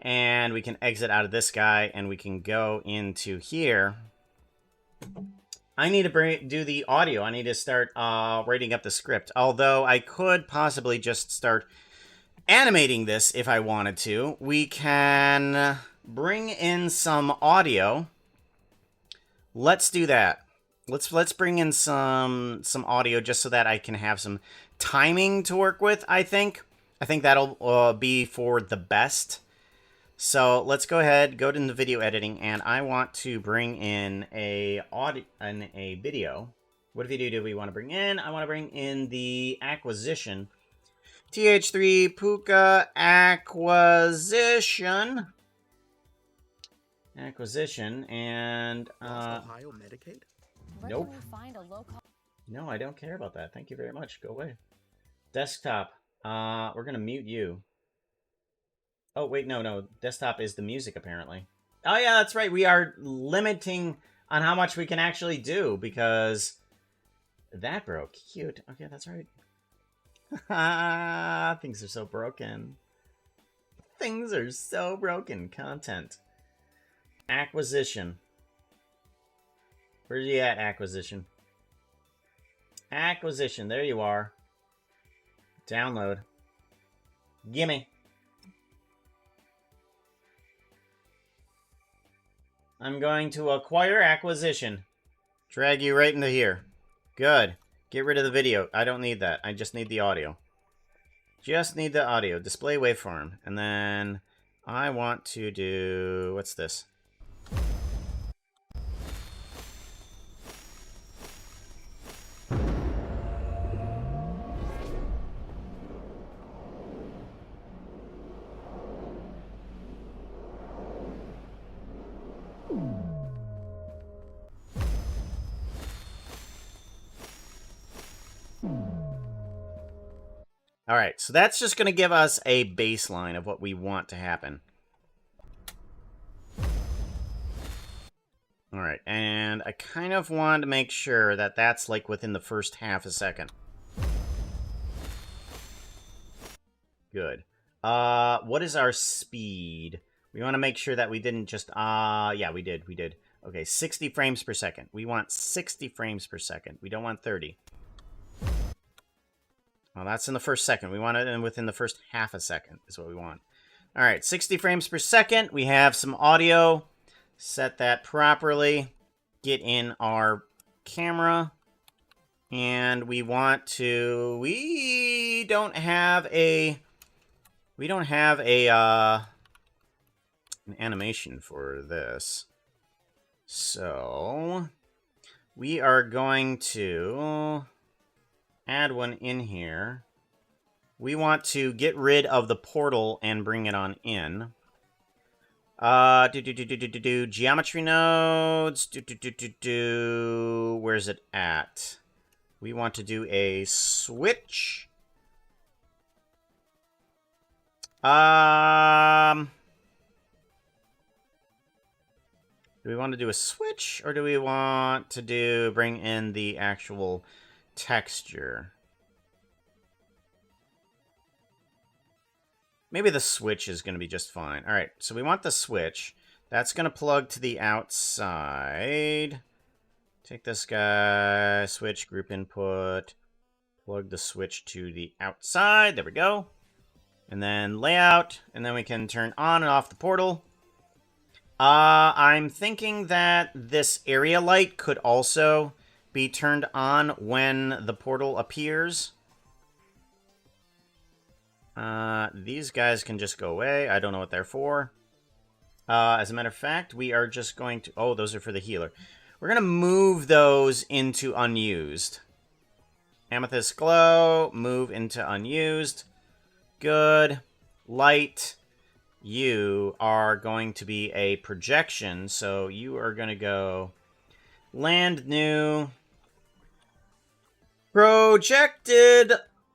And we can exit out of this guy, and we can go into here. I need to do the audio. I need to start writing up the script. Although I could possibly just start animating this if I wanted to. We can bring in some audio. Let's do that. Let's bring in some audio just so that I can have some timing to work with, I think. I think that'll be for the best. So let's go ahead, go to the video editing, and I want to bring in a video. What video do we want to bring in? I want to bring in the acquisition. TH3 Puka acquisition. Acquisition, and Ohio Medicaid? nope. No, I don't care about that. Thank you very much. Go away. Desktop. We're gonna mute you. Oh, wait, no. Desktop is the music, apparently. Oh, yeah, that's right. We are limiting on how much we can actually do, because that broke. Cute. Okay, that's right. Things are so broken. Things are so broken. Content. Acquisition. Where's he at, acquisition? Acquisition, there you are. Download. Gimme. I'm going to acquire acquisition. Drag you right into here. Good. Get rid of the video. I don't need that. I just need the audio. Just need the audio. Display waveform. And then I want to do... What's this? All right, so that's just going to give us a baseline of what we want to happen. All right, and I kind of want to make sure that that's like within the first half a second. Good. What is our speed? We want to make sure that we didn't just, yeah, we did. Okay, 60 frames per second. We want 60 frames per second. We don't want 30. Well, that's in the first second. We want it in within the first half a second is what we want. All right, 60 frames per second. We have some audio. Set that properly. Get in our camera. And we want to... We don't have an animation for this. So we are going to add one in here. We want to get rid of the portal and bring it on in. Geometry nodes. Where's it at? We want to do a switch. Do we want to do a switch, or do we want to bring in the actual texture? Maybe the switch is going to be just fine. All right, so we want the switch. That's going to plug to the outside. Take this guy, switch, group input, plug the switch to the outside. There we go. And then layout, and then we can turn on and off the portal. I'm thinking that this area light could also be turned on when the portal appears. These guys can just go away. I don't know what they're for. As a matter of fact, we are just going to... Oh, those are for the healer. We're going to move those into unused. Amethyst glow, move into unused. Good. Light. You are going to be a projection, so you are going to go land new. Projected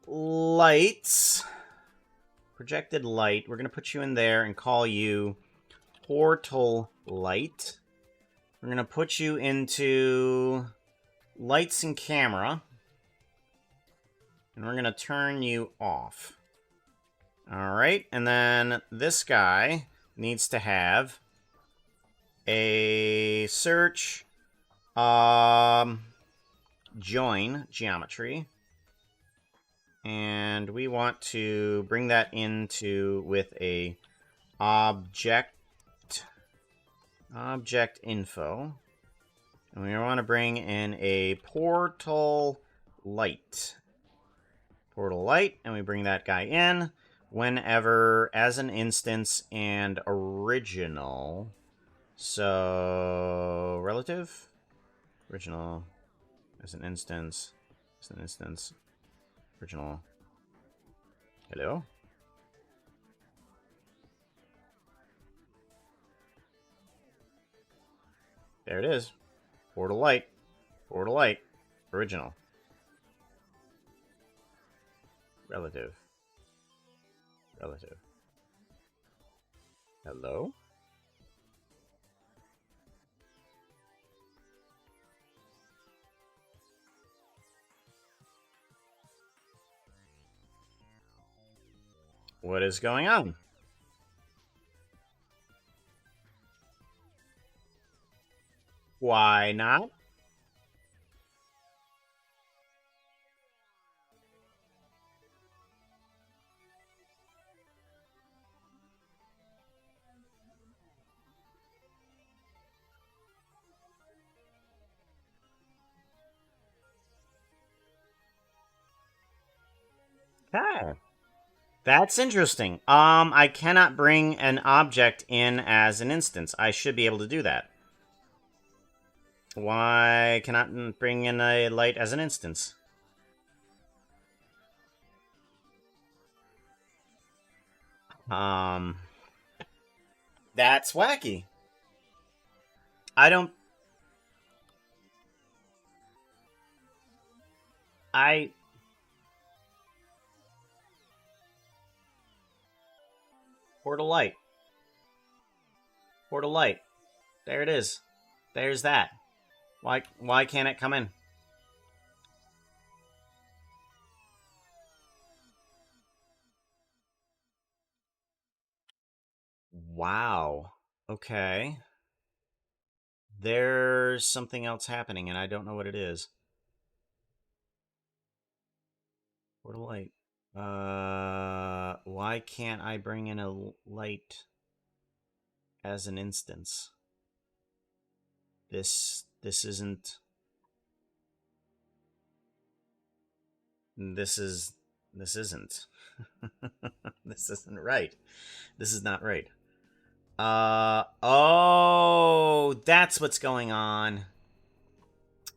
lights. Projected light. We're going to put you in there and call you portal light. We're going to put you into lights and camera. And we're going to turn you off. All right, and then this guy needs to have a search, join geometry, and we want to bring that into with a object info, and we want to bring in a portal light, and we bring that guy in. Whenever as an instance and original. So relative, original, as an instance, original. Hello? There it is. Portal light, original. Relative. Hello? What is going on? Why not? Okay. That's interesting. I cannot bring an object in as an instance. I should be able to do that. Why cannot bring in a light as an instance? Um, that's wacky. I don't. I. Portal light. Portal light. There it is. There's that. Why can't it come in? Wow. Okay. There's something else happening, and I don't know what it is. Portal light. Why can't I bring in a light as an instance? This isn't. This is. This isn't. This isn't right. This is not right. Oh, that's what's going on.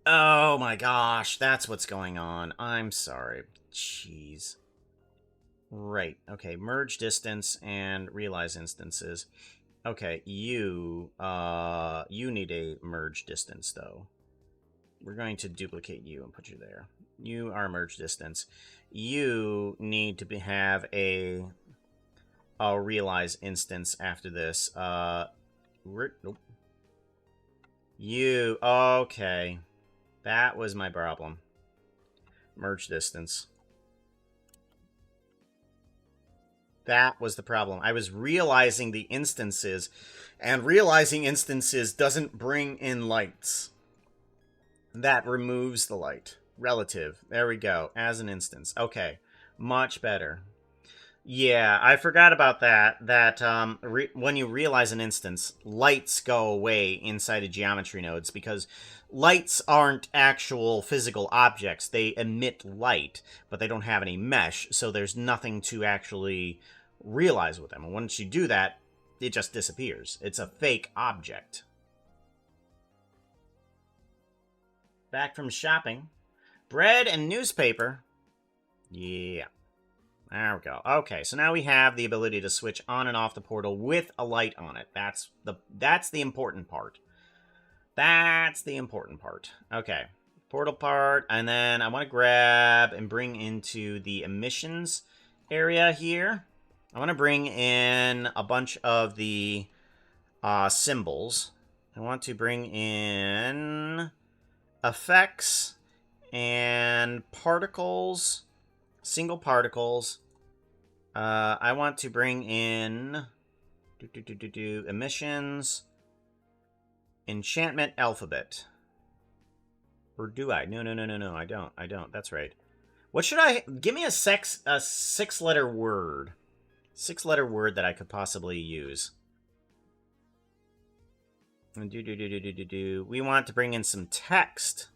Oh my gosh, that's what's going on. I'm sorry. Jeez. Right. Okay, merge distance and realize instances. Okay, you need a merge distance though. We're going to duplicate you and put you there. You are merge distance. You need to have a realize instance after this. Nope. You okay? That was my problem. Merge distance. That was the problem. I was realizing the instances, and realizing instances doesn't bring in lights. That removes the light. Relative. There we go. As an instance. Okay. Much better. Yeah, I forgot about that. That when you realize an instance, lights go away inside of geometry nodes because lights aren't actual physical objects. They emit light, but they don't have any mesh, so there's nothing to actually realize with them. And once you do that, it just disappears. It's a fake object. Back from shopping. Bread and newspaper. Yeah. There we go. Okay, so now we have the ability to switch on and off the portal with a light on it. That's the important part. That's the important part. Okay, portal part, and then I want to grab and bring into the emissions area here. I want to bring in a bunch of the symbols. I want to bring in effects and particles, single particles. I want to bring in emissions, enchantment alphabet. Or do I? No, I don't. That's right. What should I... Give me a six-letter word. Six-letter word that I could possibly use. We want to bring in some text.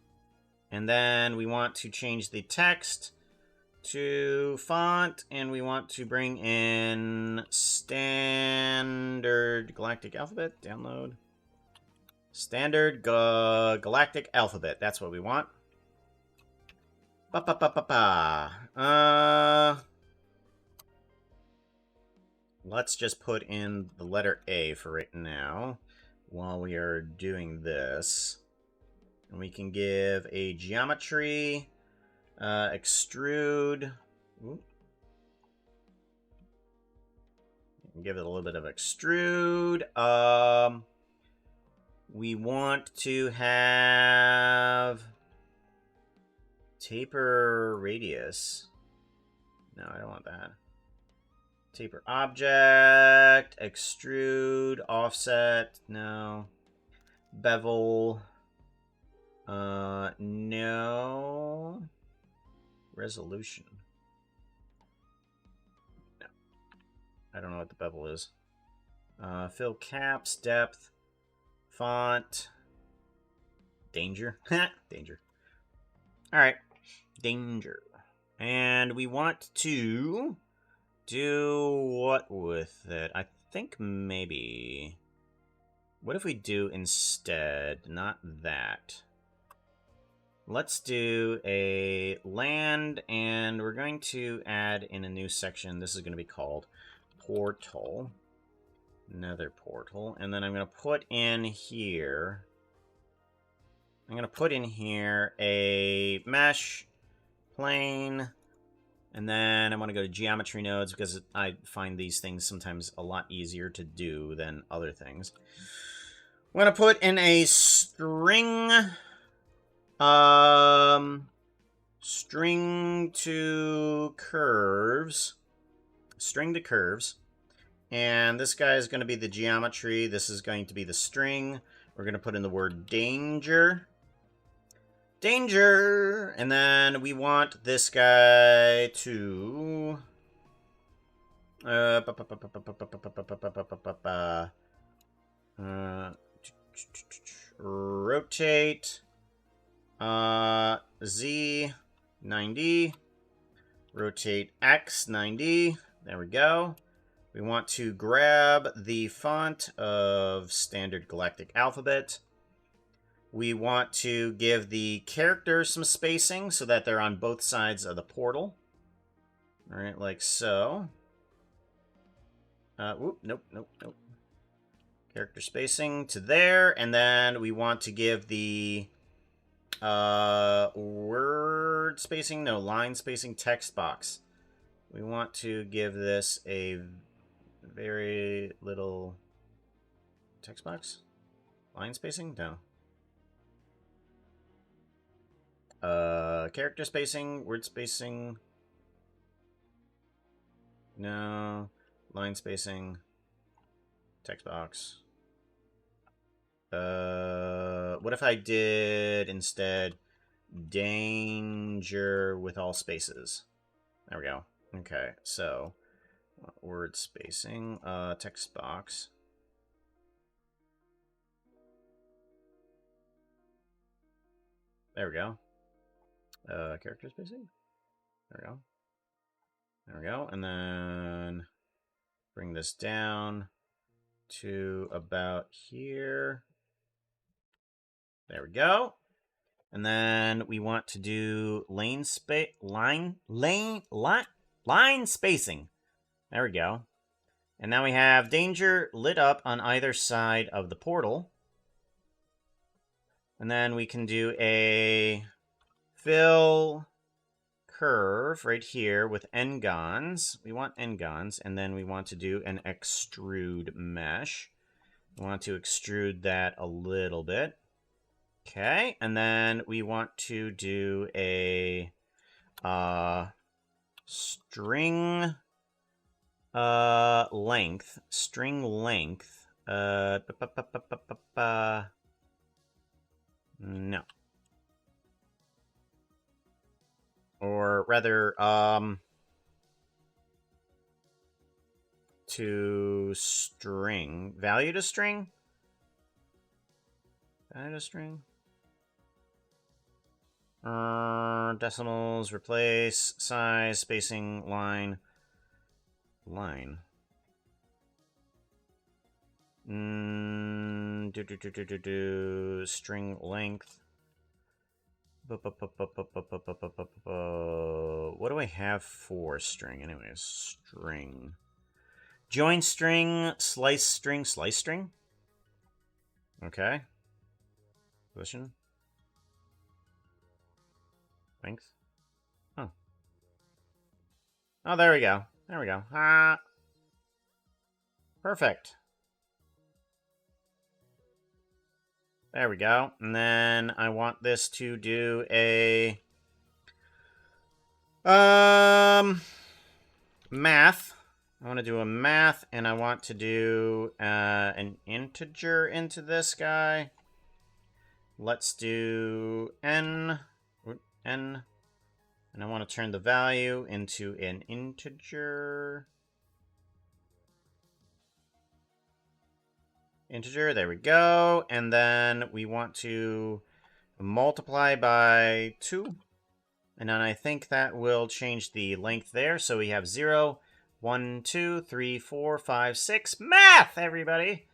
And then we want to change the text to font, and we want to bring in standard galactic alphabet. Download. Standard galactic alphabet. That's what we want. Let's just put in the letter A for right now while we are doing this. And we can give a geometry, extrude. Ooh. Give it a little bit of extrude. We want to have taper radius. No, I don't want that. Taper object, extrude, offset, no. Bevel. No. Resolution. No. I don't know what the bevel is. Fill caps, depth, font, danger. Danger. Alright. Danger. And we want to do what with it? I think maybe... What if we do instead? Not that. Let's do a land, and we're going to add in a new section. This is going to be called Portal. Nether Portal. And then I'm going to put in here... I'm going to put in here a mesh, plane, and then I want to go to geometry nodes because I find these things sometimes a lot easier to do than other things. I'm going to put in a string... string to curves. String to curves. And this guy is going to be the geometry. This is going to be the string. We're going to put in the word danger. Danger! And then we want this guy to... rotate... Z 90, rotate X 90. There we go. We want to grab the font of standard galactic alphabet. We want to give the characters some spacing so that they're on both sides of the portal. All right, like so. Whoop, nope. Character spacing to there, and then we want to give the word spacing, no, line spacing text box. We want to give this a very little text box. Line spacing? No. Character spacing, word spacing. No. Line spacing. Text box. What if I did instead danger with all spaces? There we go. Okay, so word spacing, text box. There we go. Character spacing. There we go. There we go. And then bring this down to about here. There we go. And then we want to do line spacing. There we go. And now we have danger lit up on either side of the portal. And then we can do a fill curve right here with n-gons. We want n-gons. And then we want to do an extrude mesh. We want to extrude that a little bit. Okay, and then we want to do a string length. String length. No. Or rather, to string. Value to string? Value to string? Decimals, replace, size, spacing, line. String length. What do I have for string? Anyways, string. Join string, slice string, slice string. Okay. Position. Length. Oh. Oh, there we go. There we go. Ah. Perfect. There we go. And then I want this to do a math. I want to do a math, and I want to do an integer into this guy. let's do n, and I want to turn the value into an integer. There we go. And then we want to multiply by 2. And then I think that will change the length there. So we have 0, 1, 2, 3, 4, 5, 6. Math, everybody!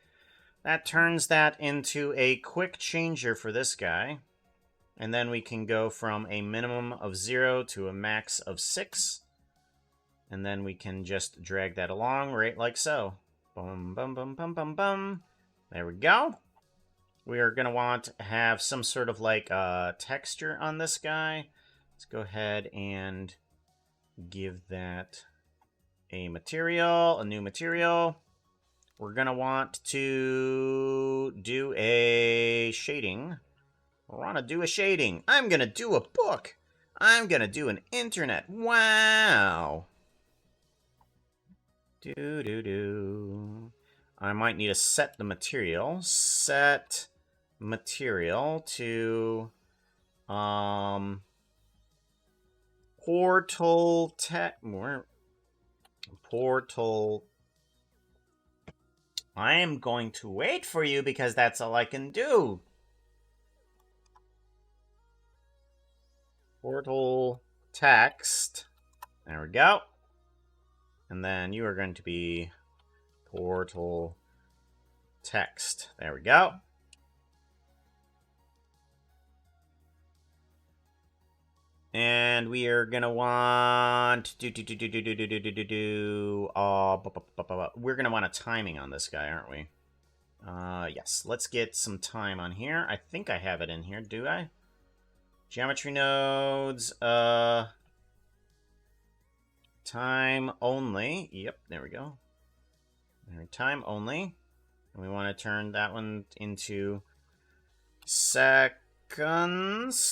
That turns that into a quick changer for this guy. And then we can go from a minimum of 0 to a max of 6. And then we can just drag that along right like so. Bum, bum, bum, bum, bum, bum. There we go. We are going to want to have some sort of like texture on this guy. Let's go ahead and give that a material, a new material. We're going to want to do a shading. I want to do a shading. I'm going to do a book. I'm going to do an internet. Wow. Do. I might need to set the material. Set material to portal portal. I am going to wait for you because that's all I can do. Portal text. There we go. And then you are going to be portal text. There we go. And we are gonna want we're gonna want a timing on this guy, aren't we? Yes. Let's get some time on here. I think I have it in here. Do I? Geometry nodes. Time only. Yep. There we go. Time only. And we want to turn that one into seconds.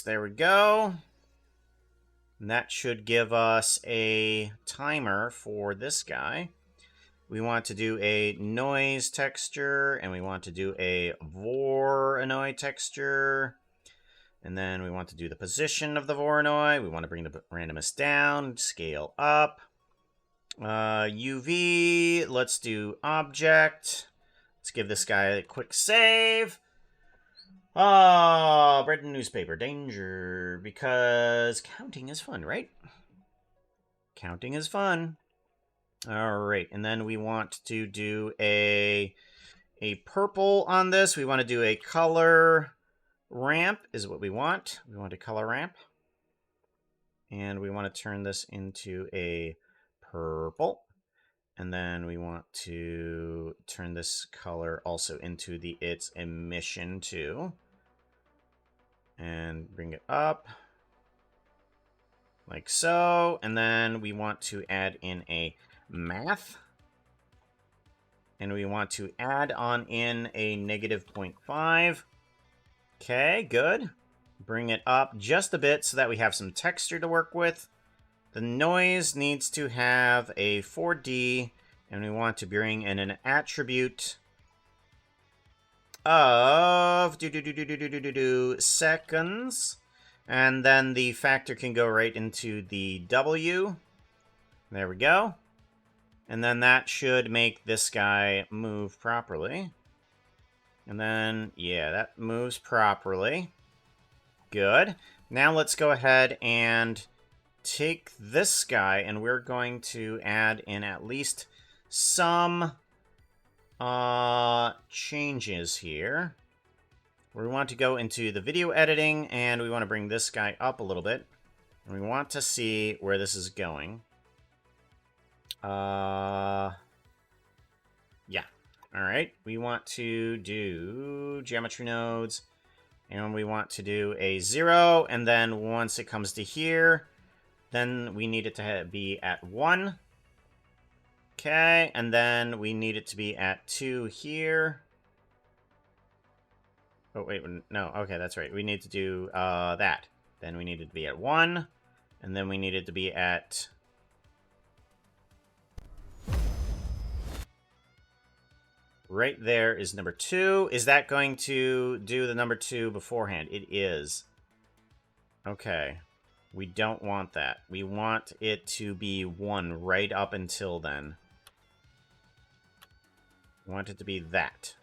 There we go. And that should give us a timer for this guy. We want to do a noise texture, and we want to do a Voronoi texture. And then we want to do the position of the Voronoi. We want to bring the randomness down, scale up. UV, let's do object. Let's give this guy a quick save. Bread and newspaper, danger, because counting is fun, right? Counting is fun. All right, and then we want to do a purple on this. We want to do a color ramp is what we want. We want a color ramp. And we want to turn this into a purple. And then we want to turn this color also into its emission too. And bring it up. Like so. And then we want to add in a math. And we want to add on in a negative 0.5. Okay, good. Bring it up just a bit so that we have some texture to work with. The noise needs to have a 4D, and we want to bring in an attribute of seconds. And then the factor can go right into the W. There we go. And then that should make this guy move properly. And then, yeah, that moves properly. Good. Now let's go ahead and take this guy, and we're going to add in at least some changes here. We want to go into the video editing, and we want to bring this guy up a little bit. And we want to see where this is going. Yeah. All right. We want to do geometry nodes, and we want to do a 0, and then once it comes to here, then we need it to be at 1. Okay, and then we need it to be at 2 here. Oh, wait, no, okay, that's right. We need to do that. Then we need it to be at 1, and then we need it to be at... Right there is number 2. Is that going to do the number 2 beforehand? It is. Okay. We don't want that. We want it to be 1 right up until then. We want it to be that.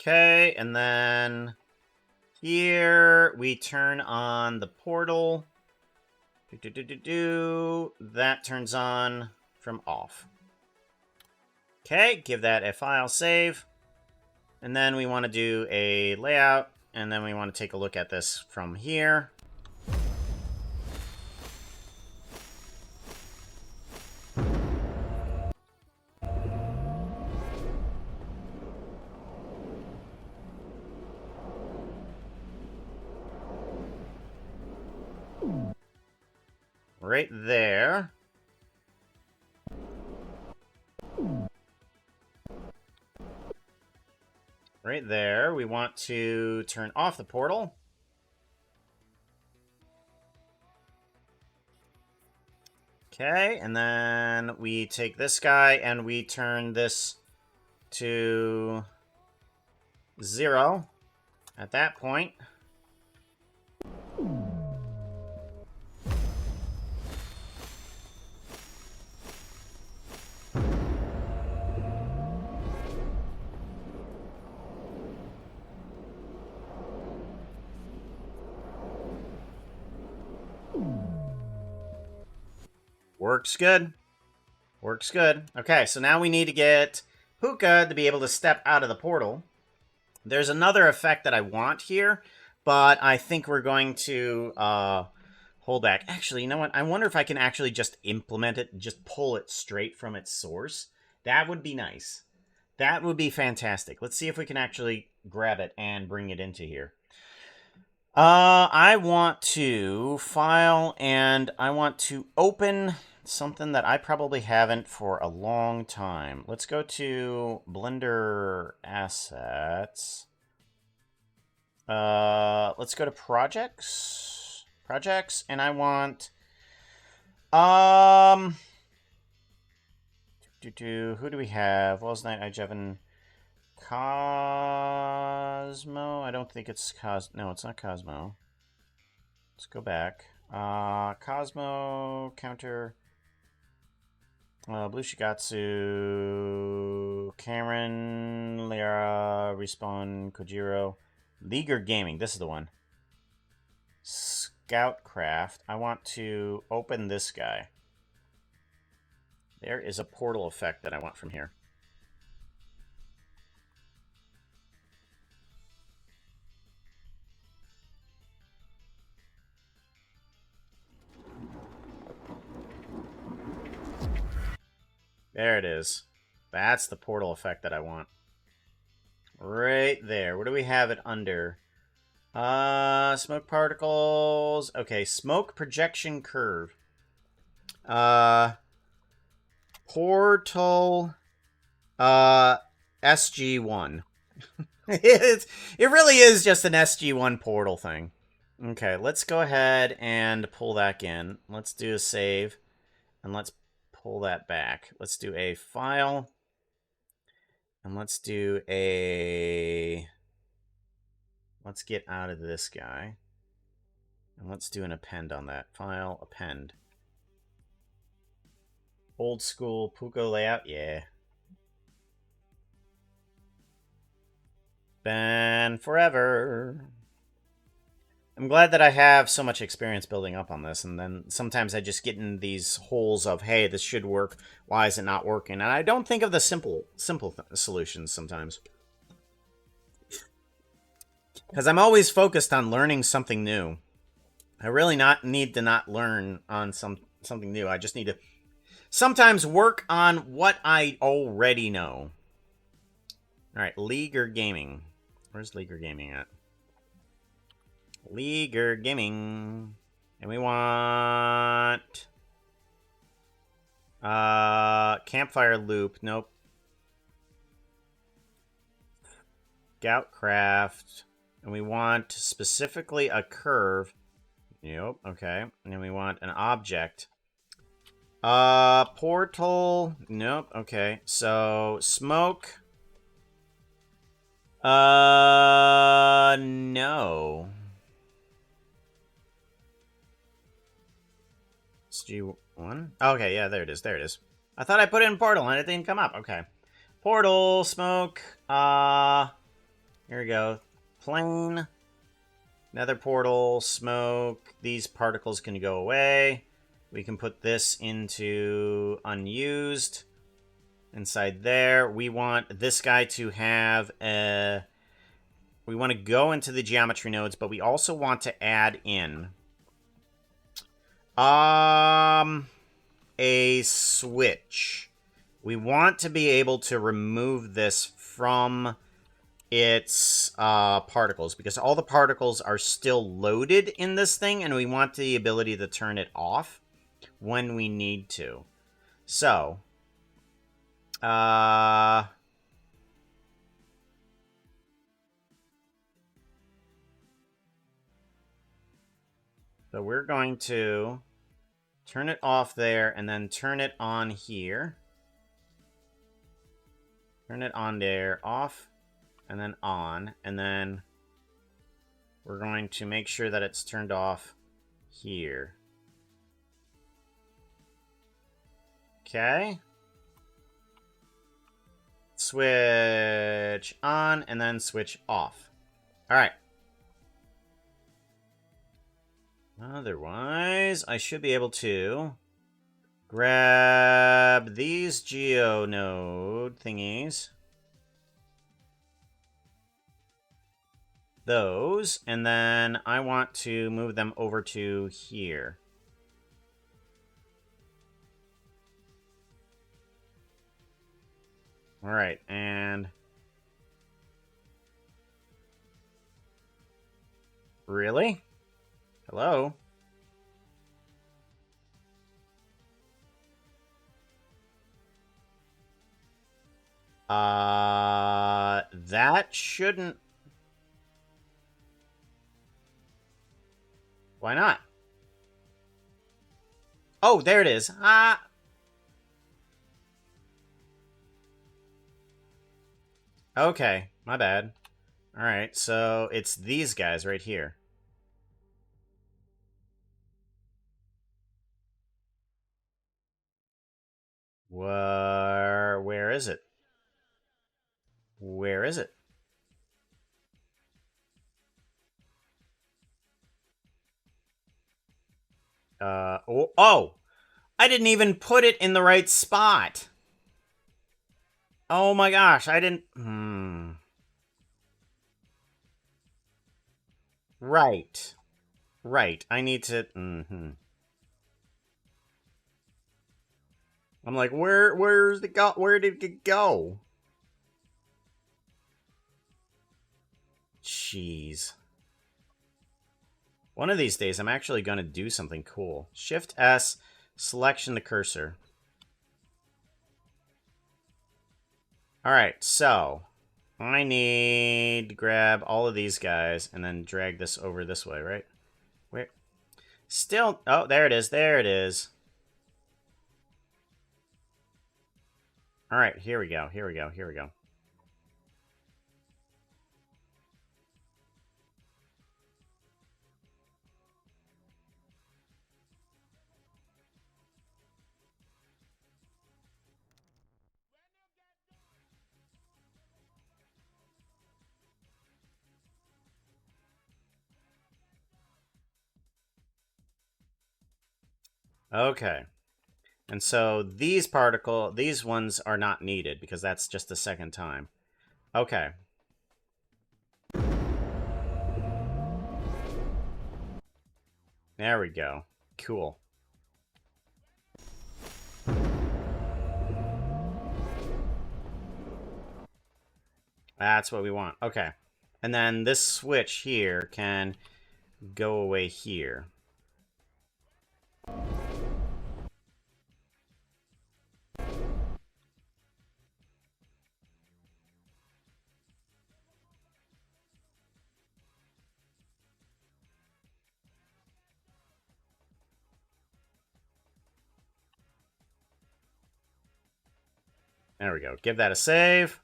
Okay, and then here we turn on the portal. That turns on from off. Okay, give that a file save. And then we want to do a layout, and then we want to take a look at this from here. Right there. Right there. We want to turn off the portal. Okay, and then we take this guy and we turn this to 0 at that point. Works good. Works good. Okay, so now we need to get Puka to be able to step out of the portal. There's another effect that I want here, but I think we're going to hold back. Actually, you know what? I wonder if I can actually just implement it, just pull it straight from its source. That would be nice. That would be fantastic. Let's see if we can actually grab it and bring it into here. I want to file, and I want to open something that I probably haven't for a long time. Let's go to Blender Assets. Let's go to Projects. Projects, and I want... who do we have? Wells Knight, Ijevin... Cosmo? I don't think it's No, it's not Cosmo. Let's go back. Cosmo, counter... Blue Shigatsu, Cameron, Liara, Respawn, Kojiro, Leaguer Gaming. This is the one. Scoutcraft. I want to open this guy. There is a portal effect that I want from here. There it is. That's the portal effect that I want. Right there. Where do we have it under? Smoke particles. Okay, smoke projection curve. Portal, SG1. it really is just an SG1 portal thing. Okay, let's go ahead and pull that in. Let's do a save, and let's pull that back. Let's do a file, and let's do a... Let's get out of this guy, and let's do an append on that. File, append. Old school Puka layout, yeah. Been forever. I'm glad that I have so much experience building up on this, and then sometimes I just get in these holes of, hey, this should work, why is it not working? And I don't think of the simple solutions sometimes. Because I'm always focused on learning something new. I really need to not learn on something new. I just need to sometimes work on what I already know. Alright, Leaguer Gaming. Where's Leaguer Gaming at? Leaguer Gaming. And we want... Campfire Loop. Nope. Goutcraft. And we want specifically a curve. Yep, okay. And then we want an object. Portal. Nope, okay. So, smoke. No. It's G1? Okay, yeah, there it is, there it is. I thought I put it in portal and it didn't come up. Okay. Portal, smoke, here we go. Plane. Nether portal, smoke. These particles can go away. We can put this into unused. Inside there, we want this guy to have a... We want to go into the geometry nodes, but we also want to add in... a switch. We want to be able to remove this from its particles, because all the particles are still loaded in this thing, and we want the ability to turn it off when we need to. So, so we're going to turn it off there, and then turn it on here. Turn it on there, off, and then on. And then we're going to make sure that it's turned off here. Okay. Switch on, and then switch off. Alright. Otherwise, I should be able to grab these geonode thingies. Those, and then I want to move them over to here. Alright, and... Really? Hello? That shouldn't... Why not? Oh, there it is. Okay, my bad. Alright, so it's these guys right here. Where is it? Where is it? Oh! I didn't even put it in the right spot! Oh my gosh, I didn't... Right. Right, I need to... I'm like, where's the go? Where did it go? Jeez. One of these days, I'm actually going to do something cool. Shift S, selection the cursor. Alright, so I need to grab all of these guys and then drag this over this way, right? Where? Still, oh, there it is, there it is. Alright, here we go, here we go, here we go. Okay. And so these ones are not needed because that's just the second time. Okay. There we go. Cool. That's what we want. Okay. And then this switch here can go away here. There we go. Give that a save.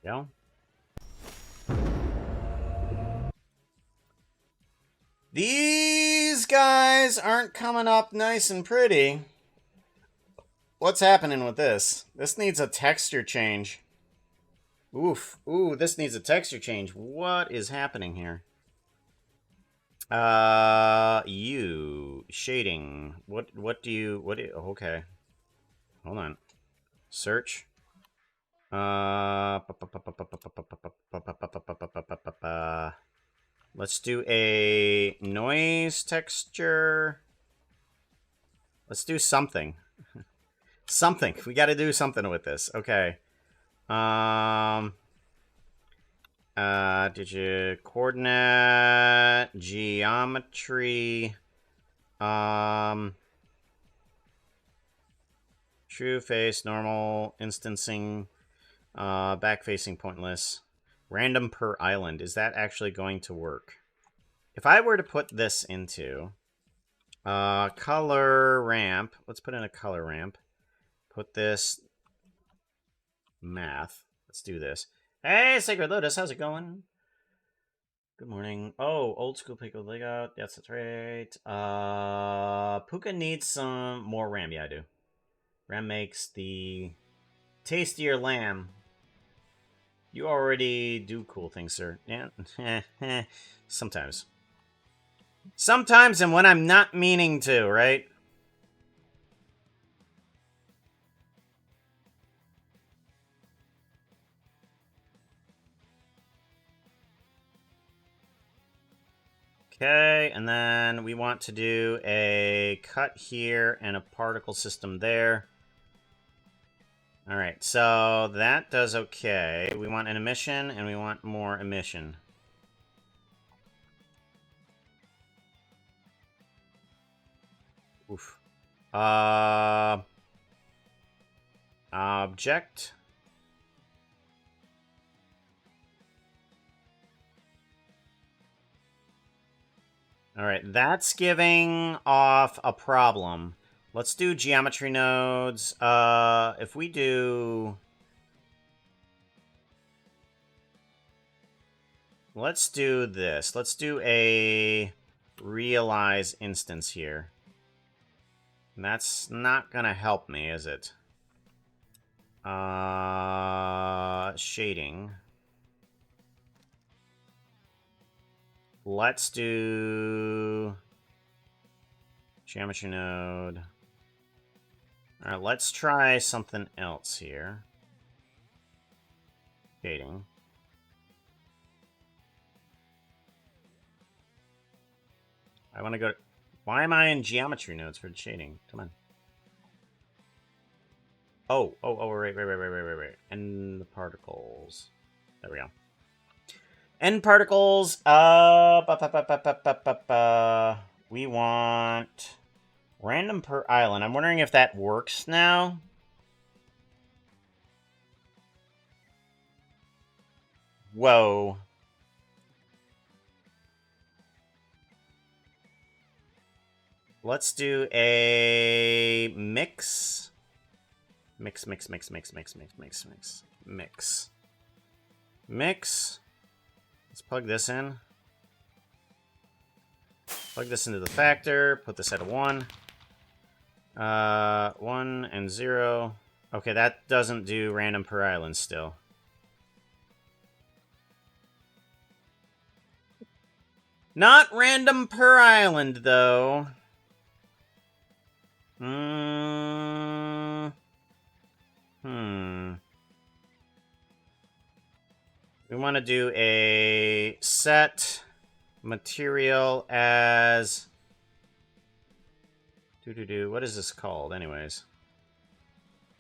Go. These guys aren't coming up nice and pretty. What's happening with this? This needs a texture change. Oof. Ooh, this needs a texture change. What is happening here? You shading. What do you okay. Hold on. Search. Let's do a noise texture. Let's do something. Something. We got to do something with this. Okay. Did you coordinate geometry? True face, normal, instancing, back facing, pointless, random per island. Is that actually going to work? If I were to put this into color ramp, let's put in a color ramp. Put this math. Let's do this. Hey, Sacred Lotus, how's it going? Good morning. Oh, old school pickle layout. Yes, that's right. Puka needs some more RAM. Yeah, I do. RAM makes the tastier lamb. You already do cool things, sir. Yeah. Sometimes. Sometimes, and when I'm not meaning to, right? Okay, and then we want to do a cut here and a particle system there. All right, so that does okay. We want an emission, and we want more emission. Oof. Object. All right, that's giving off a problem. Let's do geometry nodes. If we do... Let's do this. Let's do a realize instance here. And that's not gonna help me, is it? Shading. Let's do geometry node. All right, let's try something else here. Shading. I want to go to... Why am I in geometry nodes for shading? Come on. Oh, right. And the particles. There we go. End particles. We want random per island. I'm wondering if that works now. Whoa. Let's do a mix. Mix. Let's plug this in. Plug this into the factor. Put this at a 1. 1 and 0. Okay, that doesn't do random per island still. Not random per island, though. We want to do a set material as... What is this called, anyways?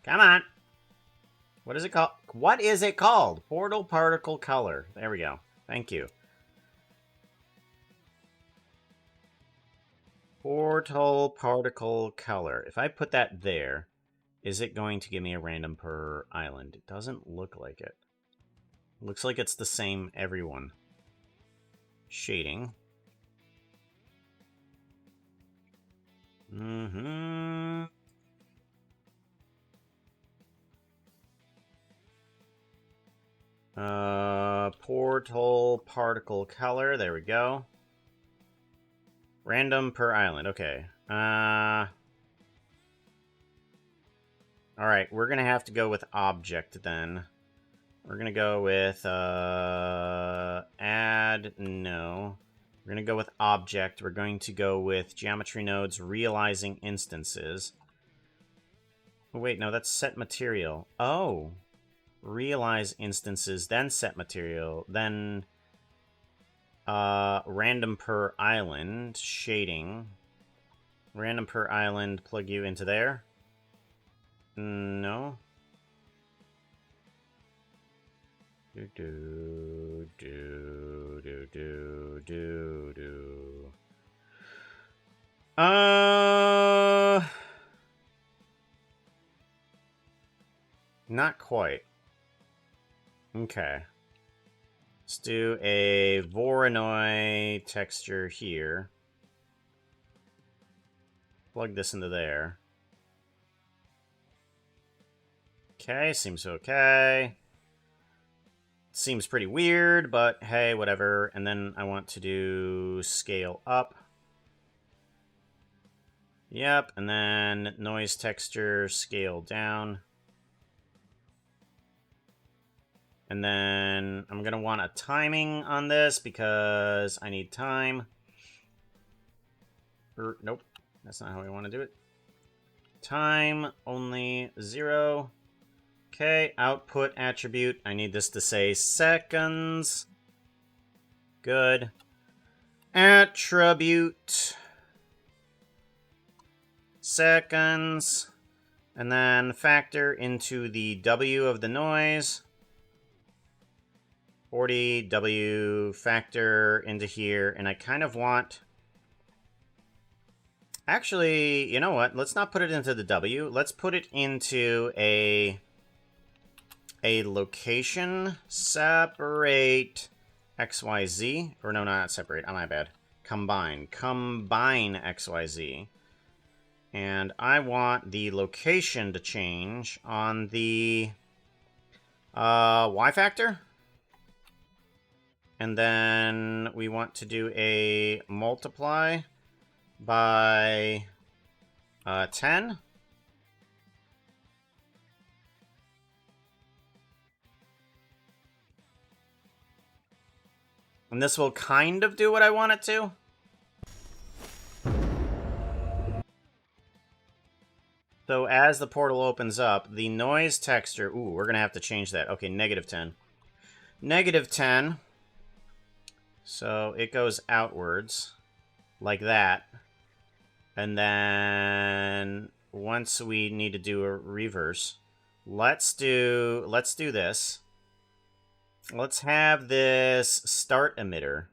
Come on. What is it called? What is it called? Portal particle color. There we go. Thank you. Portal particle color. If I put that there, is it going to give me a random per island? It doesn't look like it. Looks like it's the same everyone. Shading. Mm-hmm. Portal particle color. There we go. Random per island. Okay. Alright, we're gonna have to go with object then. We're gonna go with, add, no. We're gonna go with object. We're going to go with geometry nodes, realizing instances. Oh, wait, no, that's set material. Oh. Realize instances, then set material, then random per island, shading. Random per island, plug you into there. No. Not quite. Okay. Let's do a Voronoi texture here. Plug this into there. Okay, seems okay. Seems pretty weird, but hey, whatever. And then I want to do scale up. Yep, and then noise texture, scale down. And then I'm going to want a timing on this because I need time. Nope, that's not how I want to do it. Time, only 0. Okay, output attribute. I need this to say seconds. Good. Attribute. Seconds. And then factor into the W of the noise. 40 W factor into here. And I kind of want... Actually, you know what? Let's not put it into the W. Let's put it into a location. Separate XYZ. Or no, not separate. Oh, my bad. Combine. Combine XYZ. And I want the location to change on the Y factor. And then we want to do a multiply by 10. And this will kind of do what I want it to. So as the portal opens up, the noise texture... Ooh, we're going to have to change that. Okay, negative 10. Negative 10. So it goes outwards. Like that. And then once we need to do a reverse, let's do this. Let's have this start emitter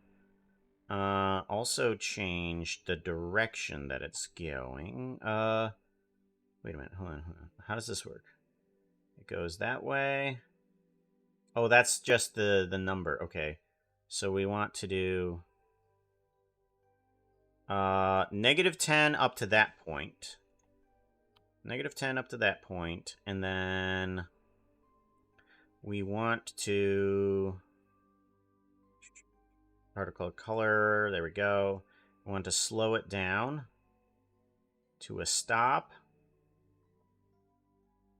also change the direction that it's going. Wait a minute, hold on. How does this work? It goes that way. Oh, that's just the number. Okay. So we want to do negative 10 up to that point. Negative 10 up to that point. And then we want to... Particle color. There we go. We want to slow it down to a stop.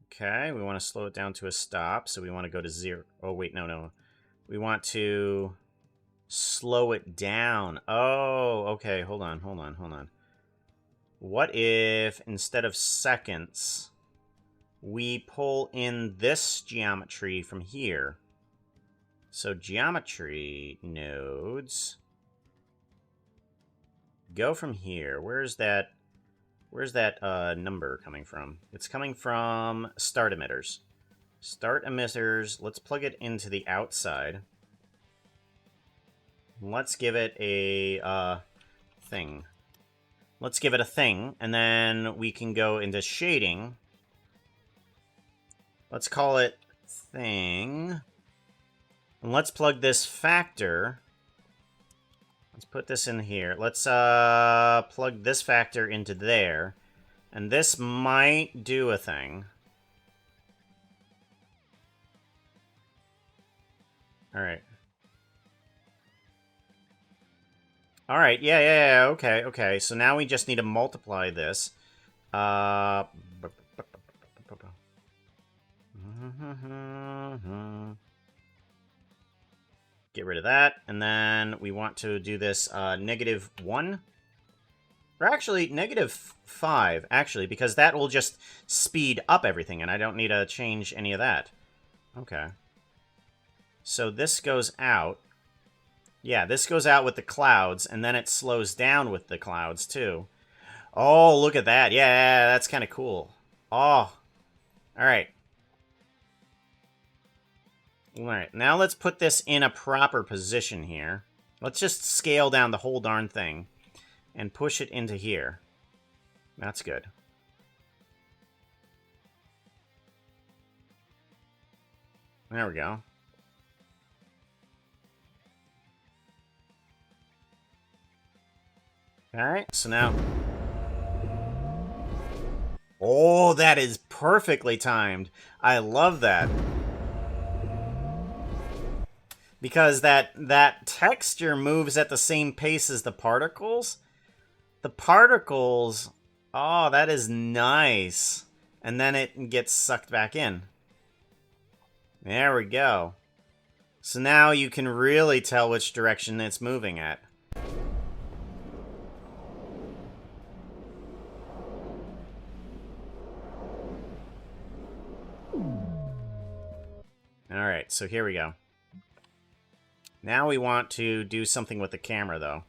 Okay, we want to slow it down to a stop. So we want to go to 0. Oh, wait, no. We want to slow it down. Oh, okay. Hold on. What if instead of seconds, we pull in this geometry from here? So geometry nodes. go from here. Where's that number coming from? It's coming from start emitters. Start emitters. Let's plug it into the outside. Let's give it a thing. Let's give it a thing, and then we can go into shading. Let's call it thing. And let's plug this factor. Let's put this in here. Let's plug this factor into there. And this might do a thing. Alright. Alright, yeah, okay. So now we just need to multiply this. Get rid of that, and then we want to do this -1. Or actually, -5, actually, because that will just speed up everything, and I don't need to change any of that. Okay. So this goes out. Yeah, this goes out with the clouds, and then it slows down with the clouds, too. Oh, look at that. Yeah, that's kind of cool. Oh. Alright. Alright, now let's put this in a proper position here. Let's just scale down the whole darn thing and push it into here. That's good. There we go. Alright, so now... Oh, that is perfectly timed. I love that. Because that texture moves at the same pace as the particles. The particles... Oh, that is nice. And then it gets sucked back in. There we go. So now you can really tell which direction it's moving at. Alright, so here we go. Now we want to do something with the camera, though.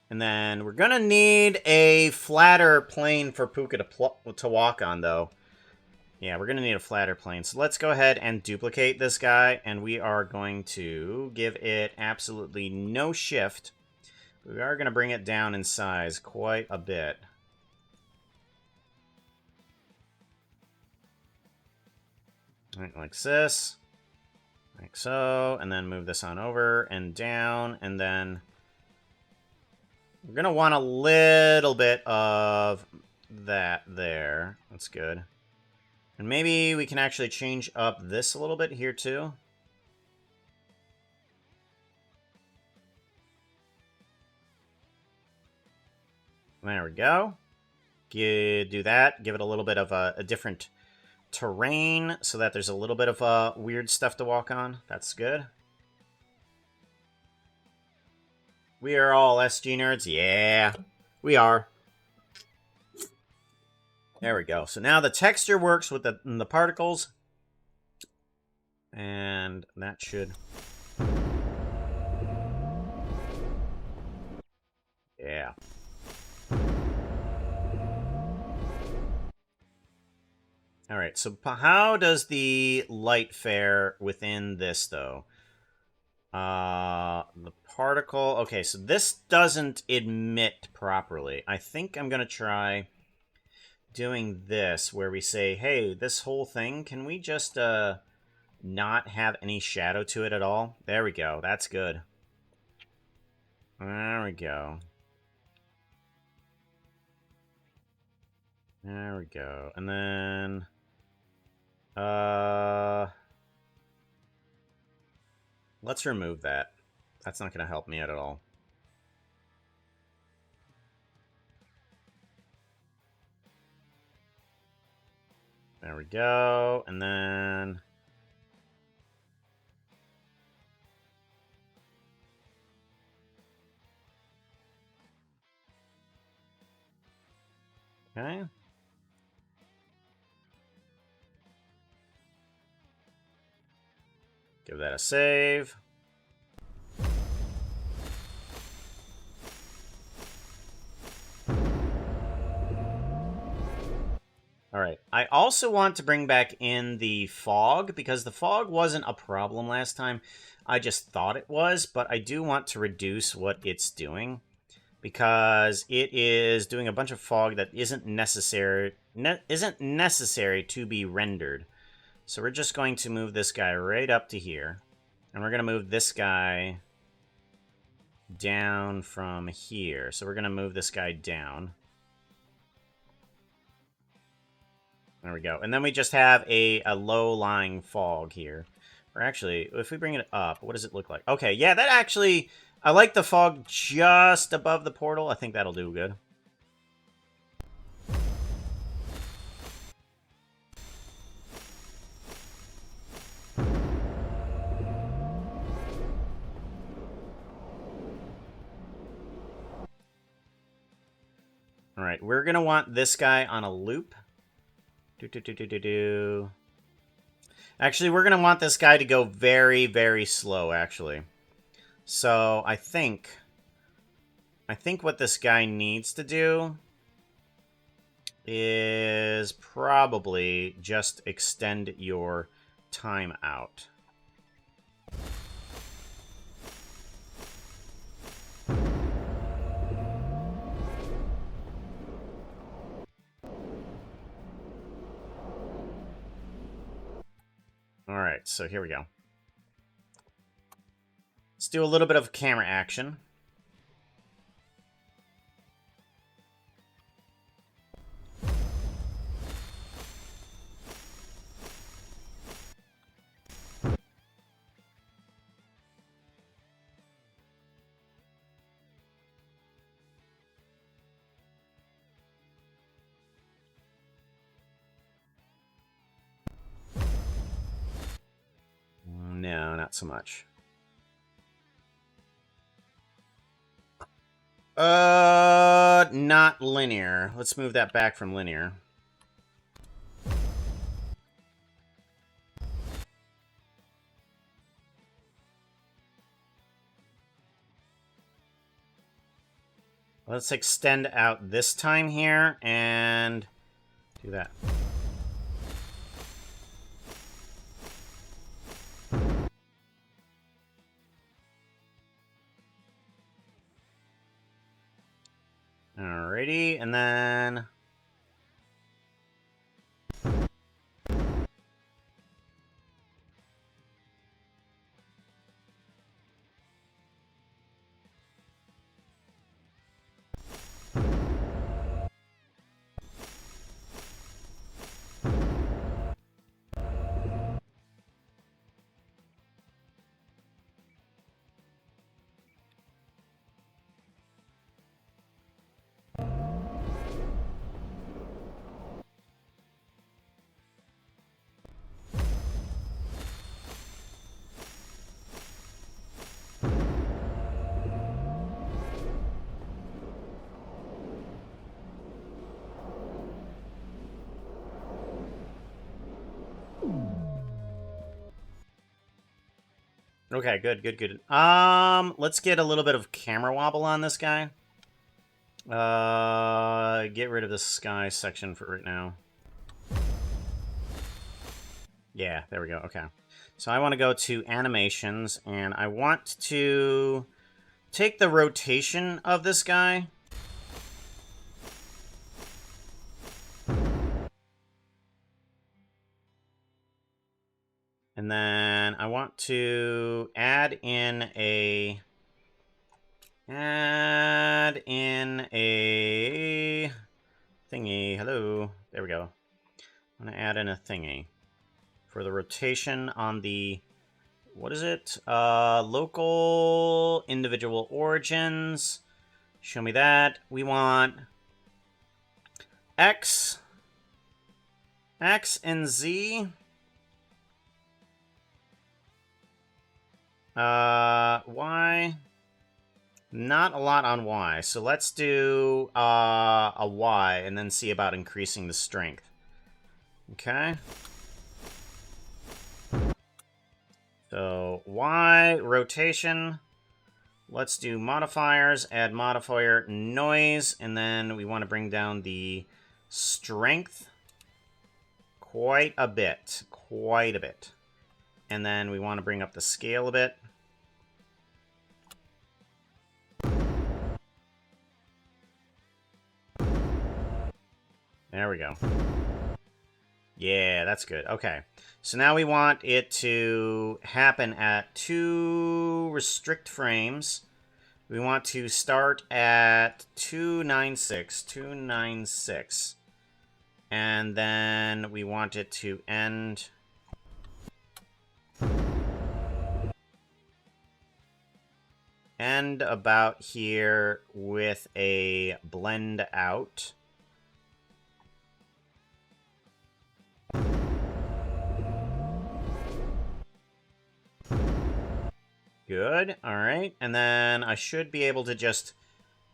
And then we're going to need a flatter plane for Puka to walk on, though. Yeah, we're going to need a flatter plane. So let's go ahead and duplicate this guy, and we are going to give it absolutely no shift. We are going to bring it down in size quite a bit. Like this. Like so, and then move this on over and down, and then we're going to want a little bit of that there. That's good. And maybe we can actually change up this a little bit here, too. There we go. Do that. Give it a little bit of a different terrain so that there's a little bit of weird stuff to walk on. That's good. We are all SG nerds. Yeah, we are. There we go. So now the texture works with the particles. And that should... Yeah. Alright, so how does the light fare within this, though? The particle... Okay, so this doesn't emit properly. I think I'm going to try doing this, where we say, hey, this whole thing, can we just not have any shadow to it at all? There we go. That's good. There we go. There we go. And then... let's remove that. That's not going to help me at all. There we go. And then... Okay. Give that a save. All right. I also want to bring back in the fog because the fog wasn't a problem last time. I just thought it was, but I do want to reduce what it's doing because it is doing a bunch of fog that isn't necessary to be rendered. So we're just going to move this guy right up to here, and we're going to move this guy down from here. So we're going to move this guy down. There we go. And then we just have a low-lying fog here. Or actually, if we bring it up, what does it look like? Okay, yeah, that actually... I like the fog just above the portal. I think that'll do good. Alright, we're going to want this guy on a loop. Actually, we're going to want this guy to go very, very slow, actually. So, I think what this guy needs to do is probably just extend your time out. Alright, so here we go. Let's do a little bit of camera action. No, not so much. Not linear. Let's move that back from linear. Let's extend out this time here and do that. Alrighty, and then... Okay, good, good, good. Let's get a little bit of camera wobble on this guy. Get rid of the sky section for right now. Yeah, there we go, okay. So I want to go to animations, and I want to take the rotation of this guy. And then I want to add in a thingy. Hello. There we go. I'm going to add in a thingy for the rotation on the, what is it? Local individual origins. Show me that. We want X and Z. Y. Not a lot on Y. So let's do a Y and then see about increasing the strength. Okay. So Y, rotation. Let's do modifiers, add modifier noise, and then we want to bring down the strength quite a bit. Quite a bit. And then we want to bring up the scale a bit. There we go. Yeah, that's good. Okay. So now we want it to happen at 2 restrict frames. We want to start at 296. 296. And then we want it to end... end about here with a blend out. Good. All right. And then I should be able to just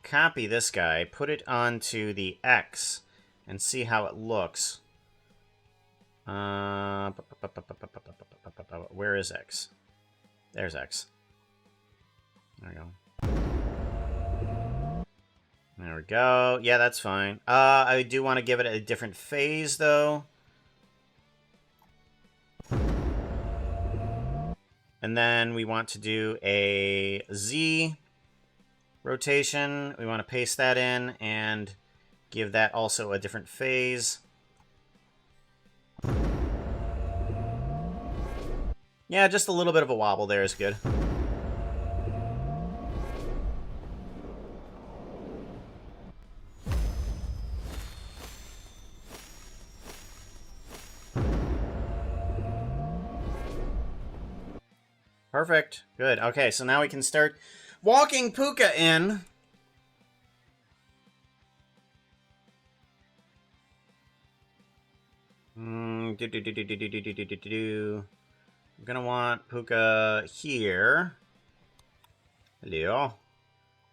copy this guy, put it onto the X, and see how it looks. Where is X? There's X. There we go. There we go. Yeah, that's fine. I do want to give it a different phase, though. And then we want to do a Z rotation. We want to paste that in and give that also a different phase. Yeah, just a little bit of a wobble there is good. Perfect. Good. Okay, so now we can start walking Puka in. I'm gonna want Puka here. Hello.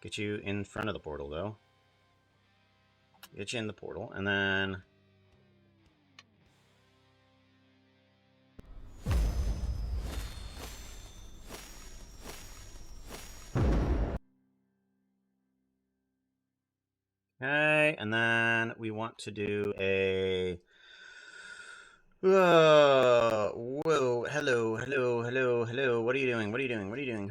Get you in front of the portal, though. Get you in the portal, and then... Okay, and then we want to do a... Whoa, hello, hello, hello, hello. What are you doing? What are you doing? What are you doing?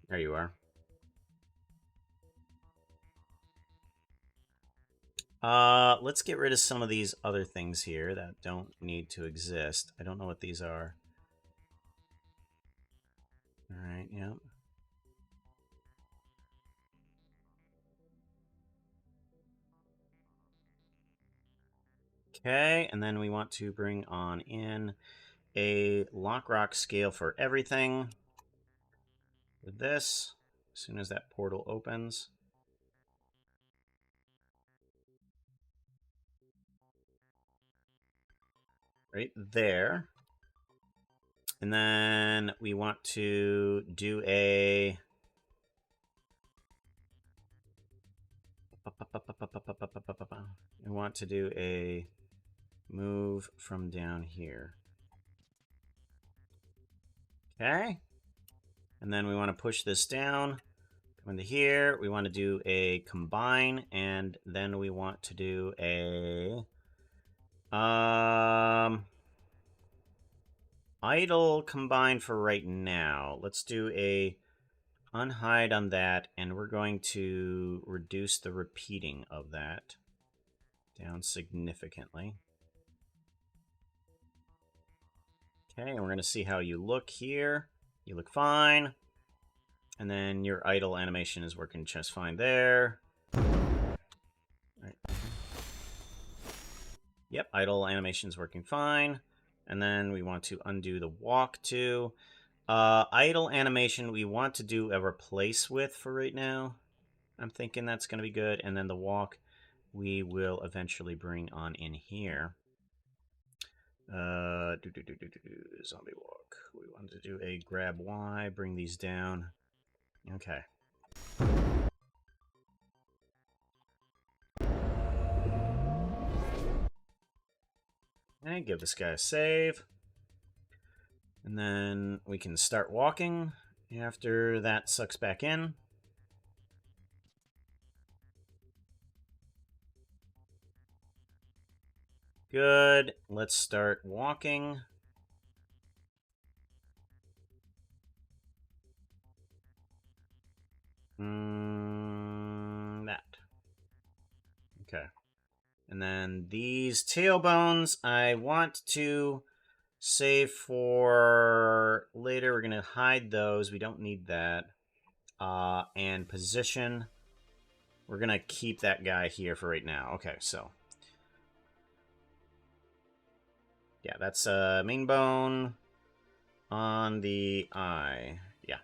There you are. Let's get rid of some of these other things here that don't need to exist. I don't know what these are. Alright, yep. Okay, and then we want to bring on in a lock rock scale for everything. With this, as soon as that portal opens. Right there. And then we want to do a... We want to do a move from down here. Okay. And then we want to push this down. Come into here. We want to do a combine. And then we want to do a... idle combine for right now. Let's do a unhide on that, and we're going to reduce the repeating of that down significantly. Okay, and we're going to see how you look here. You look fine. And then your idle animation is working just fine there. Right. Yep, idle animation is working fine. And then we want to undo the walk too. Idle animation, we want to do a replace with for right now. I'm thinking that's going to be good. And then the walk, we will eventually bring on in here. Zombie walk. We want to do a grab Y, bring these down. Okay. And give this guy a save. And then we can start walking after that sucks back in. Good. Let's start walking. That. Okay. And then these tailbones, I want to save for later. We're going to hide those. We don't need that. And position. We're going to keep that guy here for right now. Okay, so. Yeah, that's main bone on the eye. Yeah.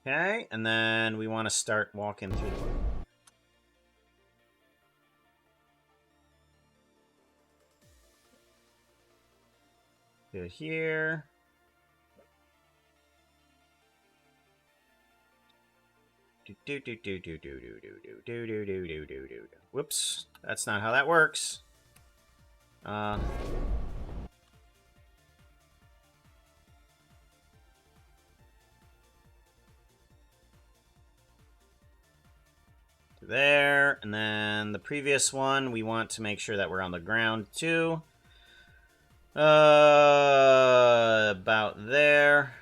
Okay, and then we want to start walking through the... To here. Whoops, that's not how that works. To there, and then the previous one, we want to make sure that we're on the ground too. About there.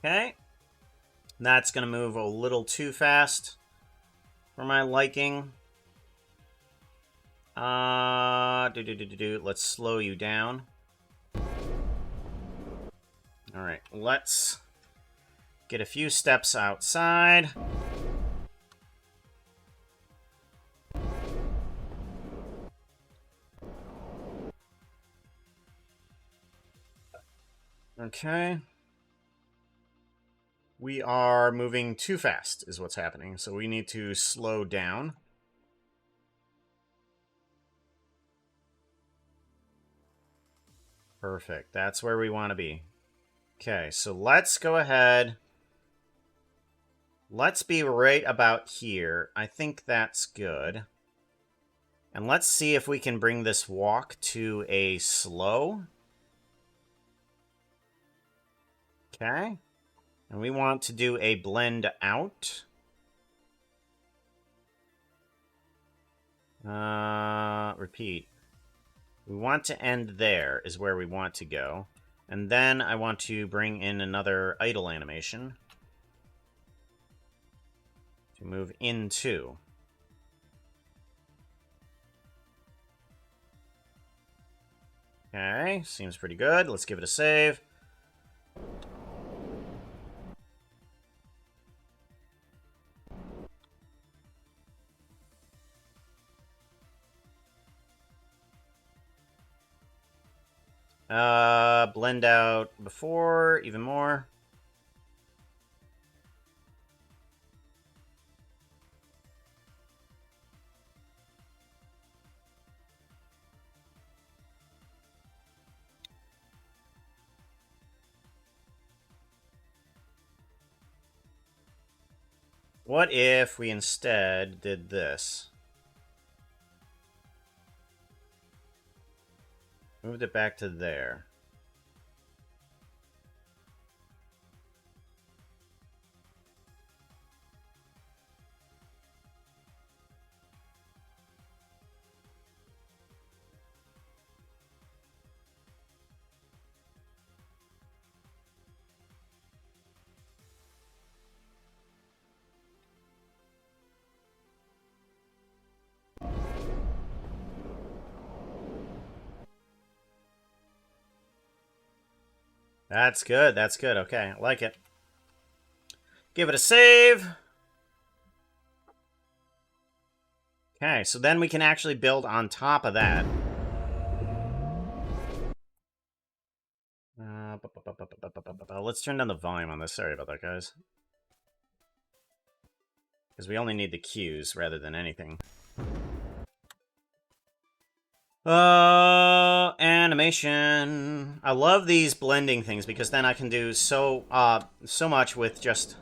Okay. That's going to move a little too fast for my liking. Let's slow you down. Alright, let's get a few steps outside. Okay. We are moving too fast, is what's happening. So we need to slow down. Perfect. That's where we want to be. Okay, so let's go ahead. Let's be right about here. I think that's good. And let's see if we can bring this walk to a slow. Okay. And we want to do a blend out. Repeat. We want to end there is where we want to go. And then I want to bring in another idle animation. To move into. Okay, seems pretty good. Let's give it a save. Blend out before, even more. What if we instead did this? Moved it back to there. That's good. That's good. Okay, I like it. Give it a save. Okay, so then we can actually build on top of that. Let's turn down the volume on this. Sorry about that, guys. Because we only need the cues rather than anything. Animation. I love these blending things because then I can do so much with just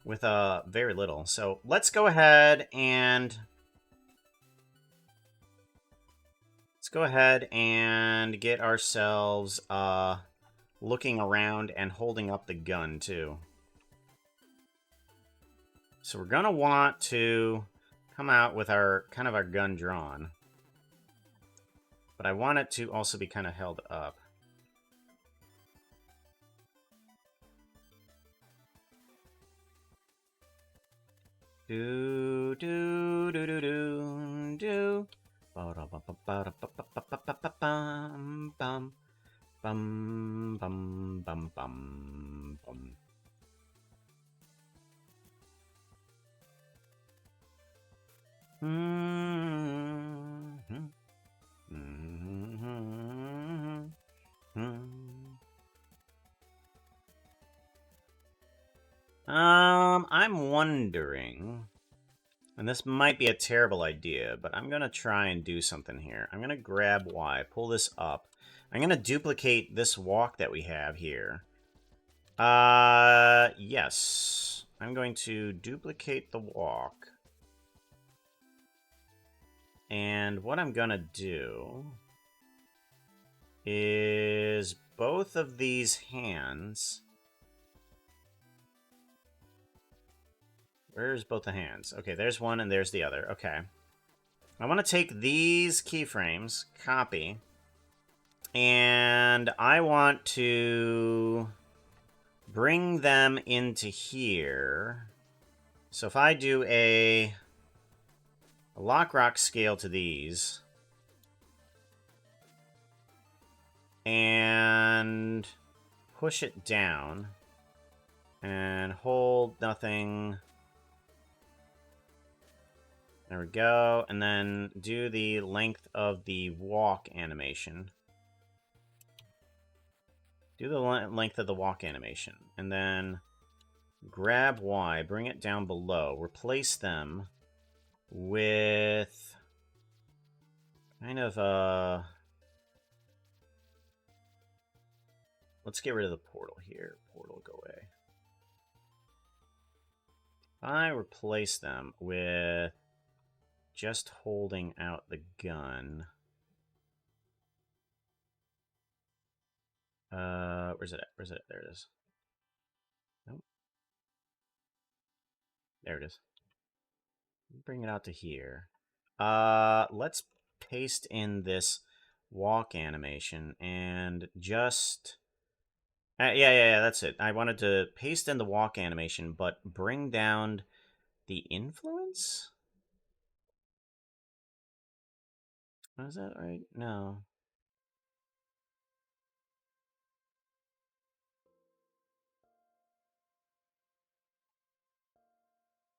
very little. So let's go ahead and Let's go ahead and get ourselves looking around and holding up the gun too. So we're gonna want to come out with our our gun drawn. But I want it to also be kind of held up. Do do do do do do. Bum bum bum bum bum bum bum. I'm wondering, and this might be a terrible idea, but I'm gonna try and do something here. I'm gonna grab Y, pull this up. I'm gonna duplicate this walk that we have here. Yes. I'm going to duplicate the walk. And what I'm gonna do is both of these hands. Where's both the hands? Okay, there's one and there's the other. Okay. I want to take these keyframes, copy, and I want to bring them into here. So if I do a lock rock scale to these, and push it down, and hold nothing. There we go. And then do the length of the walk animation. Do the length of the walk animation. And then grab Y, bring it down below. Replace them with kind of a... Let's get rid of the portal here. Portal, go away. I replace them with just holding out the gun. Where's it at? Where's it at? There it is. Nope. There it is. Bring it out to here. Let's paste in this walk animation and just... yeah, that's it. I wanted to paste in the walk animation, but bring down the influence? Is that right? No.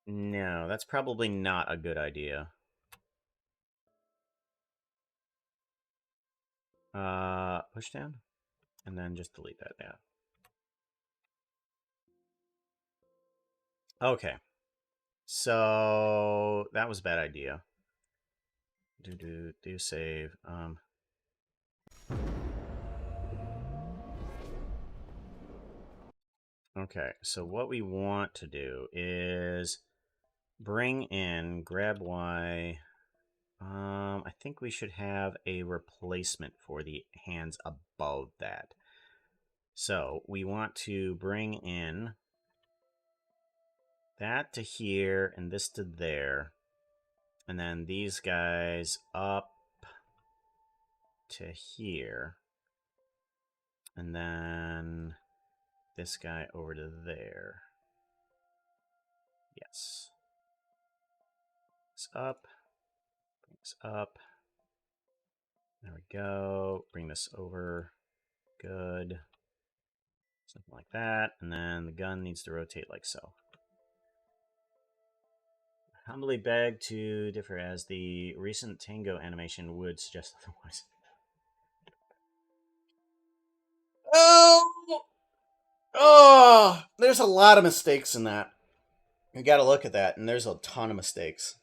No, that's probably not a good idea. Push down? And then just delete that, yeah. Okay. So, that was a bad idea. Do save. Okay, so what we want to do is bring in, grab Y. I think we should have a replacement for the hands above that. So we want to bring in that to here and this to there. And then these guys up to here. And then this guy over to there. Yes. It's up. Bring this up. There we go. Bring this over. Good. Something like that. And then the gun needs to rotate like so. Humbly beg to differ, as the recent Tango animation would suggest otherwise. Oh, there's a lot of mistakes in that. You gotta look at that, and there's a ton of mistakes.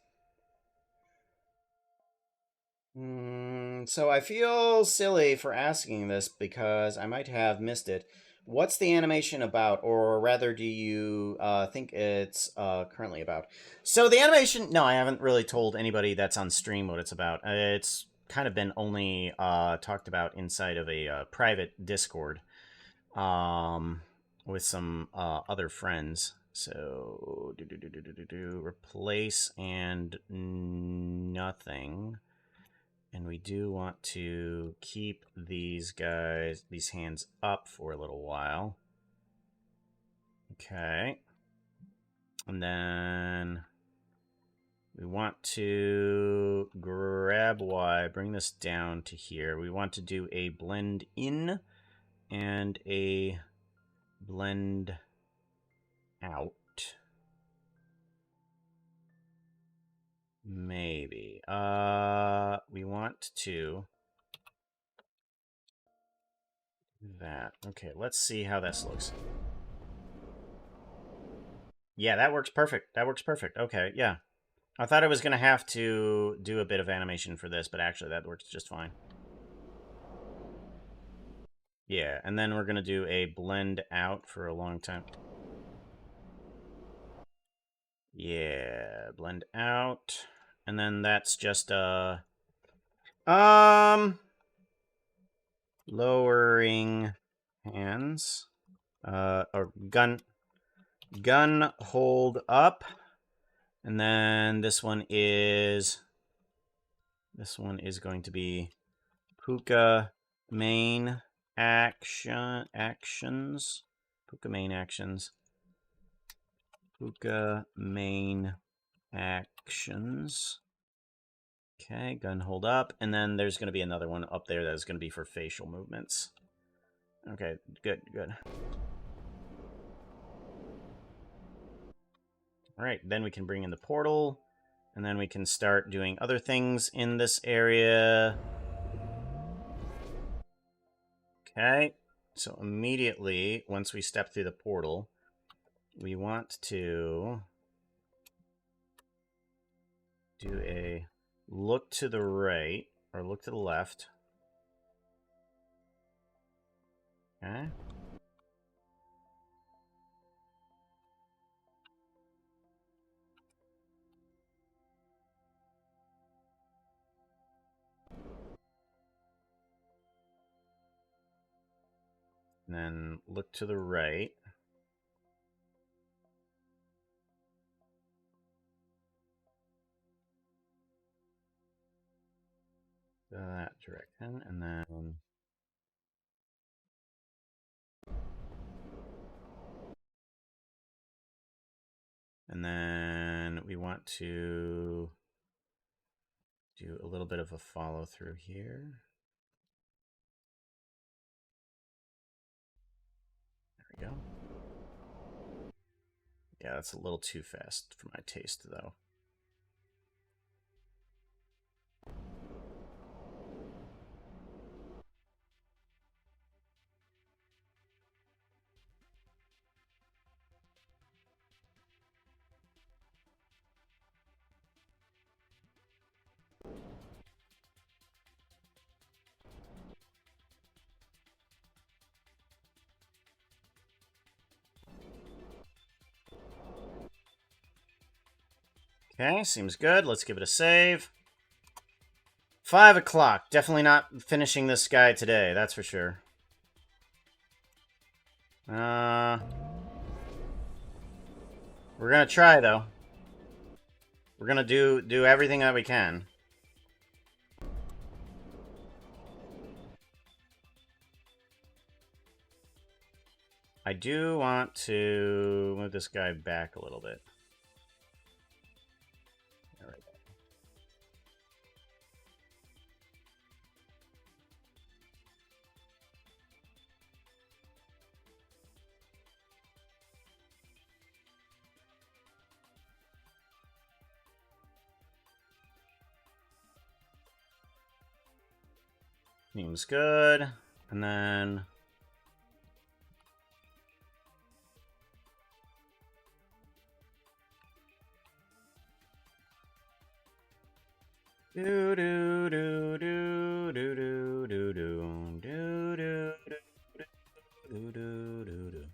So I feel silly for asking this because I might have missed it. What's the animation about, or rather, do you think it's currently about? So the animation, no, I haven't really told anybody that's on stream what it's about. It's kind of been only talked about inside of a private Discord with some other friends. So replace and nothing. And we do want to keep these guys, these hands up for a little while. Okay. And then we want to grab Y, bring this down to here. We want to do a blend in and a blend out. Maybe. We want to do that. Okay, let's see how this looks. Yeah, that works perfect. That works perfect. Okay, yeah. I thought I was going to have to do a bit of animation for this, but actually that works just fine. Yeah, and then we're going to do a blend out for a long time. Yeah, blend out. And then that's just lowering hands. Or gun hold up. And then this one is going to be puka main actions. Puka main actions. Puka main actions. Okay, gun hold up. And then there's going to be another one up there that is going to be for facial movements. Okay, good, good. All right, then we can bring in the portal. And then we can start doing other things in this area. Okay, so immediately, once we step through the portal, we want to do a look to the right, or look to the left. Okay. And then look to the right. That direction, and then we want to do a little bit of a follow through here. There we go. Yeah, that's a little too fast for my taste, though. Okay, seems good. Let's give it a save. 5 o'clock. Definitely not finishing this guy today, that's for sure. We're gonna try, though. We're gonna do everything that we can. I do want to move this guy back a little bit. There we go. Seems good. And then do do do do do do do do do do do do do do.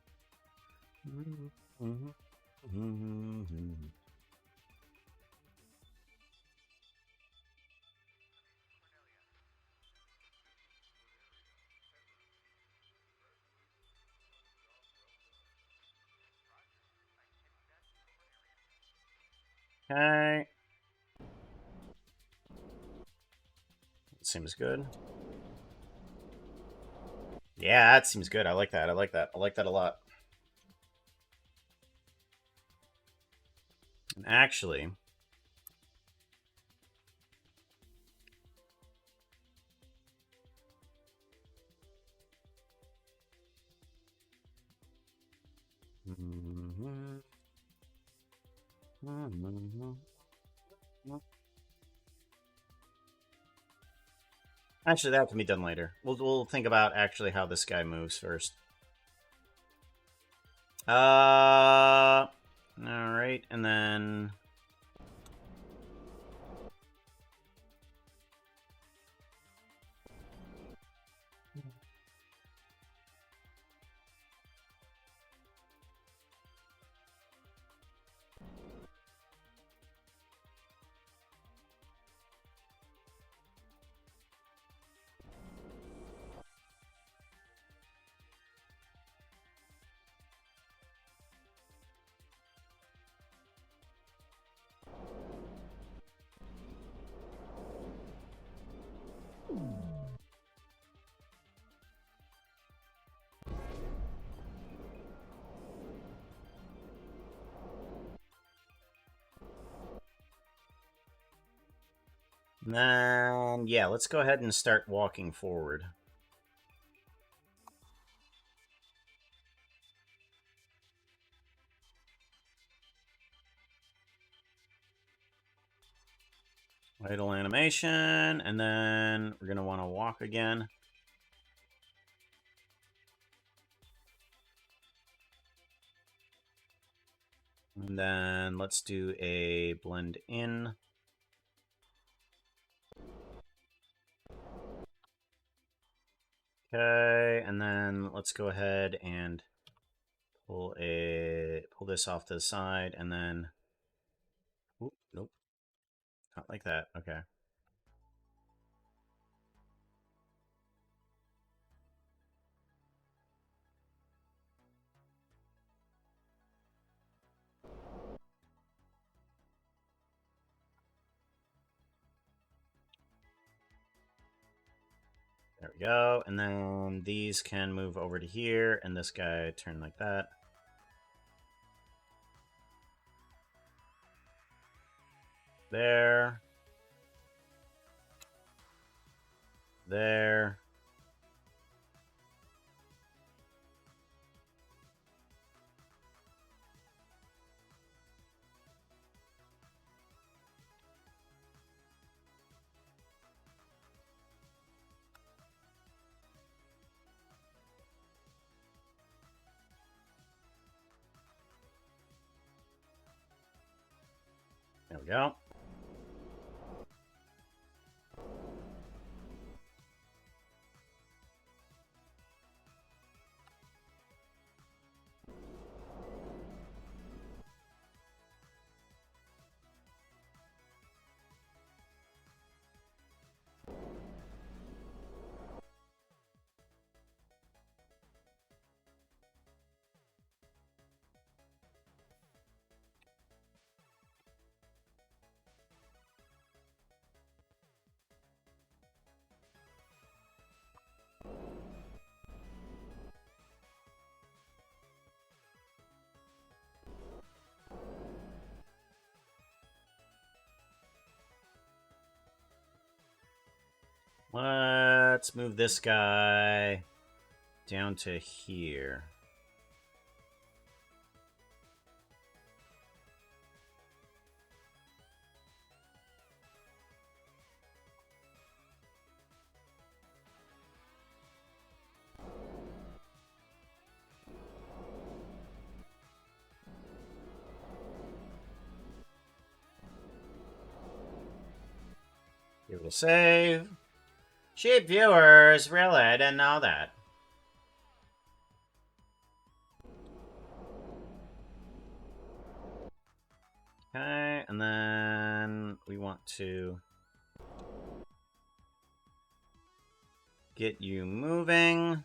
Okay. Seems good. Yeah, that seems good. I like that. I like that. I like that a lot. And actually, actually, that can be done later. We'll think about actually how this guy moves first. All right, and then yeah, let's go ahead and start walking forward. Idle animation, and then we're gonna want to walk again. And then let's do a blend in. Okay, and then let's go ahead and pull this off to the side, and then oop, nope, not like that. Okay. There we go. And then these can move over to here, and this guy turn like that. There. There. There we go. Let's move this guy down to here. Give it a save. Cheap viewers, really, I didn't know that. Okay, and then we want to get you moving.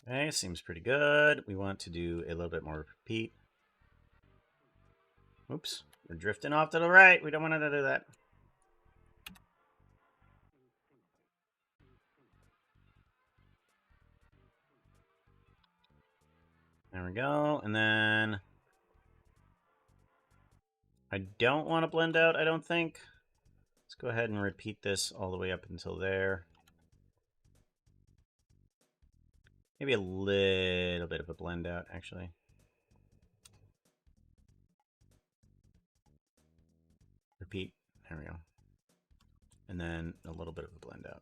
Okay, seems pretty good. We want to do a little bit more repeat. Oops, we're drifting off to the right. We don't want to do that. There we go. And then I don't want to blend out, I don't think. Let's go ahead and repeat this all the way up until there. Maybe a little bit of a blend out, actually. Repeat. There we go. And then a little bit of a blend out.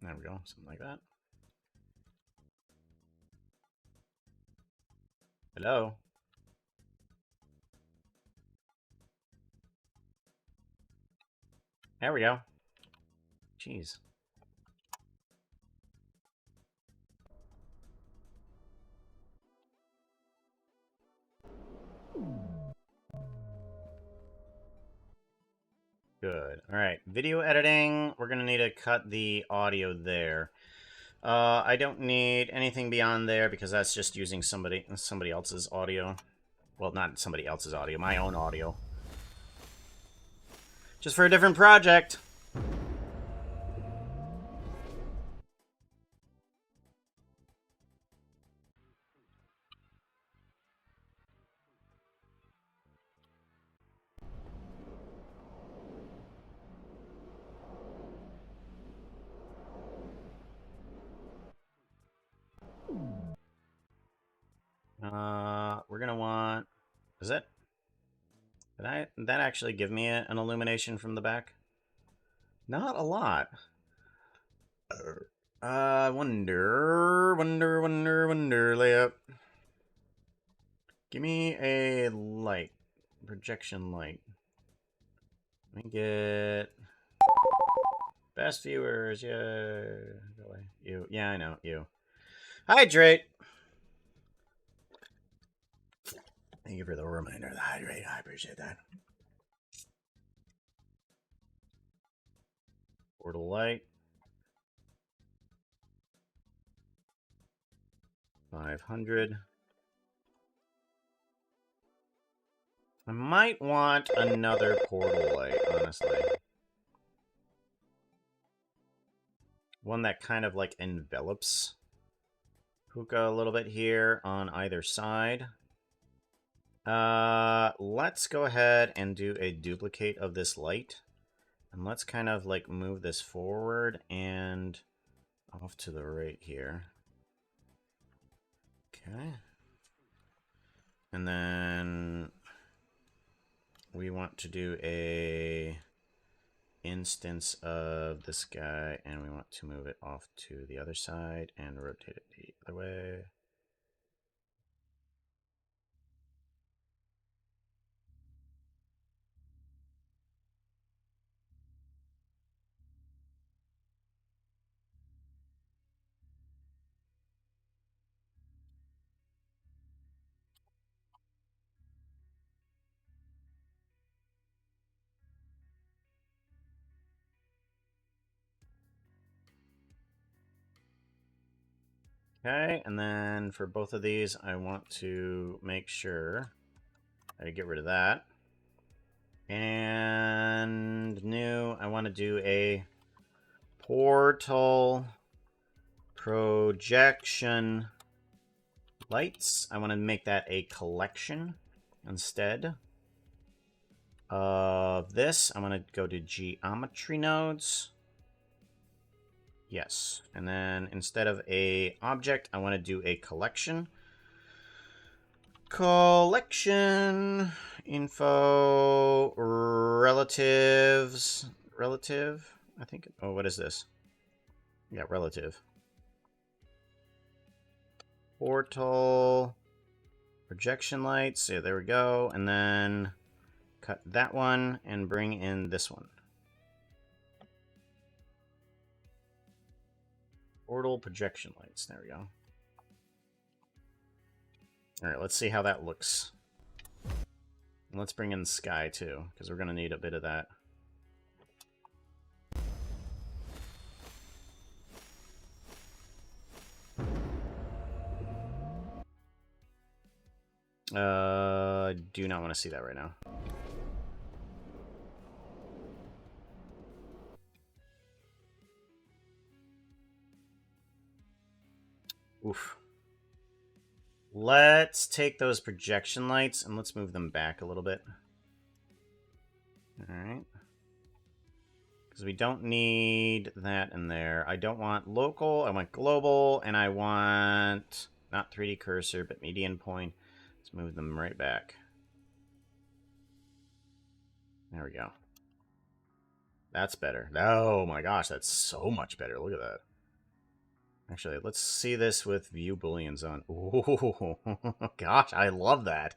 There we go. Something like that. Hello? There we go. Jeez. Good. All right. Video editing. We're going to need to cut the audio there. I don't need anything beyond there because that's just using somebody else's audio. Well, not somebody else's audio, my own audio. Just for a different project. We're gonna want... Is it? Did that actually give me an illumination from the back? Not a lot. Wonder, layup. Give me a light. Projection light. Let me get... Best viewers, yeah. Go away. You. Yeah, I know. You. Hydrate! Thank you for the reminder of the hydrate. I appreciate that. Portal light. 500. I might want another portal light, honestly. One that kind of like envelops Hookah a little bit here on either side. Let's go ahead and do a duplicate of this light. And let's kind of like move this forward and off to the right here. Okay. And then we want to do a instance of this guy, and we want to move it off to the other side and rotate it the other way. Okay, and then for both of these, I want to make sure I get rid of that. And new, I want to do a portal projection lights. I want to make that a collection instead of this. I'm going to go to geometry nodes. Yes, and then instead of a object, I want to do a collection. Collection info relatives relative. I think. Oh, what is this? Yeah, relative. Portal projection lights. Yeah, there we go. And then cut that one and bring in this one. Portal projection lights. There we go. All right, let's see how that looks. And let's bring in the sky too, because we're going to need a bit of that. Do not want to see that right now. Oof. Let's take those projection lights and let's move them back a little bit. Alright. Because we don't need that in there. I don't want local, I want global, and I want not 3D cursor, but median point. Let's move them right back. There we go. That's better. Oh my gosh, that's so much better. Look at that. Actually, let's see this with view booleans on. Oh, gosh, I love that.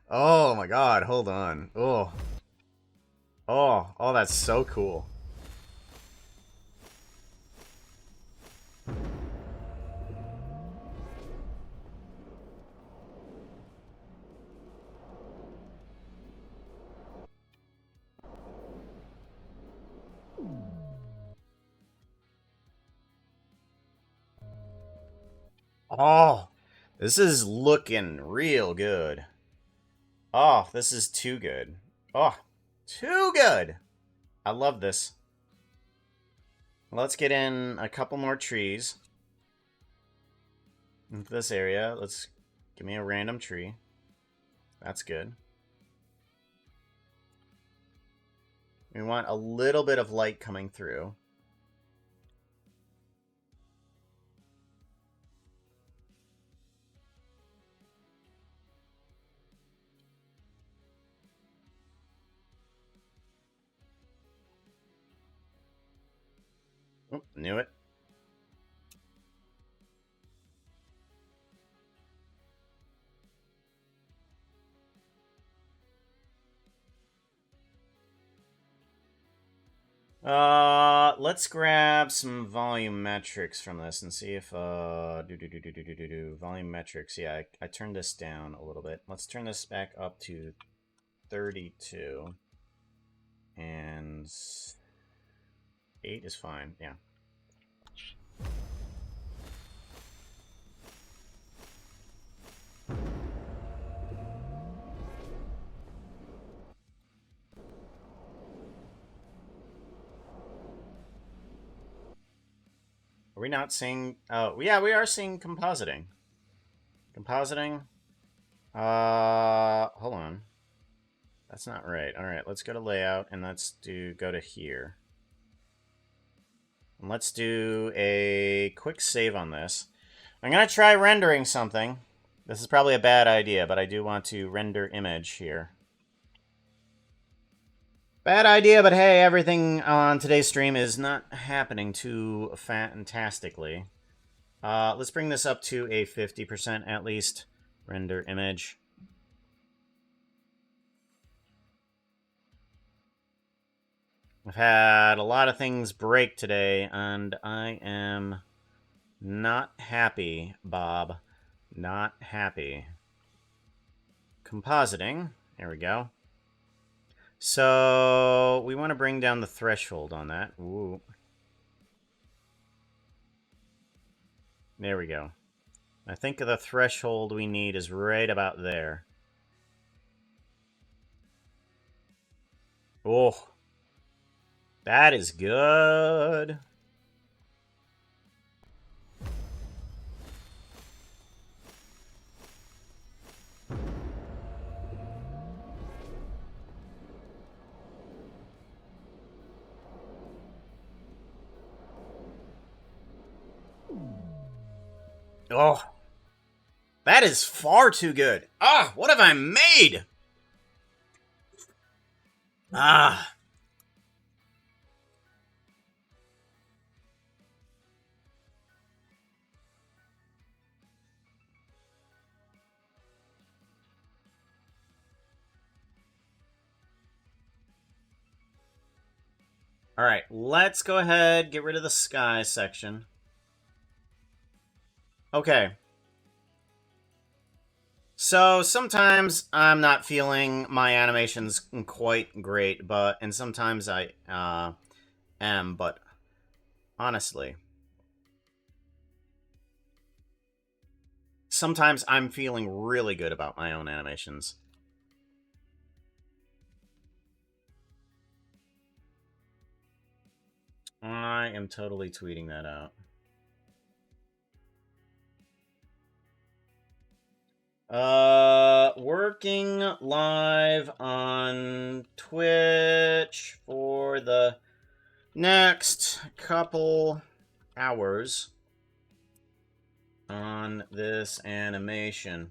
Oh my god, hold on. Oh. Oh, that's so cool. Oh, this is looking real good. Oh, this is too good. Oh, too good. I love this. Let's get in a couple more trees. Into this area. Let's give me a random tree. That's good. We want a little bit of light coming through. Oh, knew it. Let's grab some volume metrics from this and see if, volume metrics. Yeah, I turned this down a little bit. Let's turn this back up to 32. And 8 is fine, yeah. Are we not seeing... Oh, yeah, we are seeing compositing. Compositing. Hold on. That's not right. Alright, let's go to layout, and let's go to here. And let's do a quick save on this. I'm going to try rendering something. This is probably a bad idea, but I do want to render image here. Bad idea, but hey, everything on today's stream is not happening too fantastically. Let's bring this up to a 50% at least. Render image. I've had a lot of things break today, and I am not happy, Bob. Not happy. Compositing. There we go. So, we want to bring down the threshold on that. Ooh. There we go. I think the threshold we need is right about there. Oh. That is good. Oh. That is far too good. Ah, what have I made? Ah. Alright, let's go ahead, get rid of the sky section. Okay. So, sometimes I'm not feeling my animations quite great, and sometimes I am, but honestly. sometimes I'm feeling really good about my own animations. I am totally tweeting that out. Working live on Twitch for the next couple hours on this animation.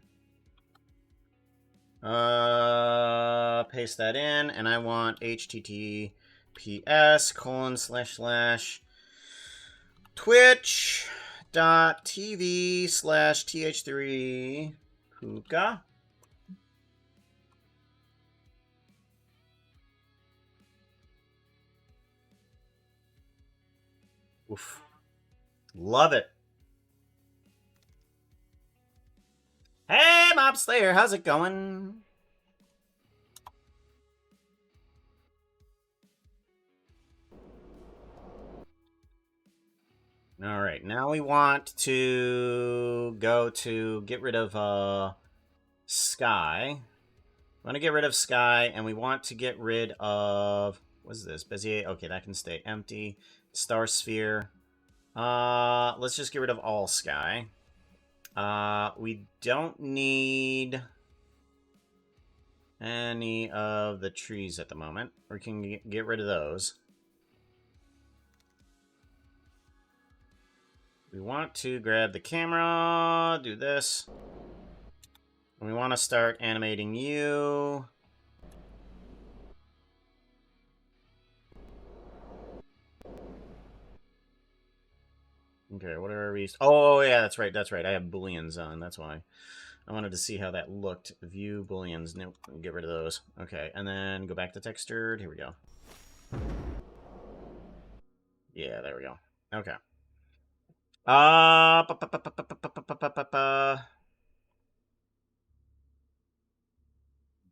Paste that in, and I want https://twitch.tv/th3 Puka. Oof. Love it. Hey, Mob Slayer, how's it going? All right, now we want to go to get rid of Sky. We want to get rid of Sky, and we want to get rid of, what's this? Bezier. Okay, that can stay empty. Star Sphere. Let's just get rid of all Sky. We don't need any of the trees at the moment. We can get rid of those. We want to grab the camera, do this. And we want to start animating you. Okay, what are we... Oh, yeah, that's right, that's right. I have booleans on, that's why. I wanted to see how that looked. View booleans. Nope, get rid of those. Okay, and then go back to textured. Here we go. Yeah, there we go. Okay.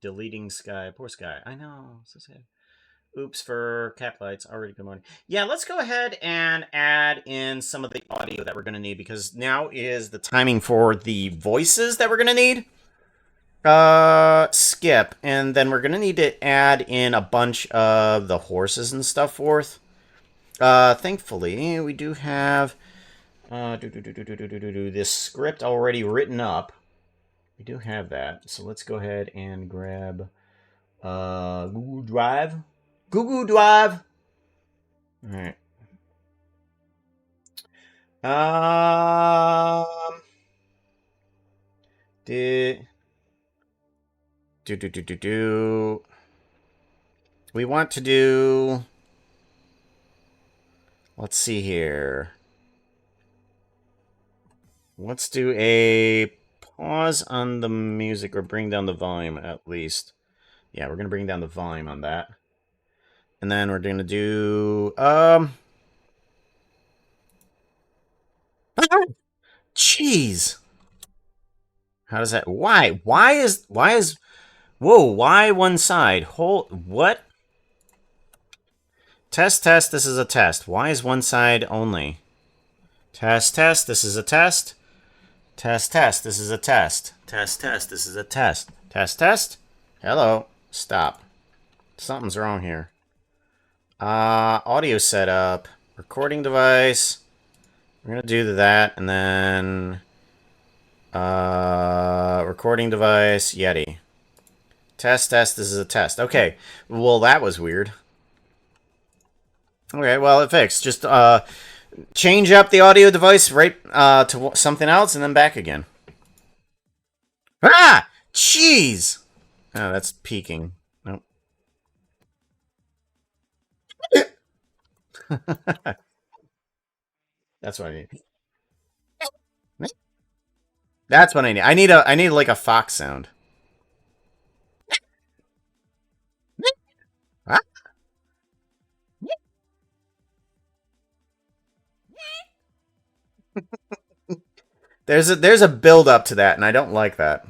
Deleting Sky. Poor Sky. I know. So sad. Oops for cap lights. Already good morning. Yeah, let's go ahead and add in some of the audio that we're going to need, because now is the timing for the voices that we're going to need. Skip. And then we're going to need to add in a bunch of the horses and stuff forth. Thankfully, we do have this script already written up. We do have that. So let's go ahead and grab Google Drive. Google Drive. All right. We want to do. Let's see here. Let's do a pause on the music, or bring down the volume at least. Yeah, we're gonna bring down the volume on that. And then we're gonna do jeez. How does that? Why? Why is? Whoa! Why one side? Hold. What? Test. Test. This is a test. Why is one side only? Test. Test. This is a test. Test. Test. This is a test. Test. Test. This is a test. Test. Test. Hello. Stop. Something's wrong here. Audio setup. Recording device. We're gonna do that, and then recording device, Yeti. Test, test, this is a test. Okay, well, that was weird. Okay, well, it fixed. Just change up the audio device right to something else, and then back again. Ah! Jeez! Oh, that's peaking. Nope. That's what I need. That's what I need. I need like a fox sound. Huh? There's a build up to that, and I don't like that.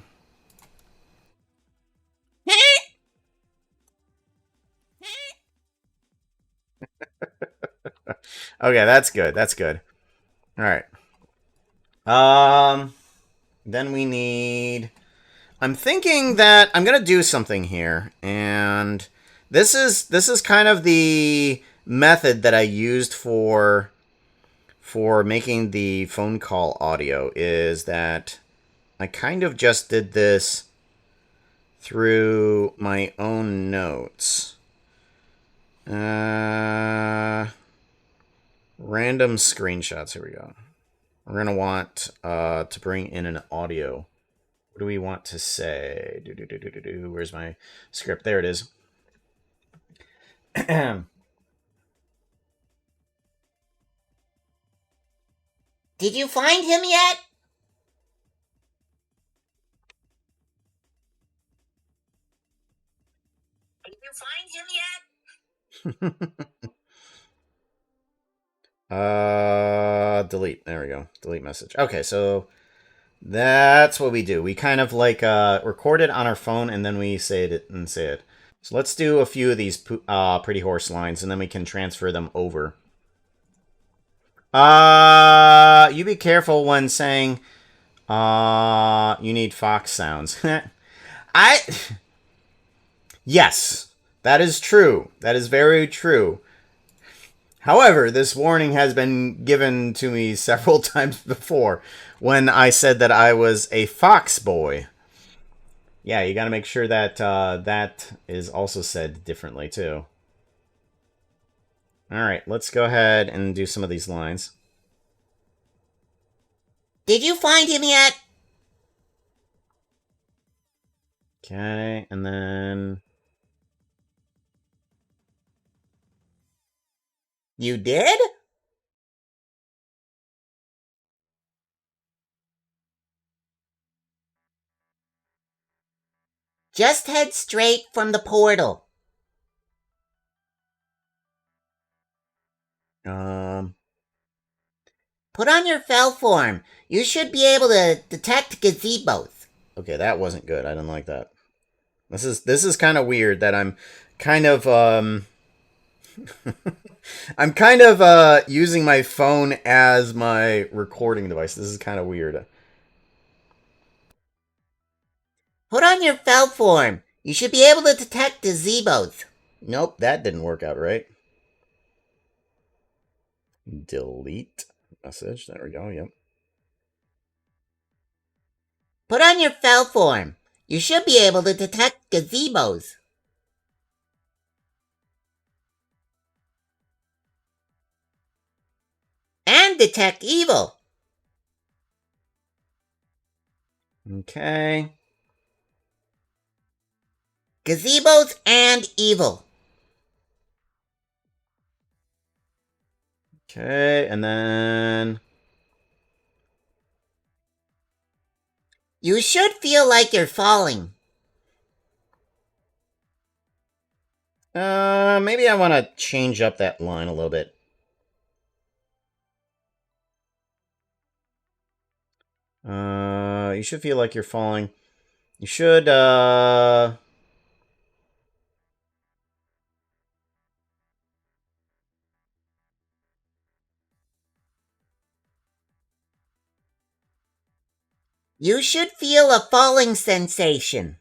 Okay, that's good. That's good. All right. Then we need... I'm thinking that I'm going to do something here. And this is kind of the method that I used for making the phone call audio, is that I kind of just did this through my own notes. Random screenshots. Here we go. We're going to want to bring in an audio. What do we want to say? Where's my script? There it is. Did you find him yet? Did you find him yet? Delete. There we go. Delete message. Okay, so that's what we do. We kind of like record it on our phone and then we say it. So let's do a few of these pretty horse lines and then we can transfer them over. You be careful when saying you need fox sounds. Yes, that is true. That is very true. However, this warning has been given to me several times before when I said that I was a fox boy. Yeah, you got to make sure that that is also said differently, too. All right, let's go ahead and do some of these lines. Did you find him yet? Okay, and then... You did? Just head straight from the portal. Put on your fell form. You should be able to detect gazebos. Okay, that wasn't good. I didn't like that. This is kind of weird that I'm kind of I'm kind of using my phone as my recording device. This is kind of weird. Put on your fell form. You should be able to detect gazebos. Nope, that didn't work out right. Delete message. There we go. Yep. Put on your fell form. You should be able to detect gazebos. And detect evil. Okay. Gazebos and evil. Okay, and then... You should feel like you're falling. Maybe I want to change up that line a little bit. You should feel like you're falling. You should, You should feel a falling sensation.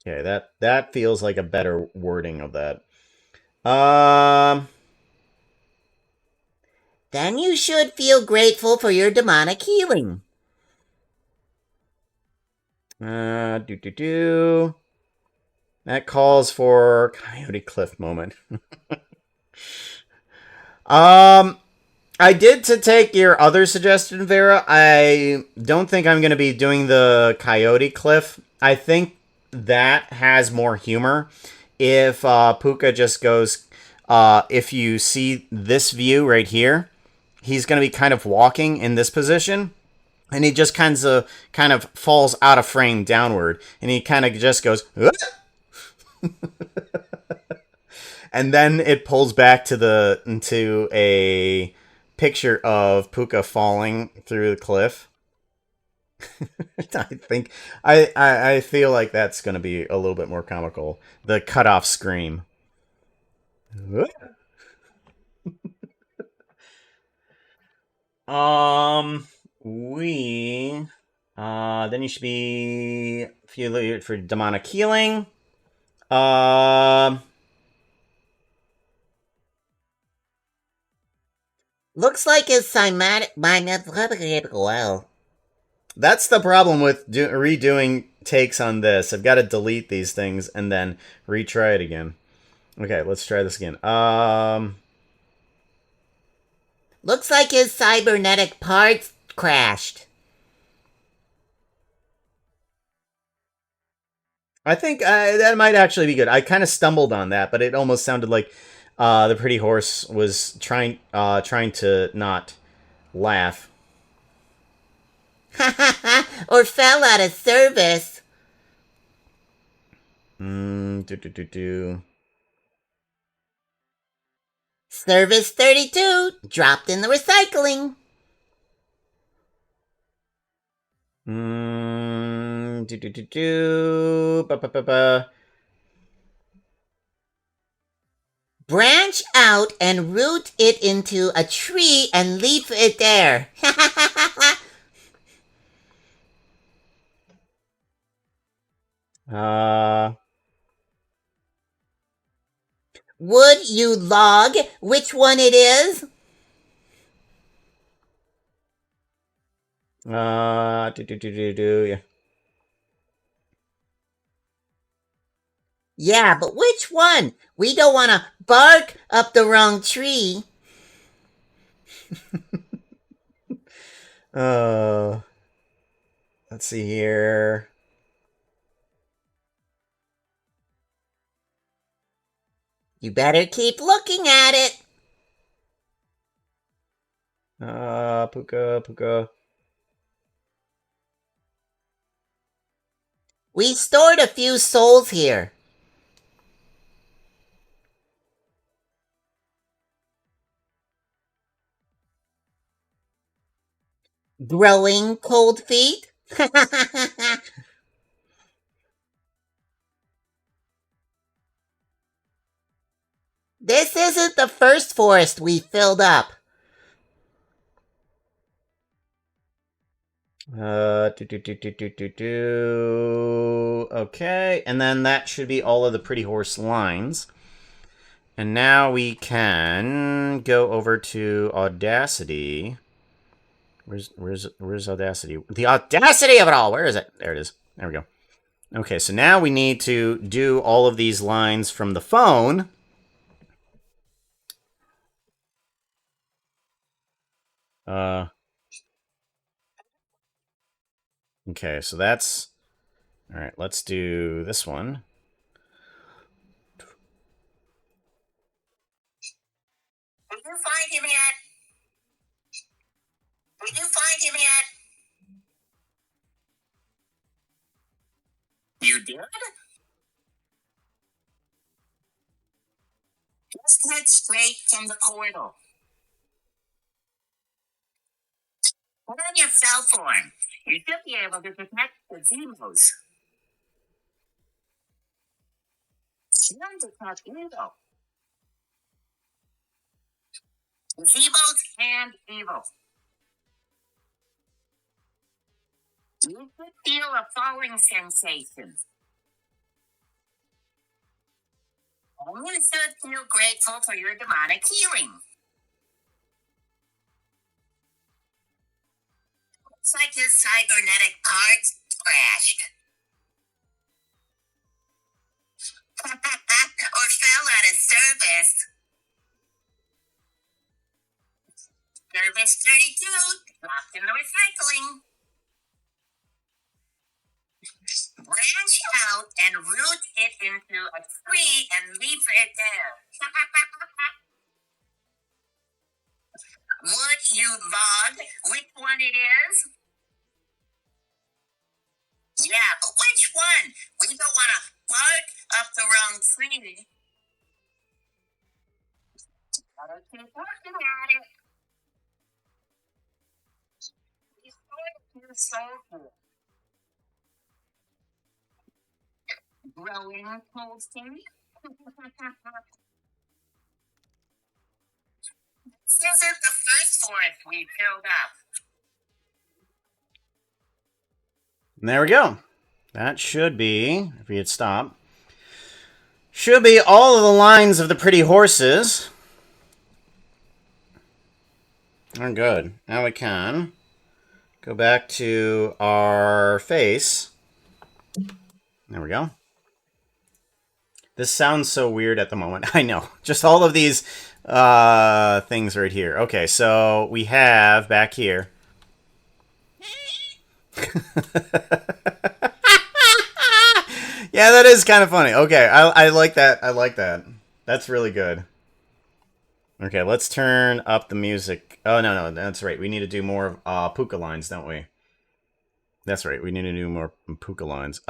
Okay, that feels like a better wording of that. Then you should feel grateful for your demonic healing. That calls for Coyote Cliff moment. I did to take your other suggestion, Vera. I don't think I'm going to be doing the Coyote Cliff. I think that has more humor. If Puka just goes, if you see this view right here, he's going to be kind of walking in this position. And he just kind of falls out of frame downward. And he kind of just goes... and then it pulls back to into a picture of Puka falling through the cliff. I feel like that's going to be a little bit more comical. The cutoff scream. Um, we. Then you should be affiliated for demonic healing. Um, Looks like his cymatic. Well, that's the problem with redoing takes on this. I've got to delete these things and then retry it again. Okay, let's try this again. looks like his cybernetic parts crashed. I think that might actually be good. I kind of stumbled on that, but it almost sounded like the pretty horse was trying to not laugh. Or fell out of service. Do. Service 32 dropped in the recycling. Do. Ba, ba, ba, ba. Branch out and root it into a tree and leave it there. Uh, Would you log which one it is? Yeah. Yeah, but which one? We don't want to bark up the wrong tree. Uh, let's see here. You better keep looking at it. Puka. We stored a few souls here. Growing cold feet? This isn't the first forest we filled up. Do. Okay, and then that should be all of the pretty horse lines. And now we can go over to Audacity. Where's Audacity? The audacity of it all. Where is it? There it is. There we go. Okay, so now we need to do all of these lines from the phone. Okay, so that's all right. Let's do this one. Did you find him yet? Did you find him yet? You did? Just head straight from the portal. Put on your cell phone. You should be able to detect the Zemos. Can detect evil. Zemos and evil. You could feel a falling sensation. Only should feel grateful for your demonic healing. Looks like his cybernetic parts crashed. Or fell out of service. Service 32 dropped in the recycling. Branch out and root it into a tree and leave it there. Would you log which one it is? Yeah, but which one? We don't want to bark up the wrong tree. Gotta keep looking at it. We stored a few souls here. Growing cold feet? This isn't the first forest we filled up. And there we go. That should be, if we hit stop, should be all of the lines of the pretty horses. Are good. Now we can go back to our face. There we go. This sounds so weird at the moment. I know. Just all of these things right here. Okay, so we have back here. Yeah, that is kind of funny. Okay, I like that. I like that. That's really good. Okay, let's turn up the music. Oh, no, that's right. We need to do more puka lines, don't we? That's right. We need to do more puka lines.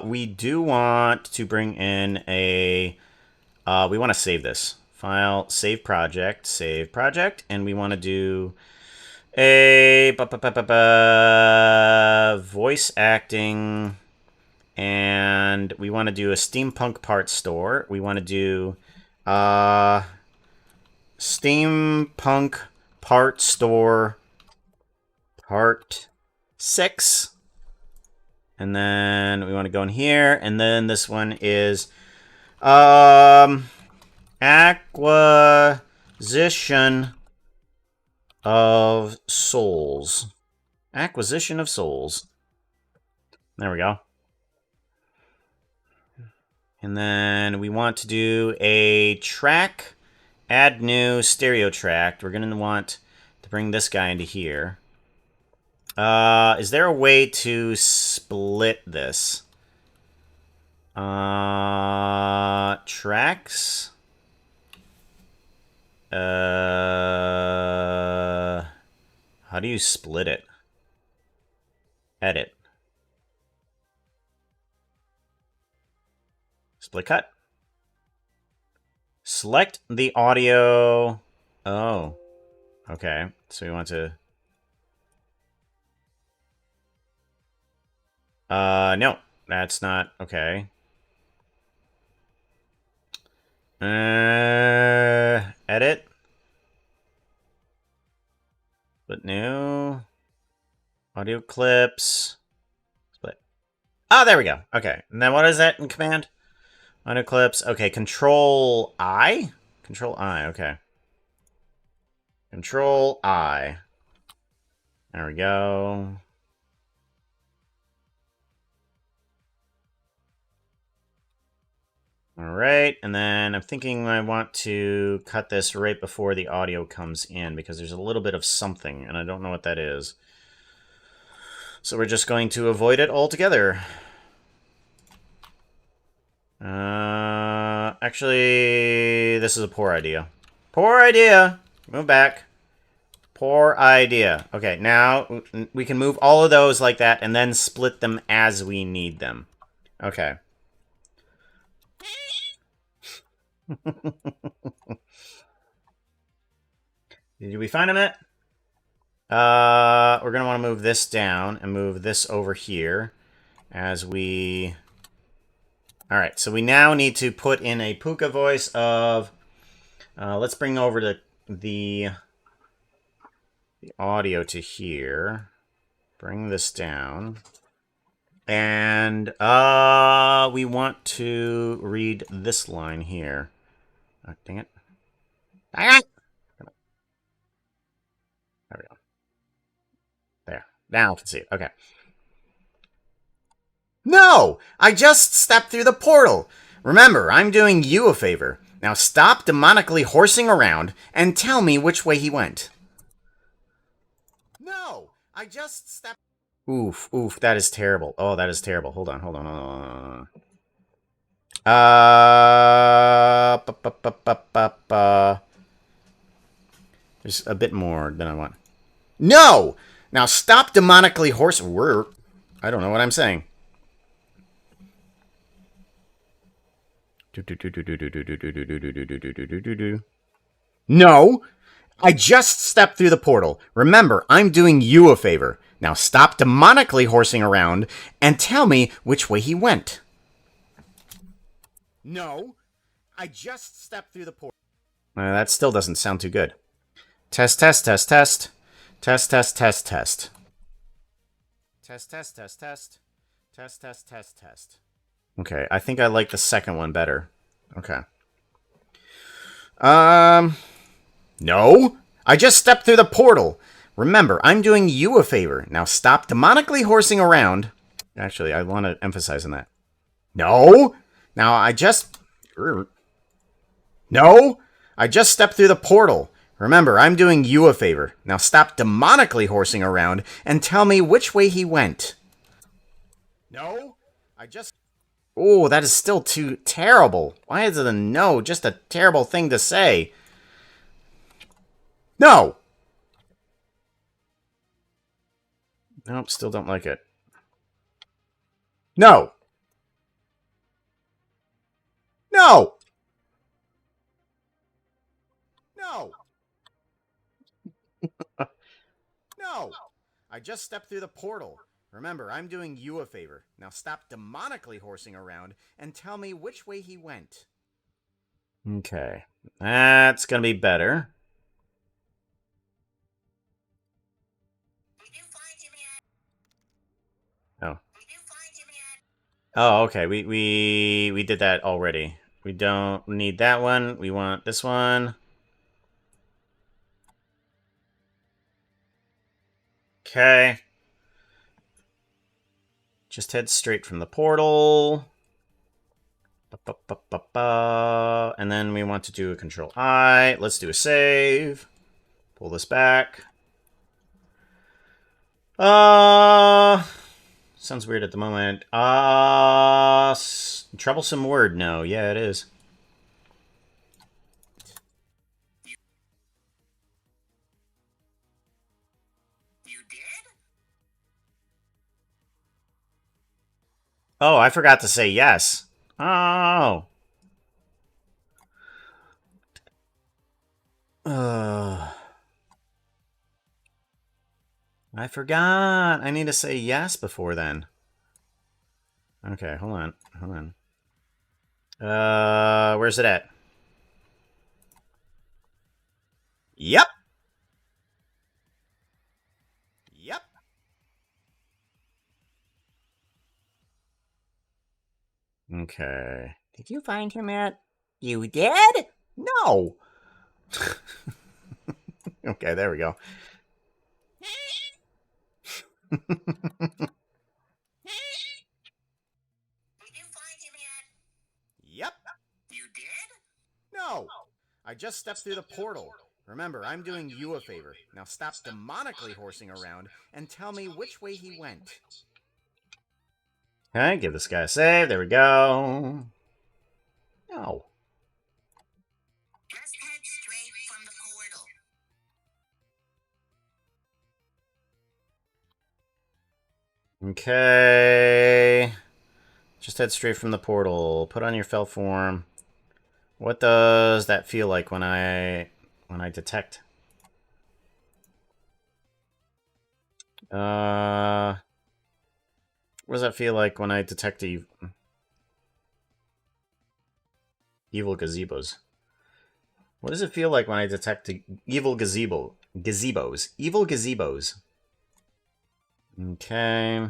We do want to bring in a... we want to save this. File, save project, and we want to do a voice acting, and we want to do a steampunk parts store. We want to do steampunk part store part 6, and then we want to go in here, and then this one is acquisition of souls. Acquisition of souls. There we go. And then we want to do a track, add new stereo track. We're going to want to bring this guy into here. Is there a way to split this? Tracks? How do you split it? Edit. Split cut. Select the audio. Oh. Okay. So we want to... no. That's not... Okay. Edit. Split new. Audio clips. Split. Oh, there we go. Okay. And then what is that in command? Audio clips. Okay. Control I? Control I. Okay. Control I. There we go. Alright, and then I'm thinking I want to cut this right before the audio comes in, because there's a little bit of something, and I don't know what that is. So we're just going to avoid it altogether. Actually, this is a poor idea. Poor idea! Move back. Poor idea. Okay, now we can move all of those like that, and then split them as we need them. Okay. Did we find him yet? We're gonna want to move this down and move this over here as we... Alright, so we now need to put in a puka voice of... let's bring over the audio to here. Bring this down. And we want to read this line here. Oh, dang it. Dang it! There we go. There. Now I can see it. Okay. No! I just stepped through the portal! Remember, I'm doing you a favor. Now stop demonically horsing around and tell me which way he went. No! I just stepped... Oof, that is terrible. Oh, that is terrible. Hold on. There's a bit more than I want. No! Now stop demonically horse... I don't know what I'm saying. No! I just stepped through the portal. Remember, I'm doing you a favor. Now stop demonically horsing around and tell me which way he went. No, I just stepped through the portal. That still doesn't sound too good. Test, test, test, test. Test, test, test, test. Test, test, test, test. Test, test, test, test. Okay, I think I like the second one better. Okay. No. I just stepped through the portal. Remember, I'm doing you a favor. Now stop demonically horsing around. Actually, I want to emphasize on that. No. Now I just... No. I just stepped through the portal. Remember, I'm doing you a favor. Now stop demonically horsing around and tell me which way he went. No. I just... Oh, that is still too terrible. Why is it a no? Just a terrible thing to say. No! Nope, still don't like it. No! No! No! No! I just stepped through the portal. Remember, I'm doing you a favor. Now stop demonically horsing around and tell me which way he went. Okay. That's gonna be better. Did you find him yet? Oh. Did you find him yet? Oh, okay. We did that already. We don't need that one. We want this one. Okay. Just head straight from the portal. And then we want to do a control I. Let's do a save. Pull this back. Sounds weird at the moment. Troublesome word. No, yeah, it is. You did? Oh, I forgot to say yes. Oh. I forgot. I need to say yes before then. Okay, hold on. Hold on. Where's it at? Yep. Yep. Okay. Did you find him yet? You did? No. Okay, there we go. Did you find him yet? Yep. You did? No. I just stepped through the portal. Remember, I'm doing you a favor. Now stop demonically horsing around and tell me which way he went. Okay, give this guy a save. There we go. No. Just head straight from the portal. Okay. Just head straight from the portal. Put on your fell form. What does that feel like when I detect? What does that feel like when I detect evil gazebos? What does it feel like when I detect evil gazebos? Evil gazebos. Okay.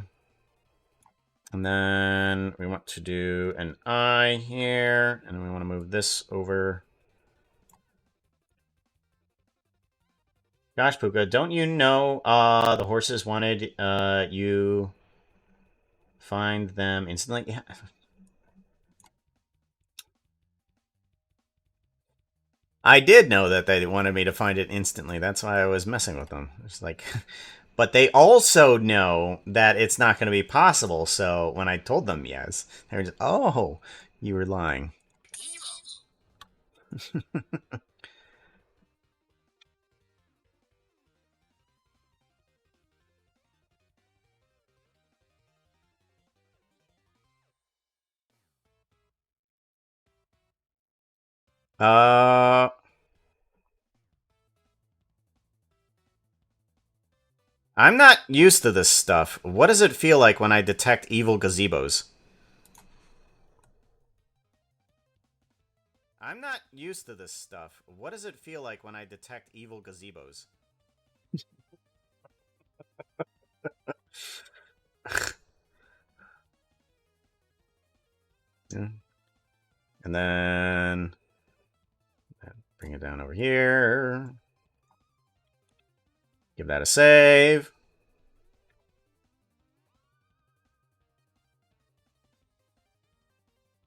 And then we want to do an eye here, and we want to move this over. Gosh, Puka, don't you know the horses wanted you find them instantly? Yeah. I did know that they wanted me to find it instantly. That's why I was messing with them. It's like, but they also know that it's not going to be possible. So when I told them yes, they were just, oh, you were lying. I'm not used to this stuff. What does it feel like when I detect evil gazebos? I'm not used to this stuff. What does it feel like when I detect evil gazebos? Yeah. And then bring it down over here. Give that a save.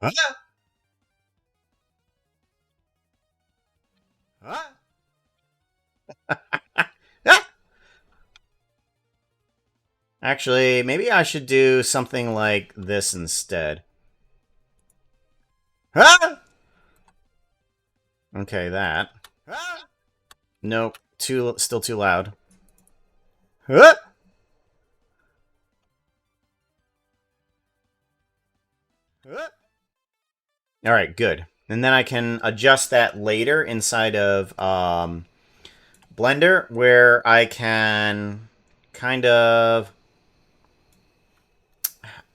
Huh? Huh? Ah! Actually, maybe I should do something like this instead. Huh? Okay, that. Huh? Nope, still too loud. Huh? Huh? All right, good. And then I can adjust that later inside of Blender, where I can kind of...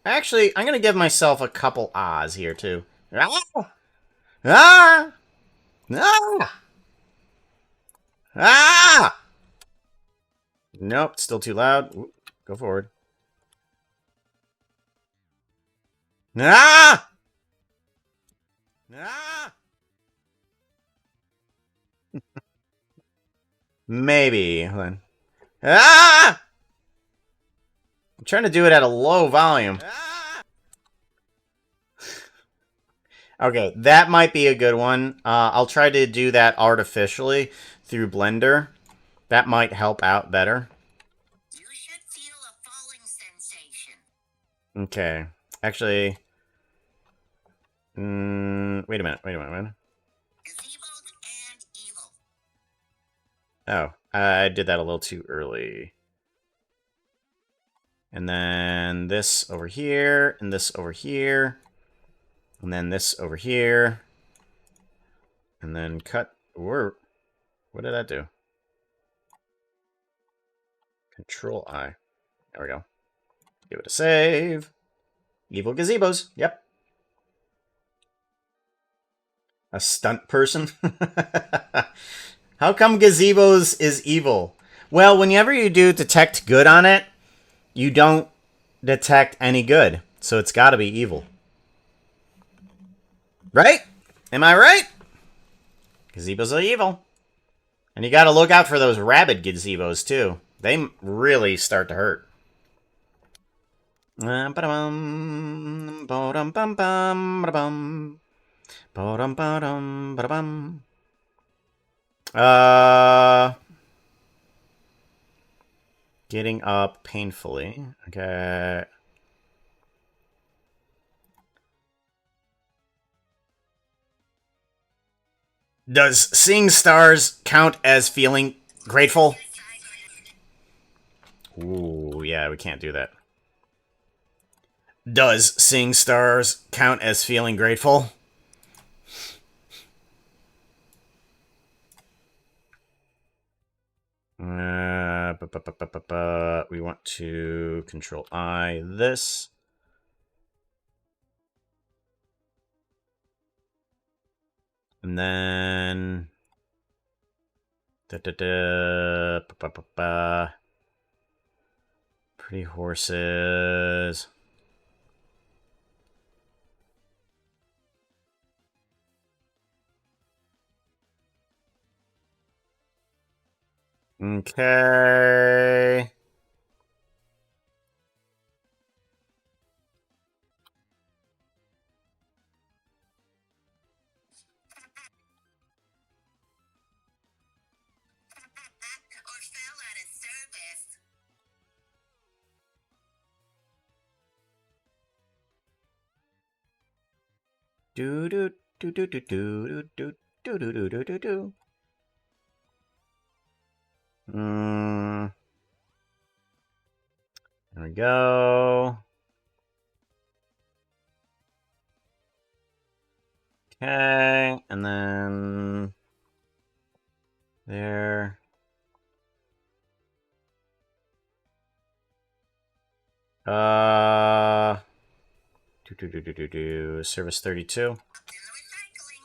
Actually, I'm going to give myself a couple ahs here, too. Ah! Ah! Ah! Ah! Nope, still too loud. Ooh, go forward. Ah! Ah! Maybe. Hold on. Ah! I'm trying to do it at a low volume. Ah! Okay, that might be a good one. I'll try to do that artificially through Blender. That might help out better. You should feel a falling sensation. Okay. Actually... wait a minute. Gazebos and evil. Oh, I did that a little too early. And then this over here, and this over here, and then this over here, and then cut. What did that do? Control I. There we go. Give it a save. Evil gazebos. Yep. A stunt person? How come gazebos is evil? Well, whenever you do detect good on it, you don't detect any good. So it's got to be evil. Right? Am I right? Gazebos are evil. And you got to look out for those rabid gazebos, too. They really start to hurt. Getting up painfully. Okay. Does seeing stars count as feeling grateful? Ooh, yeah, we can't do that. Does seeing stars count as feeling grateful? We want to control I this. And then... Pretty horses. Okay. Or fell out of service. Do do do do do do do do do do do do do. There we go. Okay, and then there. Do Service 32. In the recycling.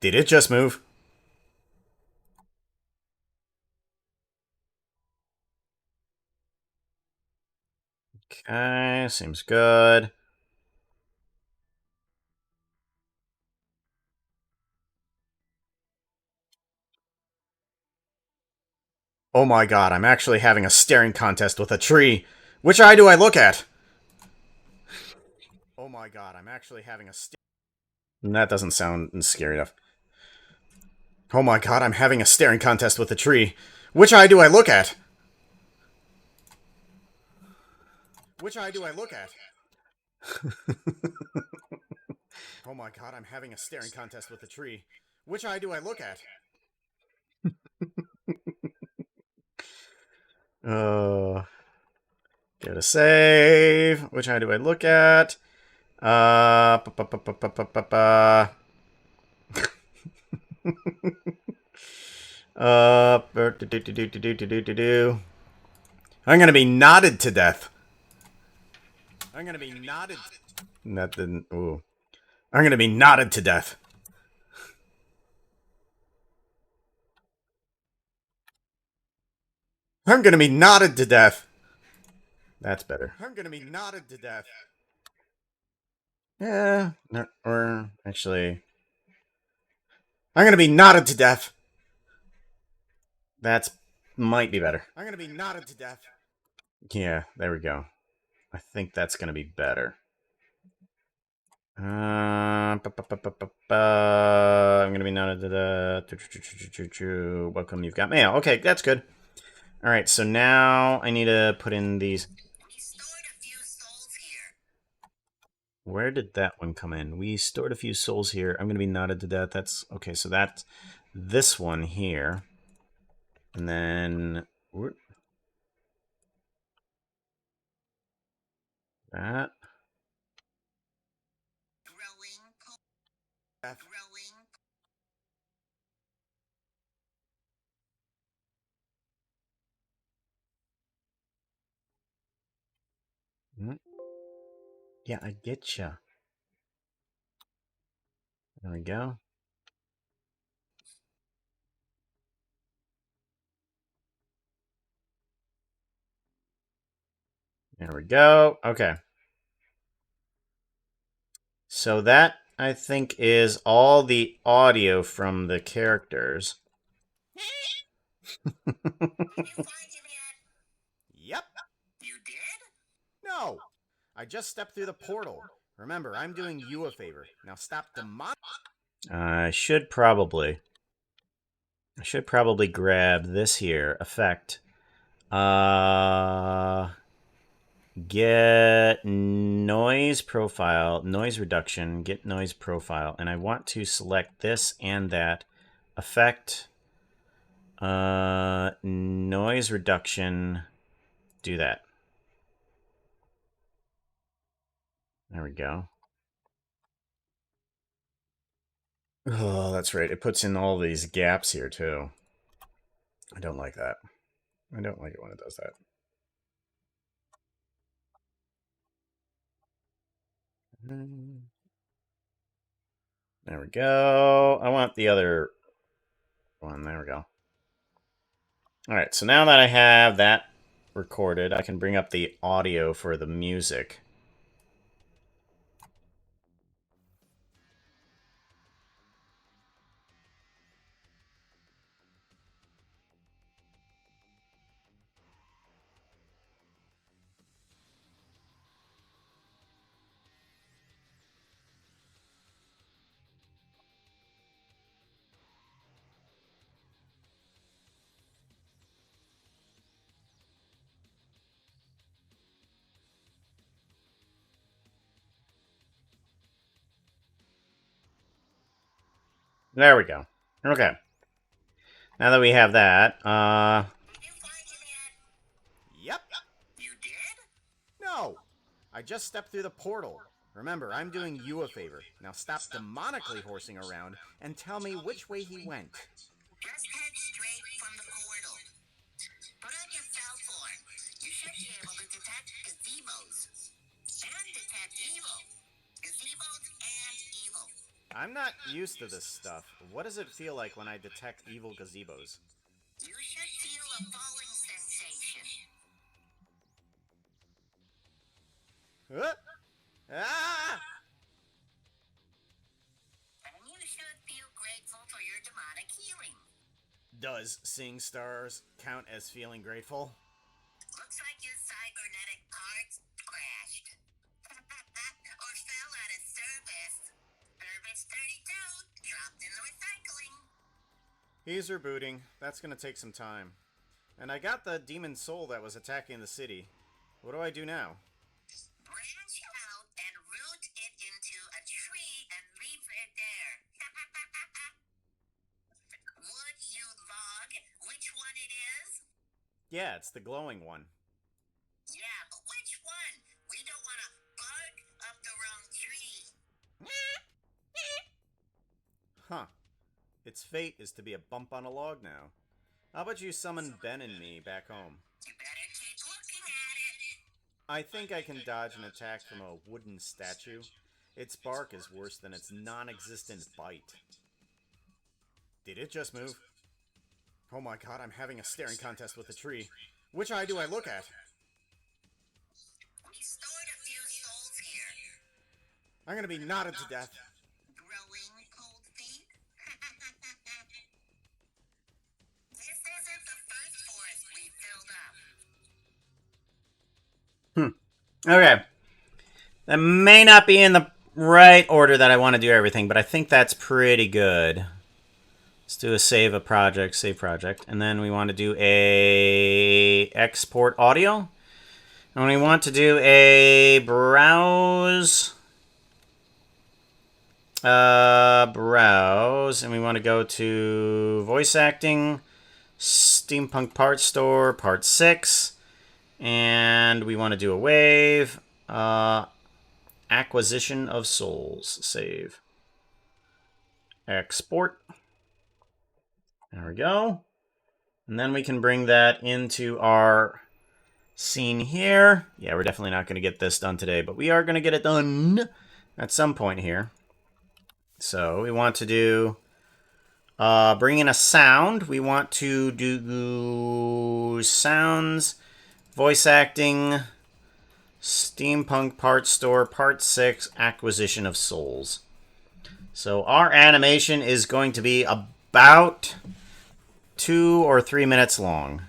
Did it just move? Okay, seems good. Oh my god, I'm actually having a staring contest with a tree. Which eye do I look at? Oh my god, I'm actually having a That doesn't sound scary enough. Oh my god, I'm having a staring contest with a tree. Which eye do I look at? Which eye do I look at? Oh my god, I'm having a staring contest with a tree. Which eye do I look at? Give it a save. Which eye do I look at? Uh, pa, pa, pa, pa, pa, pa, pa, pa. I'm gonna be knotted to death. I'm gonna be knotted. That didn't. Ooh. I'm gonna be knotted to death. I'm gonna be knotted to death. That's better. I'm gonna be knotted to death. Yeah. Or actually, I'm gonna be knotted to death. That's might be better. I'm gonna be knotted to death. Yeah, there we go. I think that's gonna be better. I'm gonna be knotted to death. Welcome, you've got mail. Okay, that's good. All right, so now I need to put in these. We stored a few souls here. Where did that one come in? We stored a few souls here. I'm gonna be knotted to death. That's okay. So that's this one here, and then that. Growing. Growing. Yeah, I get ya. There we go. There we go. Okay. So that, I think, is all the audio from the characters. Did you find him yet? Yep. You did? No. I just stepped through the portal. Remember, I'm doing you a favor. Now stop demon. I should probably grab this here effect. Get noise profile, noise reduction, get noise profile, and I want to select this and that effect. Noise reduction. Do that. There we go. Oh, that's right. It puts in all these gaps here too. I don't like that. I don't like it when it does that. There we go. I want the other one. There we go. All right, so now that I have that recorded, I can bring up the audio for the music. There we go. Okay. Now that we have that, Did you find him yet? Yep. You did? No. I just stepped through the portal. Remember, I'm doing you a favor. Now stop demonically horsing around and tell me which way he went. Just head straight from the portal. Put on your cell phone. You should be able to detect gazebos. And detect evil. Gazebos and evil. I'm not used to this stuff. What does it feel like when I detect evil gazebos? You should feel a falling sensation. Ah! And you should feel grateful for your demonic healing. Does seeing stars count as feeling grateful? Looks like your cybernetic parts crashed. Or fell out of service. Service 32 dropped in the recycling. He's rebooting. That's gonna take some time. And I got the demon soul that was attacking the city. What do I do now? Branch out and root it into a tree and leave it there. Would you log which one it is? Yeah, it's the glowing one. Yeah, but which one? We don't want to bark up the wrong tree. Huh. Its fate is to be a bump on a log now. How about you summon Ben and me back home? You better keep looking at it. I think I can dodge an attack from a wooden statue. Its bark is worse than its non-existent bite. Did it just move? Oh my god, I'm having a staring contest with the tree. Which eye do I look at? We stored a few souls here. I'm gonna be knotted to death. Growing cold feet? This isn't the first forest we filled up. Okay. That may not be in the right order that I want to do everything, but I think that's pretty good. Let's do a save project, and then we want to do a export audio. And we want to do a browse, and we want to go to voice acting, steampunk parts store, part 6, and we want to do a wave, acquisition of souls, save, export. There we go. And then we can bring that into our scene here. Yeah, we're definitely not going to get this done today, but we are going to get it done at some point here. So we want to do, bring in a sound. We want to do sounds, voice acting, steampunk parts store, part 6, acquisition of souls. So our animation is going to be about 2 or 3 minutes long.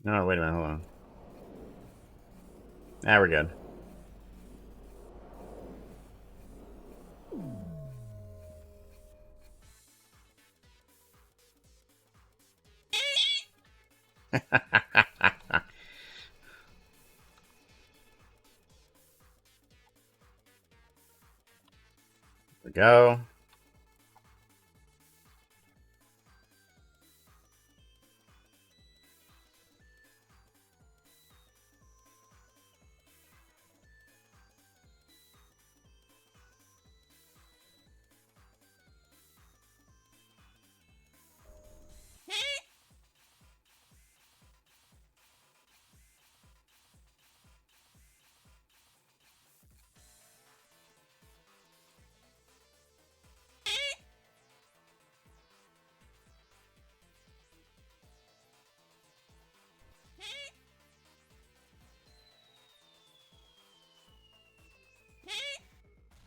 No, wait a minute, hold on. Now we're good. We go.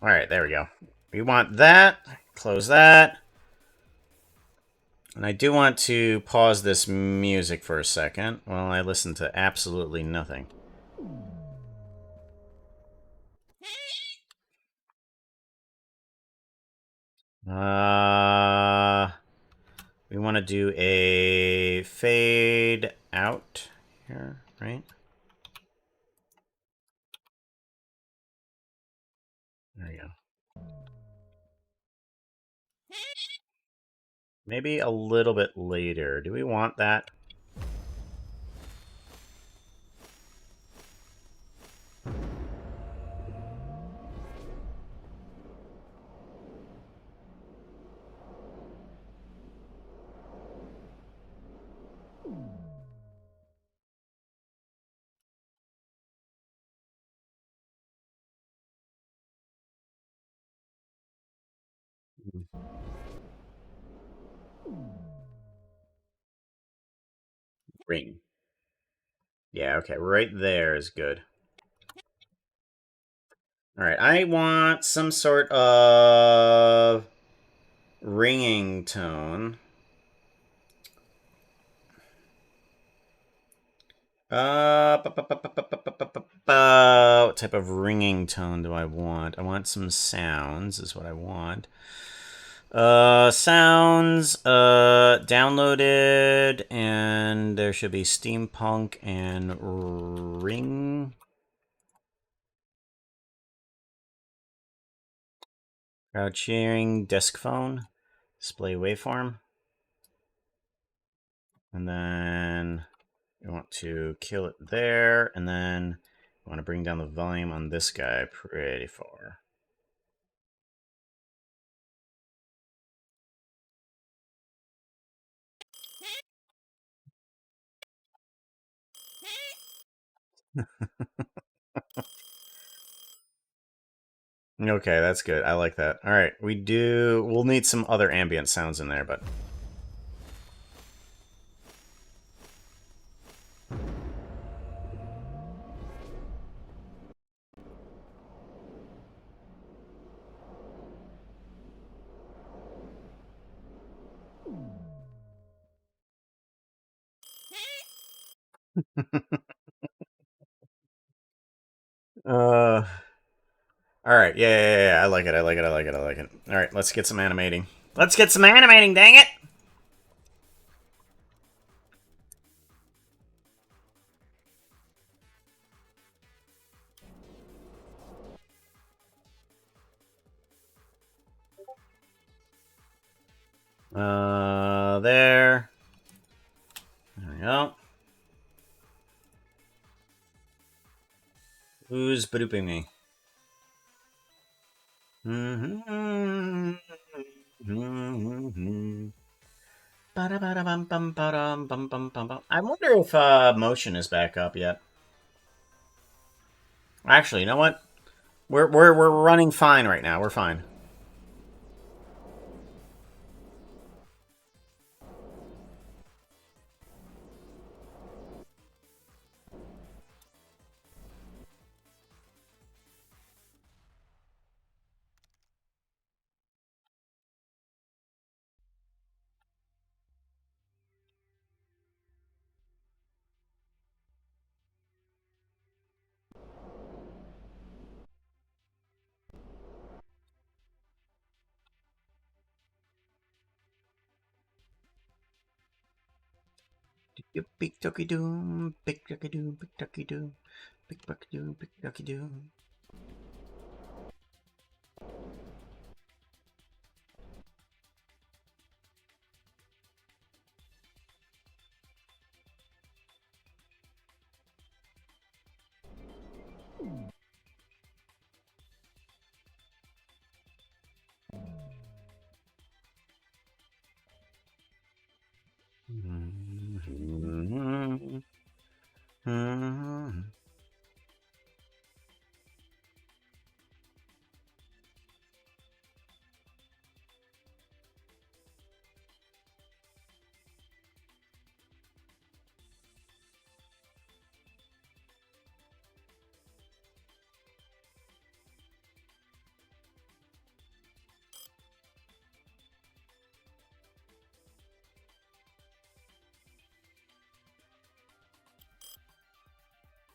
All right, there we go. We want that. Close that. And I do want to pause this music for a second while I listen to absolutely nothing. We want to do a fade out here, right? There you go. Maybe a little bit later. Do we want that? Ring. Yeah, okay, right there is good. Alright, I want some sort of ringing tone. What type of ringing tone do I want? I want some sounds, is what I want. Sounds, downloaded, and there should be steampunk and ring. Crowd sharing, desk phone, display waveform. And then you want to kill it there, and then you want to bring down the volume on this guy pretty far. Okay, that's good. I like that. All right, we'll need some other ambient sounds in there, but all right, yeah. I like it. I like it. I like it. I like it. All right, let's get some animating. Let's get some animating. Dang it! There. There we go. Who's badooping me? I wonder if motion is back up yet. Actually, you know what? We're running fine right now. We're fine. Big ducky doom, big ducky doom, big ducky doom, big ducky doom, big ducky doom.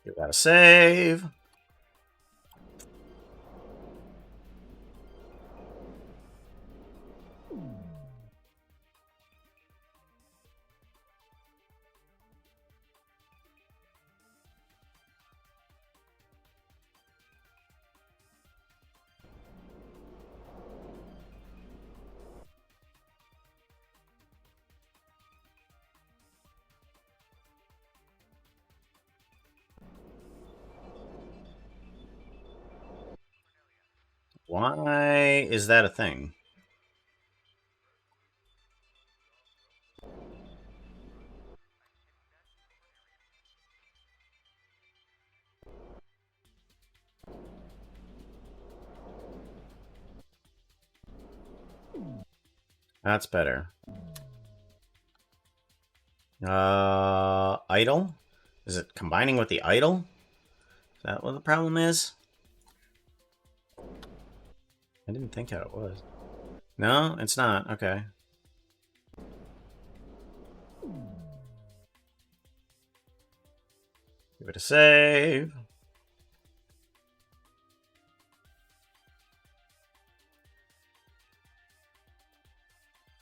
You gotta save. Why is that a thing? That's better. Idle? Is it combining with the idle? Is that what the problem is? I didn't think how it was. No, it's not. Okay. Give it a save.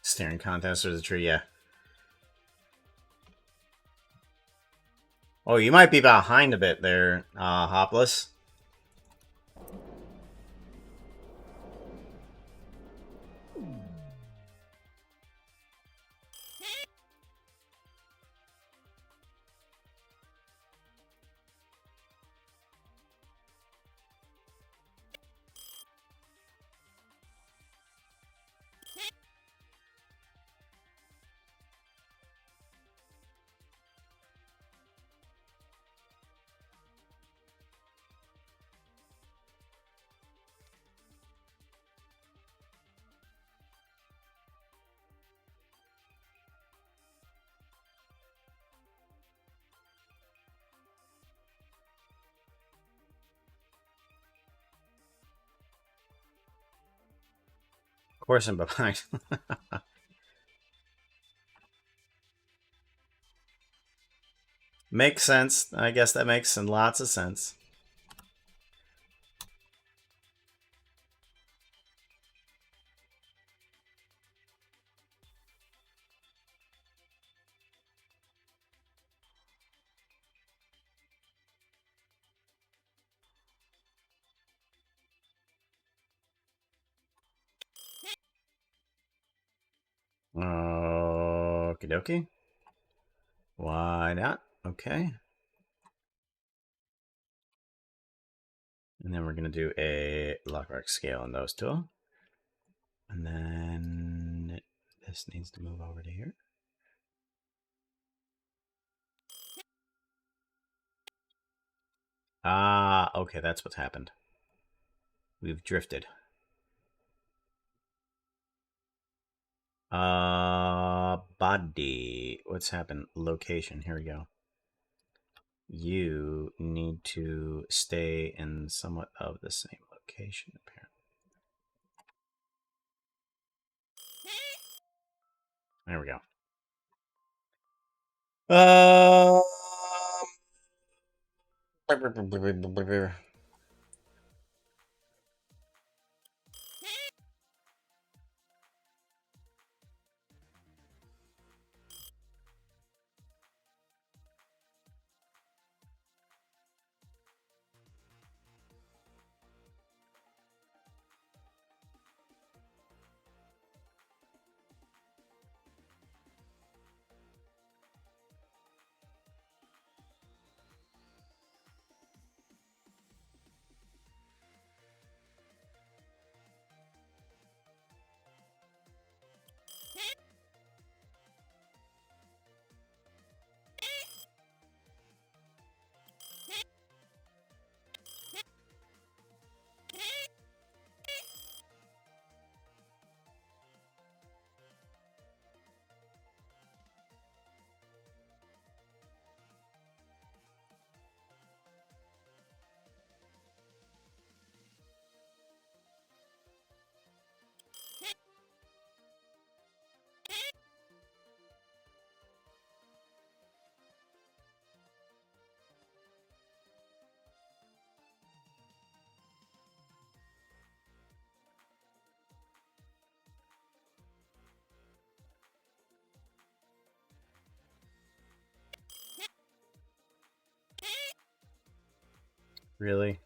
Staring contest or the tree, yeah. Oh, you might be behind a bit there, Hopless. Of course I'm behind. Makes sense. I guess that makes lots of sense. Okie dokie. Why not? Okay. And then we're going to do a lockmark scale on those two. And then this needs to move over to here. Ah, okay, that's what's happened. We've drifted. Body. What's happened? Location. Here we go. You need to stay in somewhat of the same location, apparently. There we go. Really?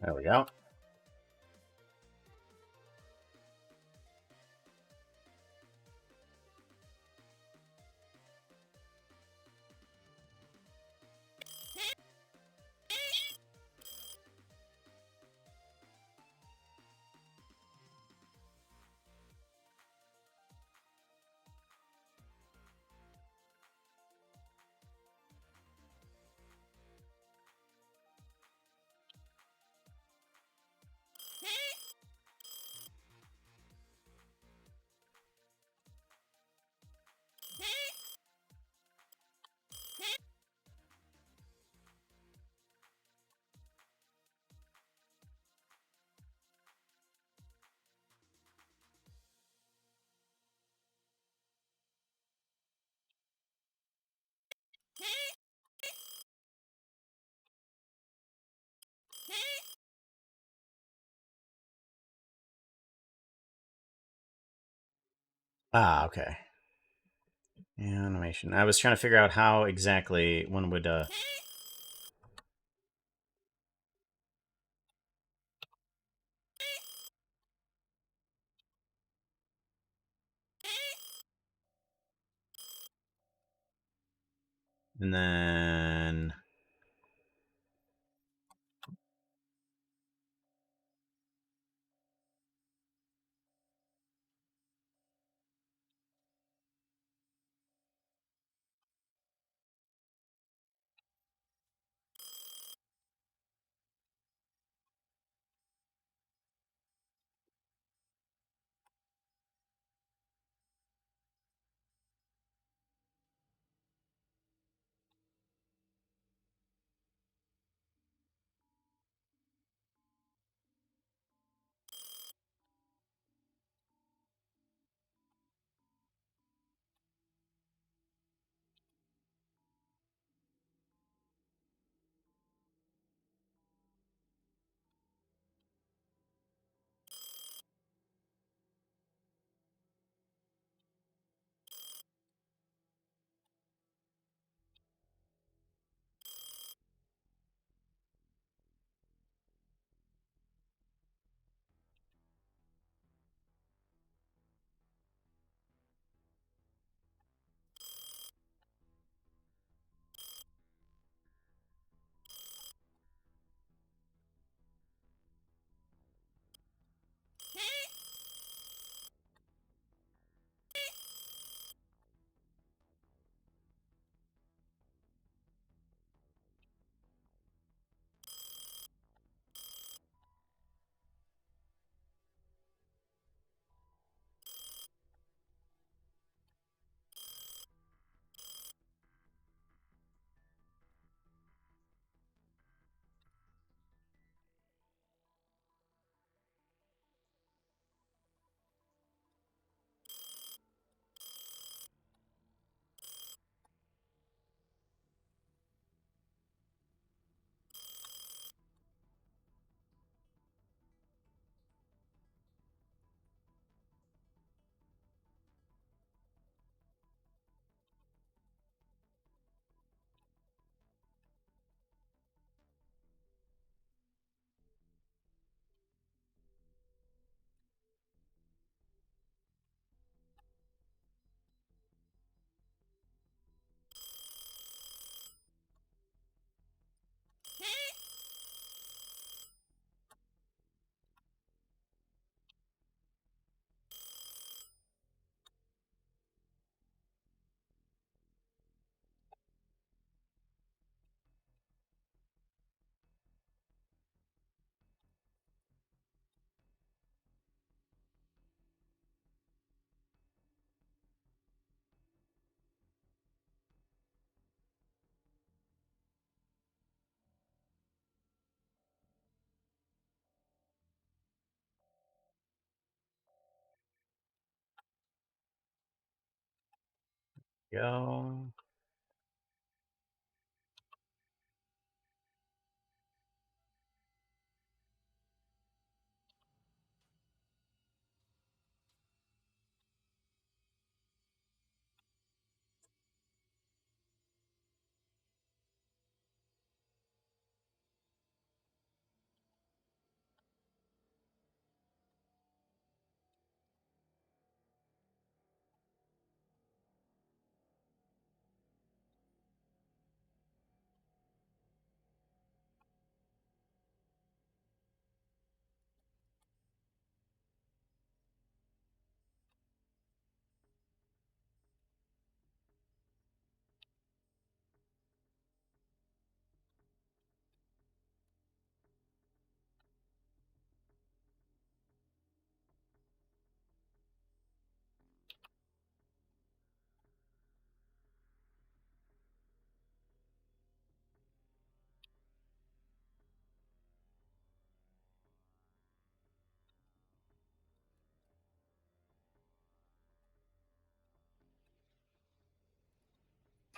There we go. Ah, okay. Animation. I was trying to figure out how exactly one would and then go.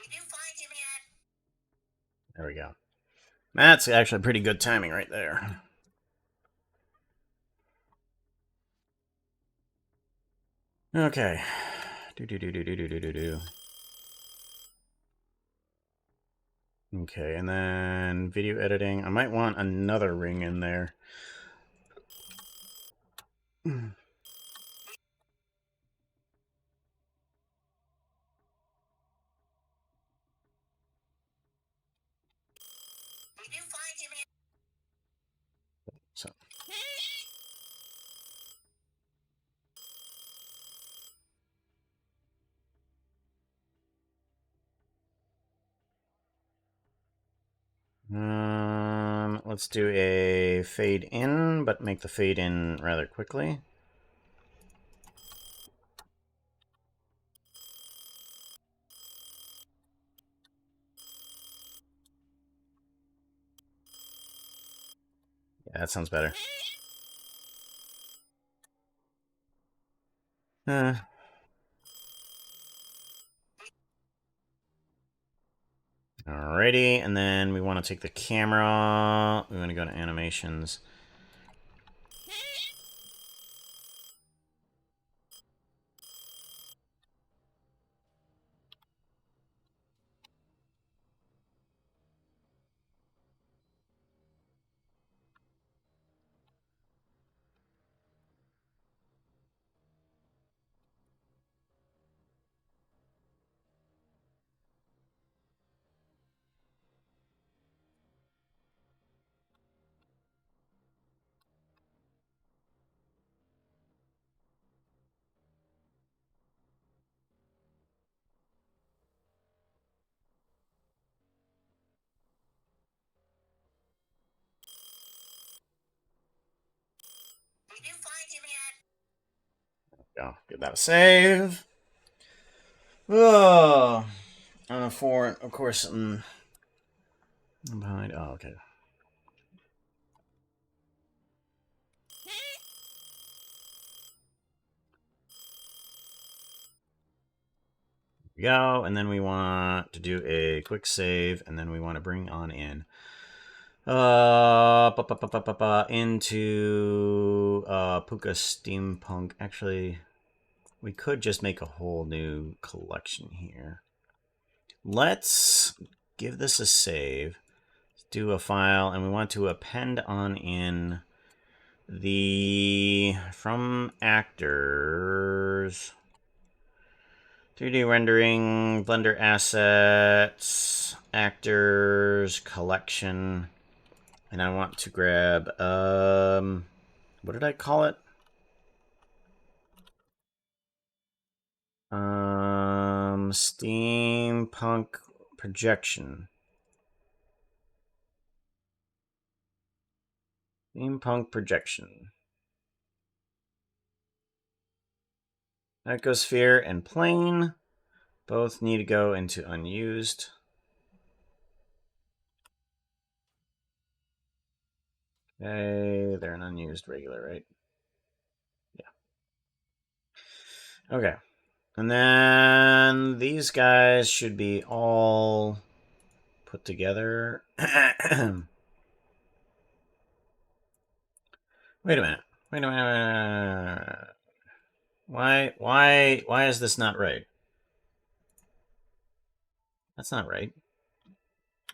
Did you find him yet? There we go. That's actually pretty good timing right there. Okay. Do. Okay, and then video editing. I might want another ring in there. Did you find him yet? So. Let's do a fade in, but make the fade in rather quickly. Yeah, that sounds better. Alrighty, and then we want to take the camera. We want to go to animations. Did you find him yet? Go. Give that a save. Oh, on a 4, of course. I'm behind. Oh, okay. Go, and then we want to do a quick save, and then we want to bring on in into Puka Steampunk. Actually, we could just make a whole new collection here. Let's give this a save, do a file, and we want to append on in the from actors 3D rendering, Blender assets, actors, collection, and I want to grab, what did I call it? Steampunk projection. Steampunk projection. Ecosphere and plane both need to go into unused. Okay, they're an unused regular, right? Yeah. Okay. And then these guys should be all put together. Wait a minute. Wait a minute. Why is this not right? That's not right.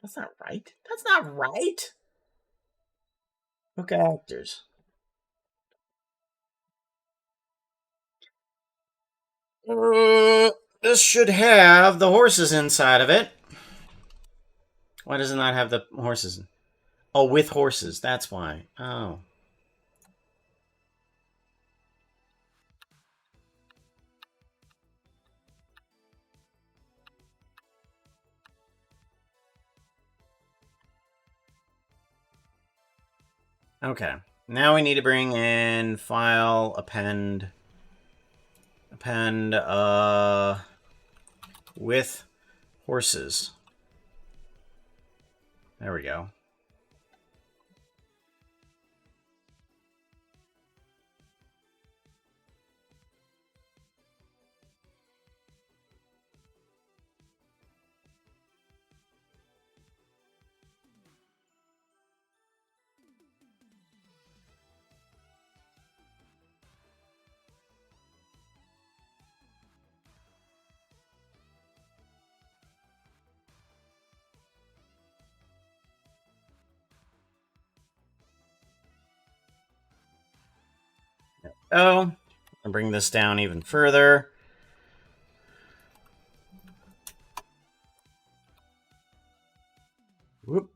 That's not right. That's not right. Okay, actors. This should have the horses inside of it. Why does it not have the horses? Oh, with horses. That's why. Oh. Okay. Now we need to bring in file, append, with horses. There we go. go. And bring this down even further. Whoop.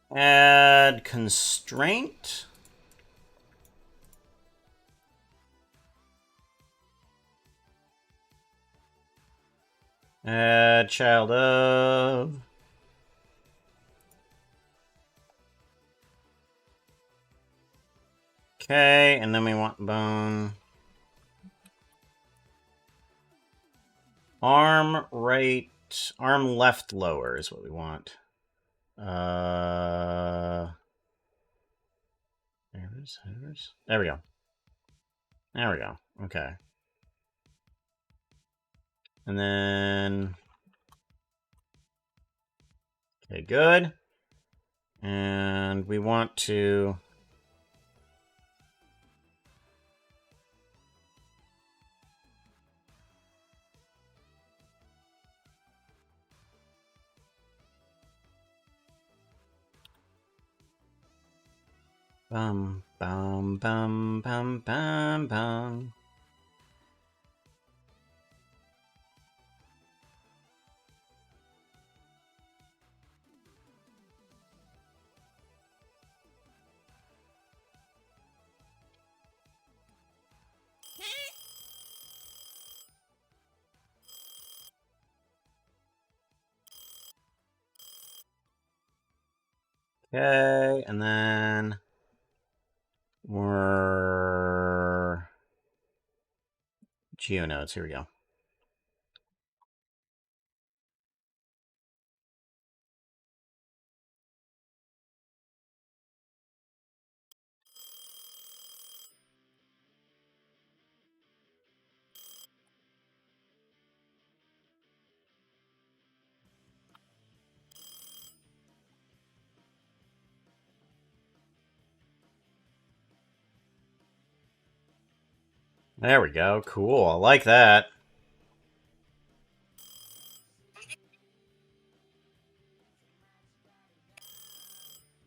Add constraint. Add child of. Okay, and then we want bone. Arm right, arm left lower is what we want. There it is. There we go. There we go. Okay. And then, okay, good. And we want to bum bum bum bum bum bum. Okay, and then we're geonodes. Here we go. There we go. Cool. I like that.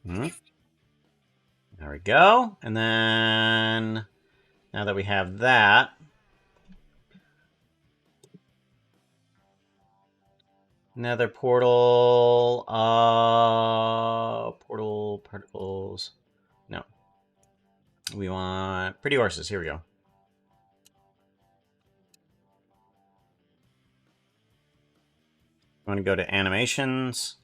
Hmm. There we go. And then now that we have that, another portal. Portal particles. No. We want pretty horses. Here we go. Want to go to animations.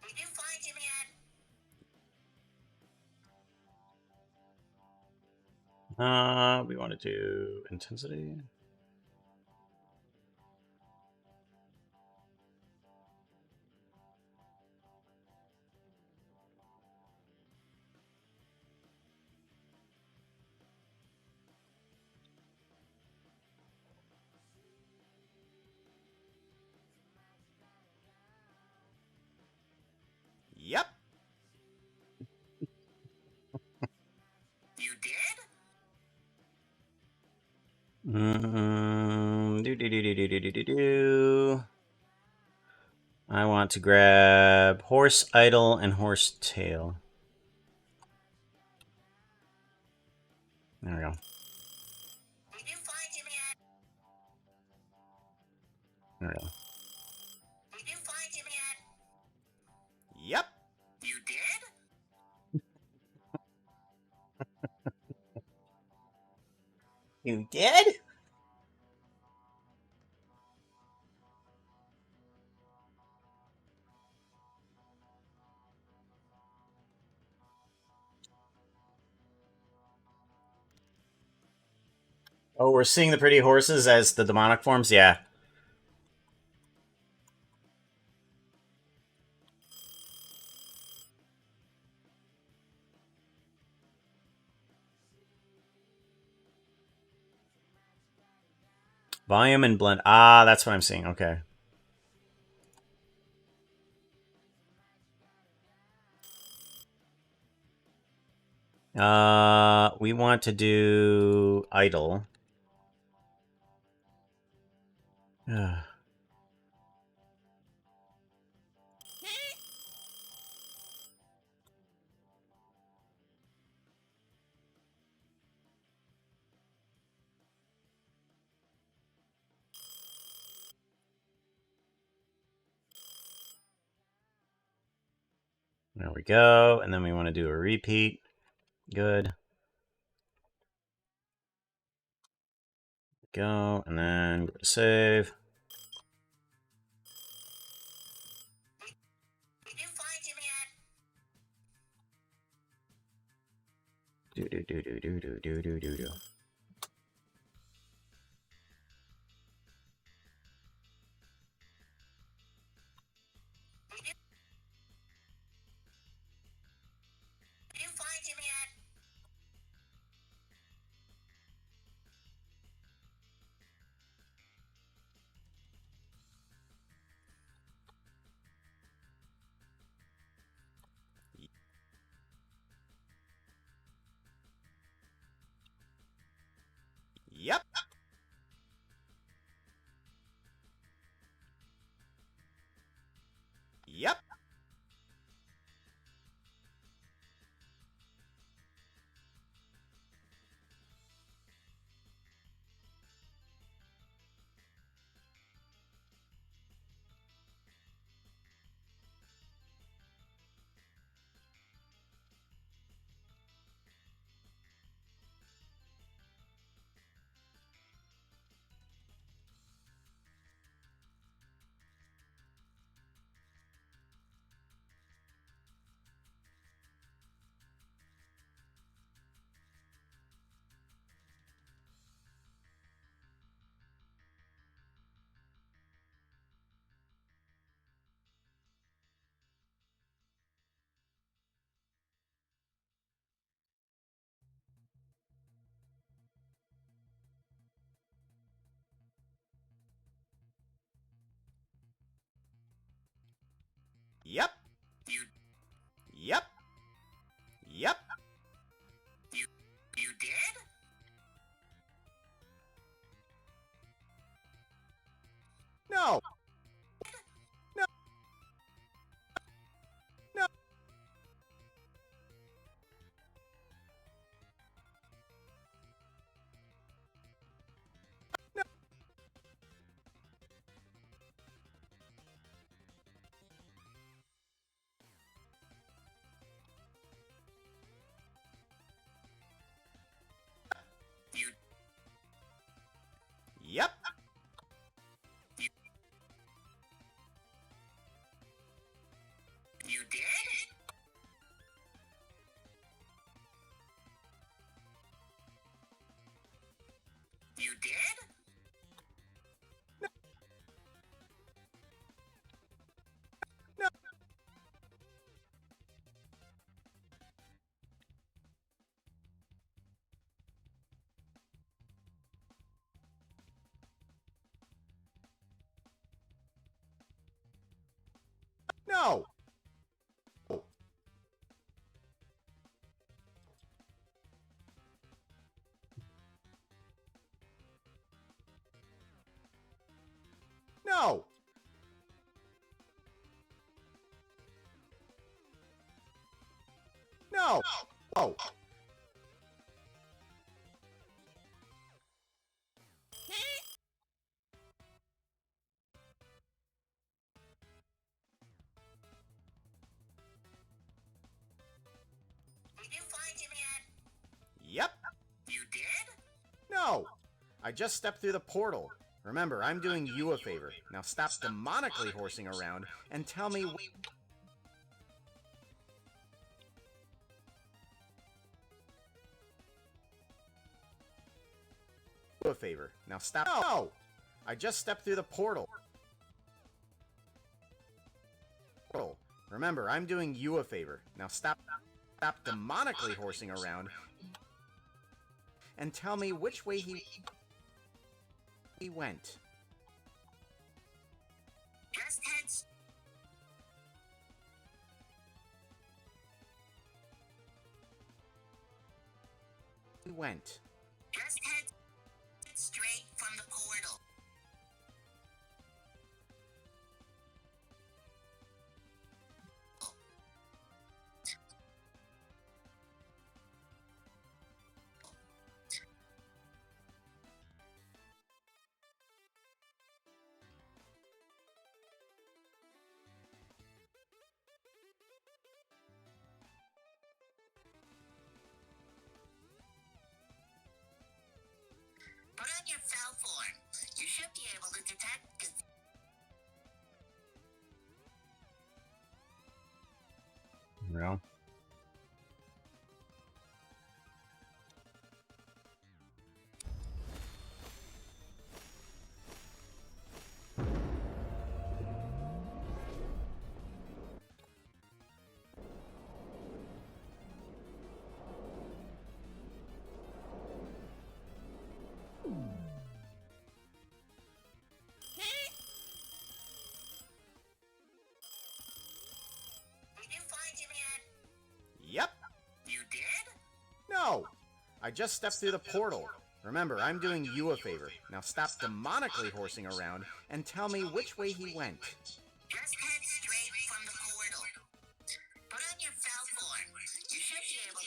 Did you find him yet? We want to do intensity. Do. I want to grab horse idle and horse tail. There we go. Did you find him yet? There we go. Did you find him yet? Yep. You did? You did? Oh, we're seeing the pretty horses as the demonic forms? Yeah. Volume and blend. Ah, that's what I'm seeing. Okay. We want to do idle. There we go. And then we want to do a repeat. Good. Go. And then save. Did you find him yet? Do do do do do do do do do do. Did you find him yet? Yep. Yep. Yep. You Yep. Yep. you did? No. No. No. No. You Yep. you did? You did? No. No. No! No! Oh! Did you find him yet? Yep! You did? No! I just stepped through the portal. Remember, I'm doing you a favor. Now stop demonically horsing around and tell me a favor. Now stop. No! I just stepped through the portal. Remember, I'm doing you a favor. Now stop demonically horsing around and tell me which way he went. Just heads. He went. Just head straight from the portal. Put on your fell form. You should be able to detect. No. Did you find him yet? Yep! You did? No! I just stepped through the portal. Remember, I'm doing you a favor. Now stop demonically horsing around and tell me which way he went. Just head straight from the portal. Put on your fell form. You should be able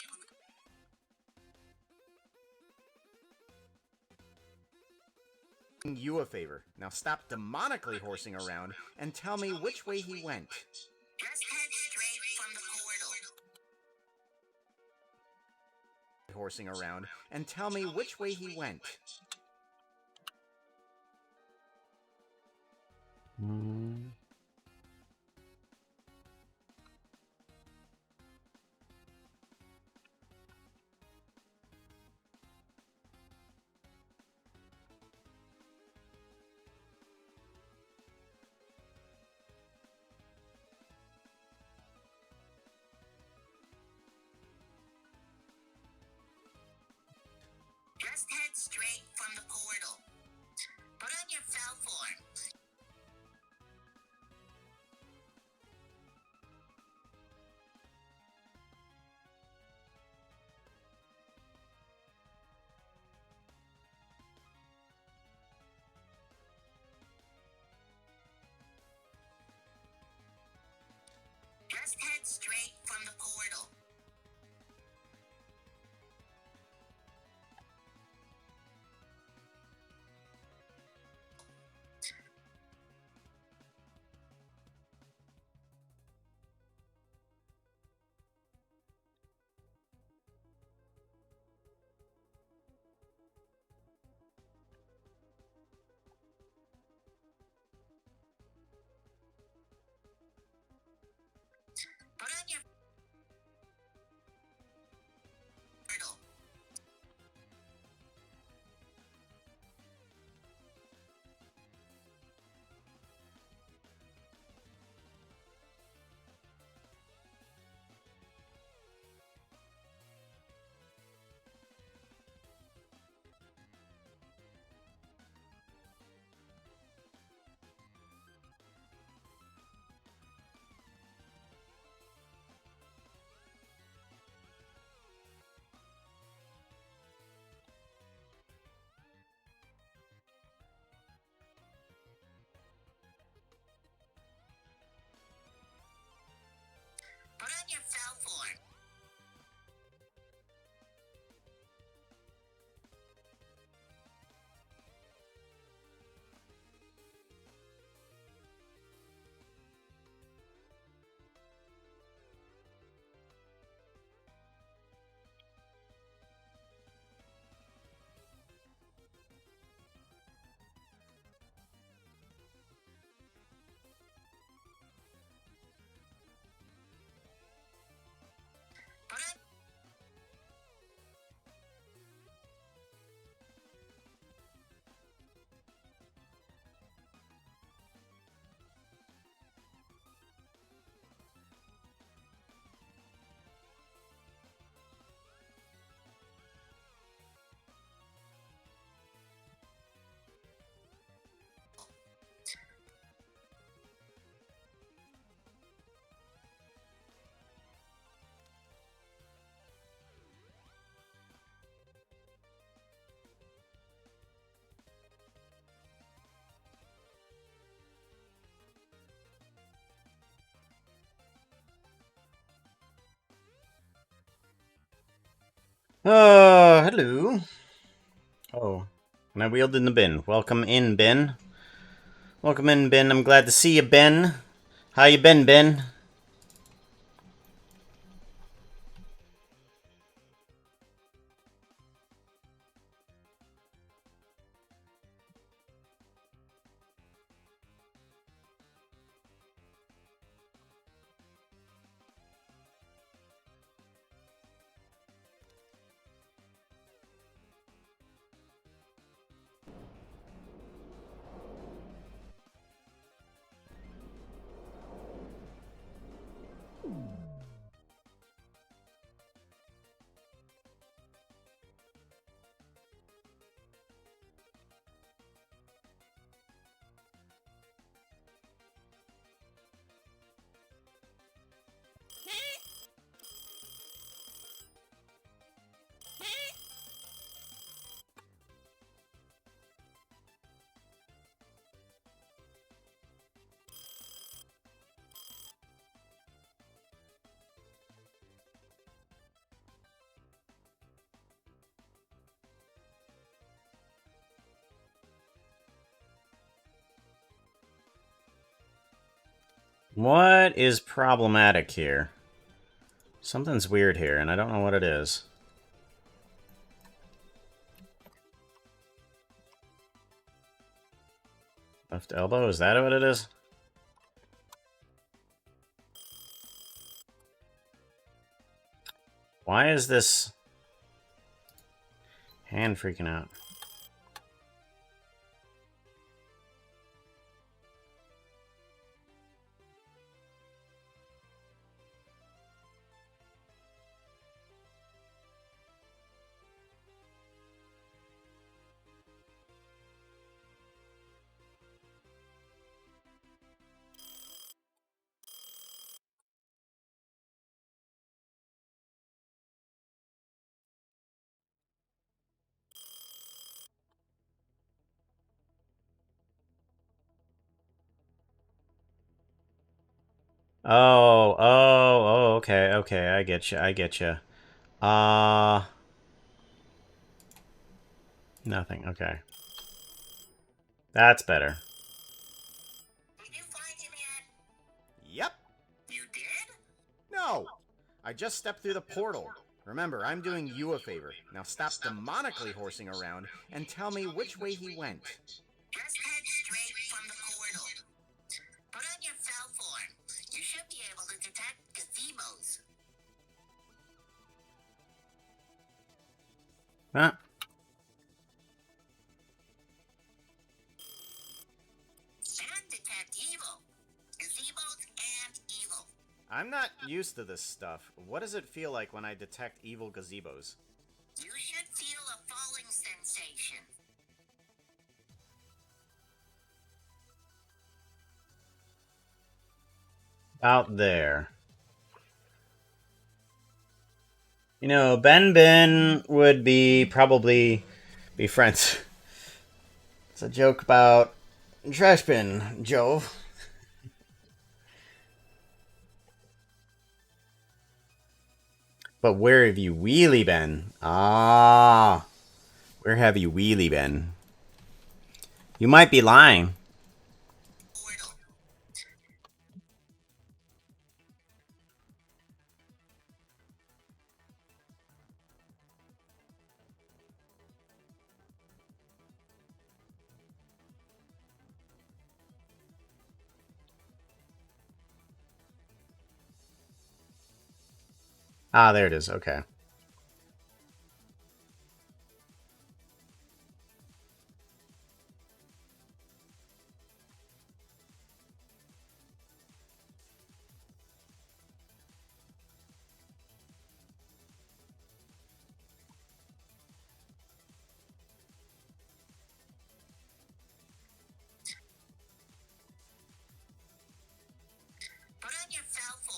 to. You a favor. Now stop demonically horsing around and tell me which way he went. Just head straight from the portal. Horsing around and tell me which way he went. Just head straight from the portal. Put on your fell form. Just head straight from the portal. Put on your Oh, hello. Oh, and I wheeled in the bin. Welcome in, Ben. Welcome in, Ben. I'm glad to see you, Ben. How you been, Ben? What is problematic here? Something's weird here, and I don't know what it is. Left elbow? Is that what it is? Why is this hand freaking out? Oh, okay, okay, I get you, I get you. Nothing, okay. That's better. Did you find him yet? Yep. You did? No! I just stepped through the portal. Remember, I'm doing you a favor. Now stop demonically horsing around and tell me which way he went. Just head straight from the portal. Put on your cell phone. You should be able to detect gazebos. Huh? And detect evil. Gazebos and evil. I'm not used to this stuff. What does it feel like when I detect evil gazebos? You should feel a falling sensation. Out there. You know, Ben would be probably be friends. It's a joke about trash bin, Joe. But where have you really been? Ah, where have you really been? You might be lying. Portal. Ah, there it is. Okay. Put on your cell phone.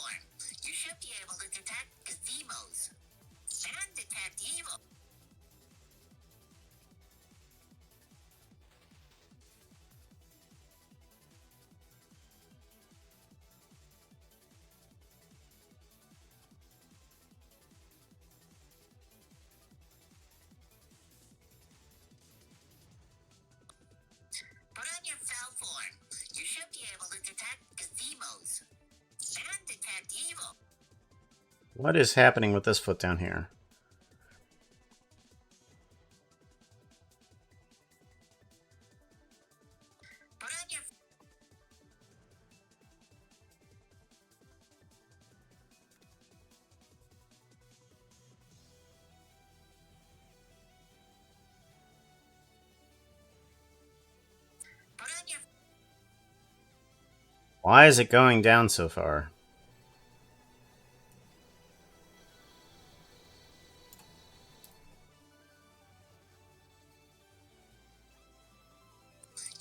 You should be able to detect gazebos. And detect evil. should be able to detect gazebos and detect evil. What is happening with this foot down here? Put on your put on your Why is it going down so far?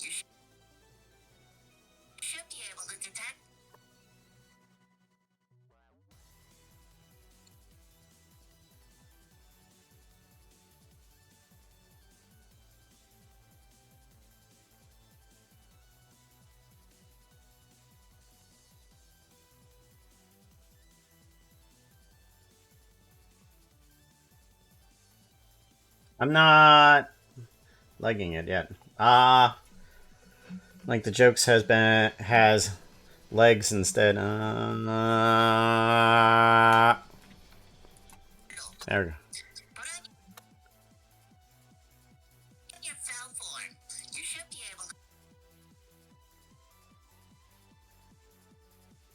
you should be able to detect. I'm not liking it yet. Like the jokes has legs instead. There we go. Put on your fell form. You should be able to.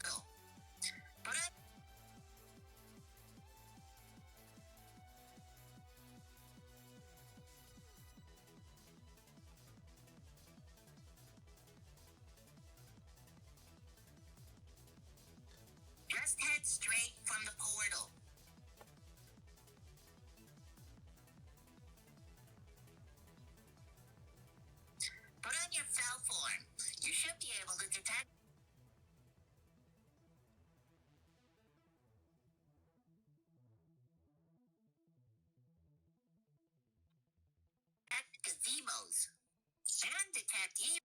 Go. Put on. Just head straight from the portal. Put on your fell form. You should be able to detect. Gazebos and detect evil.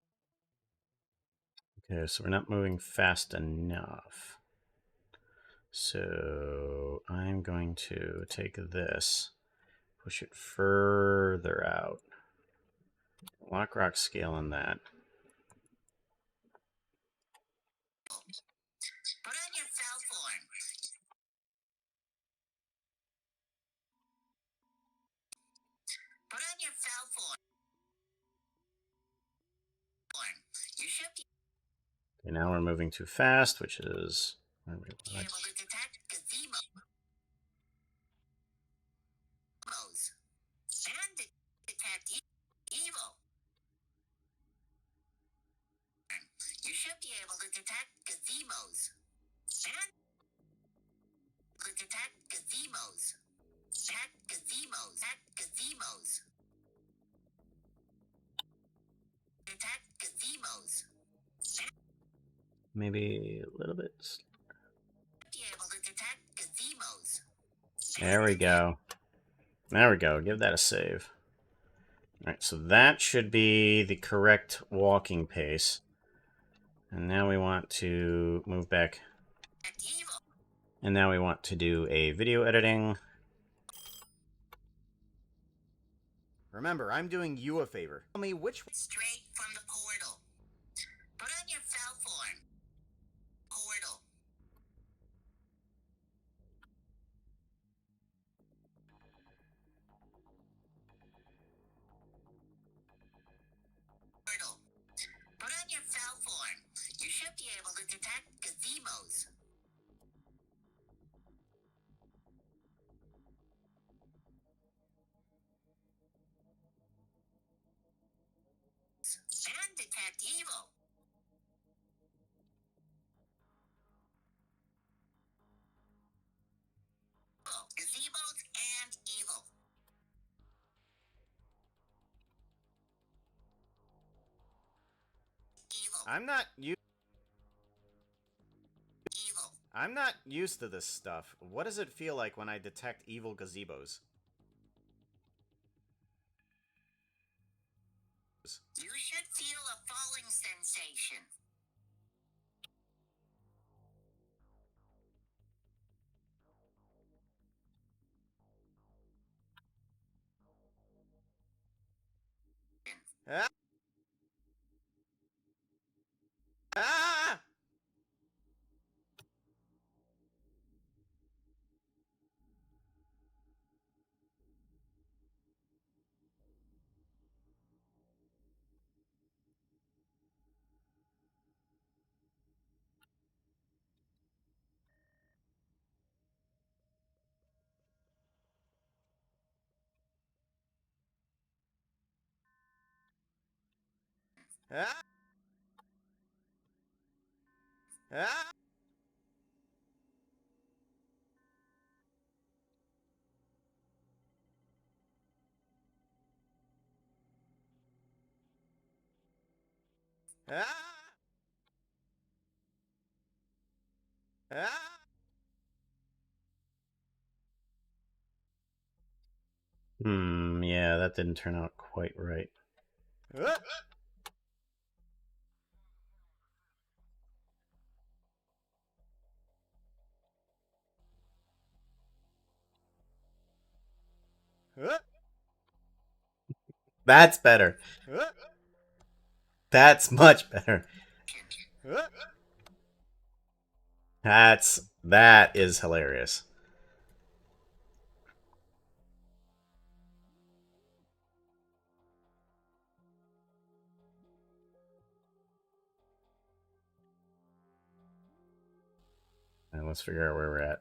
Okay, so we're not moving fast enough. So I'm going to take this, push it further out. Lock rock scale on that. Put on your fell form. Put on your fell form. You should be Okay, now we're moving too fast, which is where we able to detect gazebos and detect evil. You should be able to detect gazebos and detect gazebos. Detect gazebos. Detect gazebos. Detect gazebos. maybe a little bit. Be able to detect gazebos. There we go. There we go. Give that a save. All right, so that should be the correct walking pace. And now we want to move back. Evil. And now we want to do a video editing. Remember, I'm doing you a favor. Tell me which Straight from the portal. Put on your fell form. Portal. Portal. Put on your fell form. You should be able to detect gazebos. And detect evil. Gazebos and evil. Evil. Evil. I'm not used to this stuff. What does it feel like when I detect evil gazebos? You should feel a falling sensation. Ah, Ah! Ah! Ah! Ah! Yeah, that didn't turn out quite right. Ah! Ah! That's better. Ah! That's much better. Ah! That is hilarious. And let's figure out where we're at.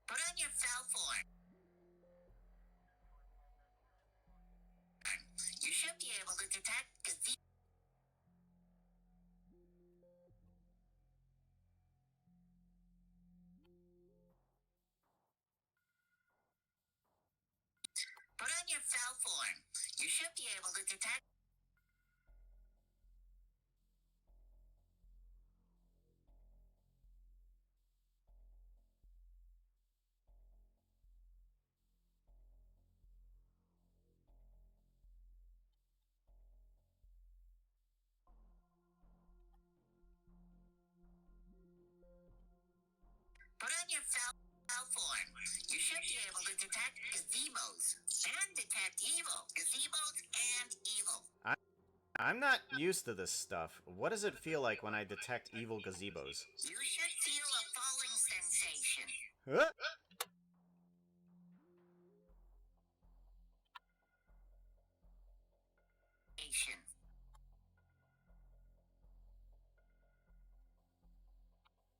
Put on your fell form. You should be able to detect gazebo. Put on your fell form. You should be able to detect. Put on your fell form. You should be able to detect gazebos and detect evil. Gazebos and evil. I'm not used to this stuff. What does it feel like when I detect evil gazebos? You should feel a falling sensation. Ah!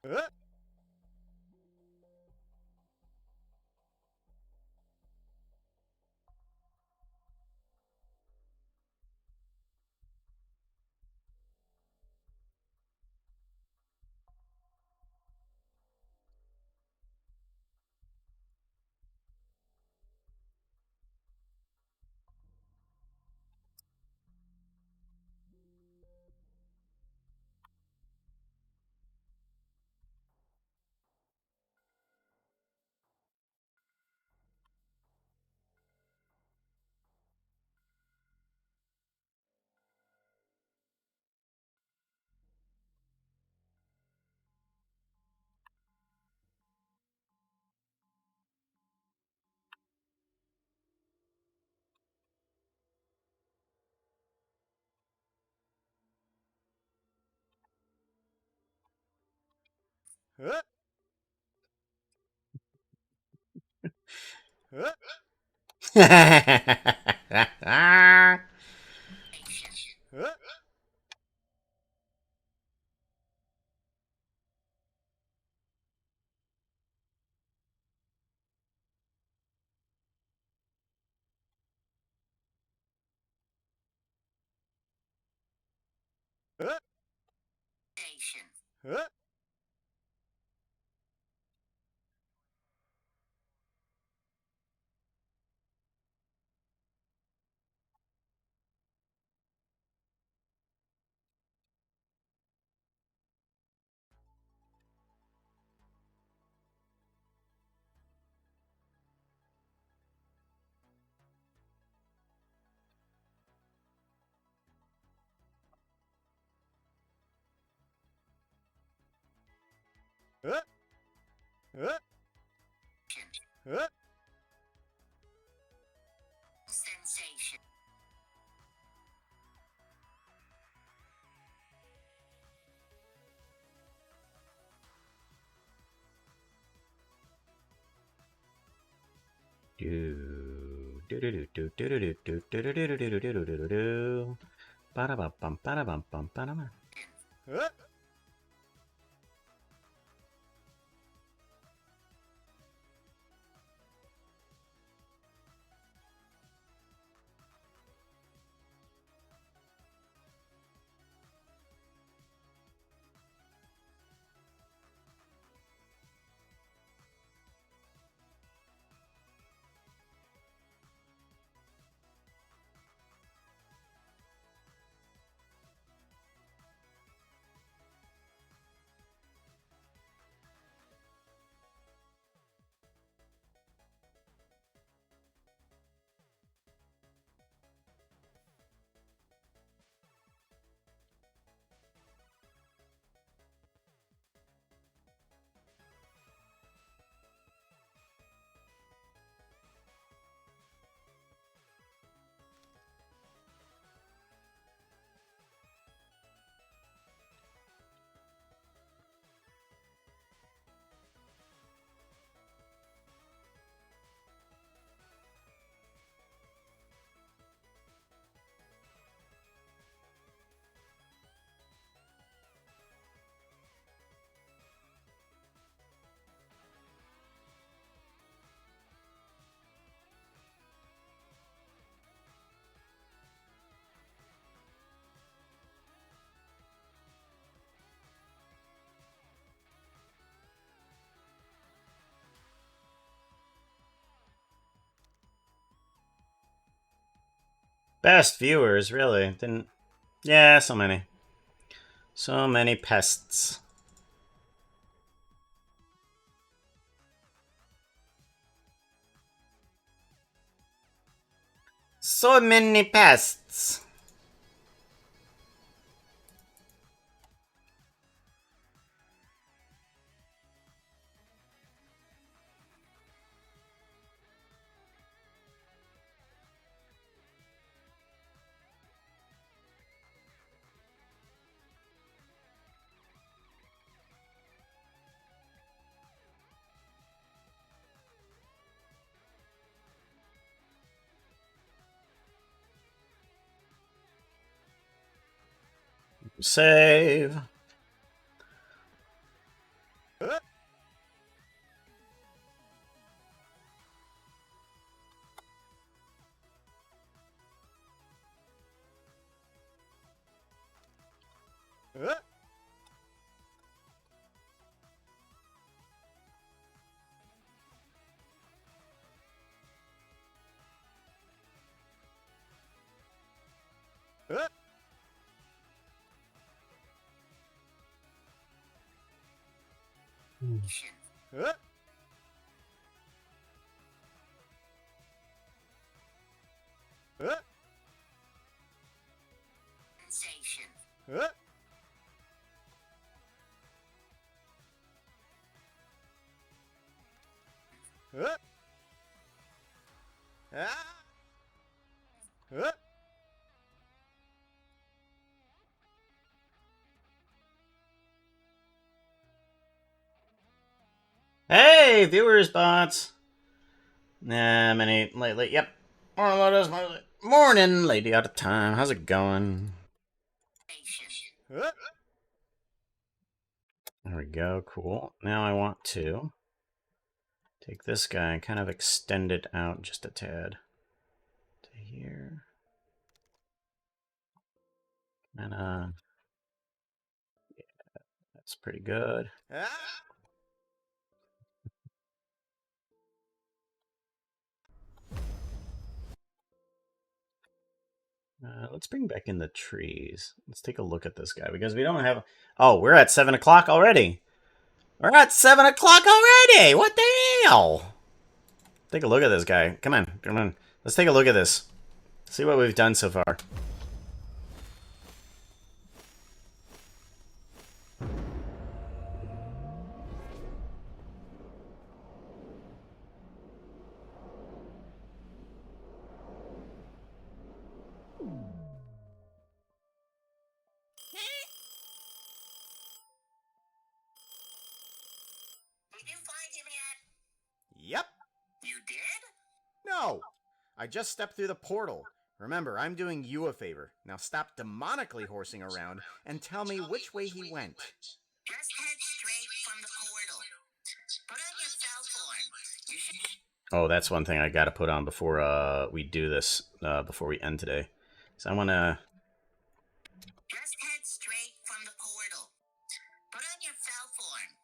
Ah! Ah! Ah! Ah! Ah! Ah! Ah! Ah! Ah! Sensation. Ah! Best viewers, really. Didn't. Yeah, so many. So many pests. So many pests. Save. Sensation. Hey, viewers, bots. Nah, many lately. Yep. Morning, lady out of time. How's it going? There we go. Cool. Now I want to take this guy and kind of extend it out just a tad to here. And that's pretty good. Let's bring back in the trees. Let's take a look at this guy because we don't have. Oh, we're at 7 o'clock already. We're at 7 o'clock already. What the hell? Take a look at this guy. Come on, come on. Let's take a look at this. See what we've done so far. Did you find him yet? Yep. You did? No. I just stepped through the portal. Remember, I'm doing you a favor. Now stop demonically horsing around and tell me which way he went. Just head straight from the portal. Put on your cell phone. You should. Oh, that's one thing I gotta put on before we do this, before we end today. So I wanna... Just head straight from the portal. Put on your cell phone.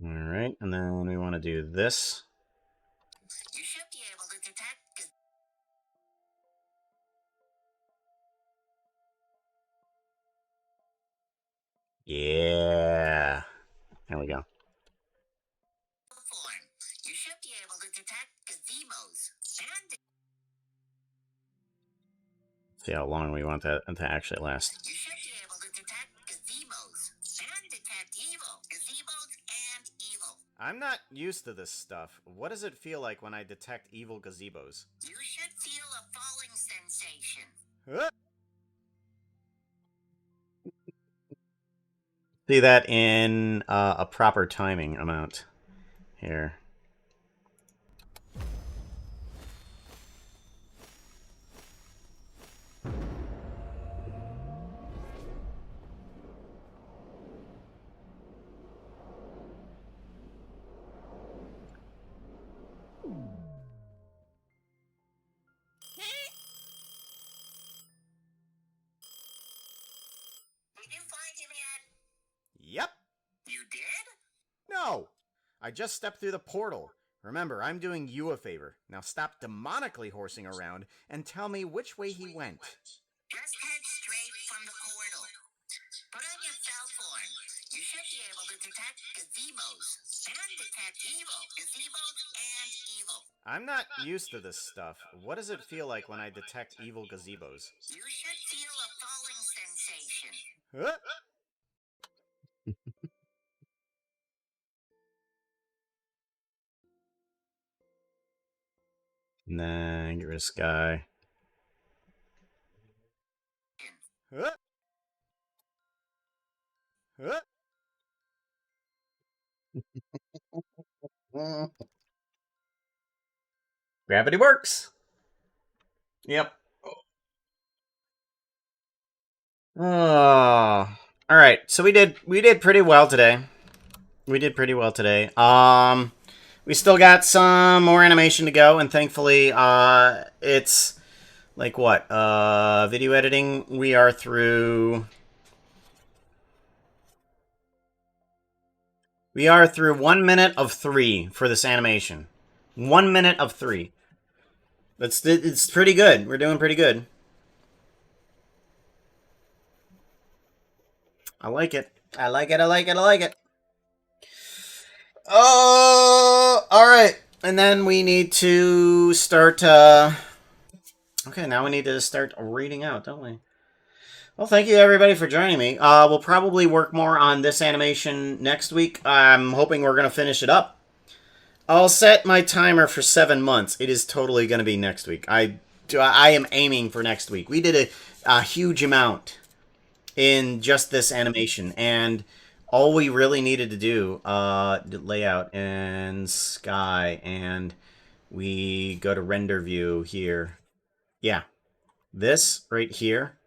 Alright, and then we want to do this. You should be able to detect. Yeah. There we go. Form. You should be able to detect gazebos and. See how long we want that to actually last. You should be able to detect gazebos and detect evil. Gazebos and evil. I'm not used to this stuff. What does it feel like when I detect evil gazebos? You should feel a falling sensation. See that in a proper timing amount here. Did you find him yet? Yep. You did? No. I just stepped through the portal. Remember, I'm doing you a favor. Now stop demonically horsing around and tell me which way he went. Just head straight from the portal. Put on your cell phone. You should be able to detect gazebos and detect evil. Gazebos and evil. I'm not used to this stuff. What does it feel like when I detect evil gazebos? You should feel a falling sensation. Huh? Nah, get rid of Sky. Huh? Huh? Gravity works. Yep. Oh. All right. So we did pretty well today. We did pretty well today. We still got some more animation to go, and thankfully, it's like what? Video editing. We are through. We are through 1 minute of 3 for this animation. 1 minute of 3. It's pretty good. We're doing pretty good. I like it. I like it. I like it. I like it. Oh, all right. And then we need to start. Okay, now we need to start reading out, don't we? Well, thank you everybody for joining me. We'll probably work more on this animation next week. I'm hoping we're gonna finish it up. I'll set my timer for 7 months. It is totally gonna be next week. I am aiming for next week. We did a huge amount in just this animation, and all we really needed to do, layout and sky, and we go to render view here. Yeah, this right here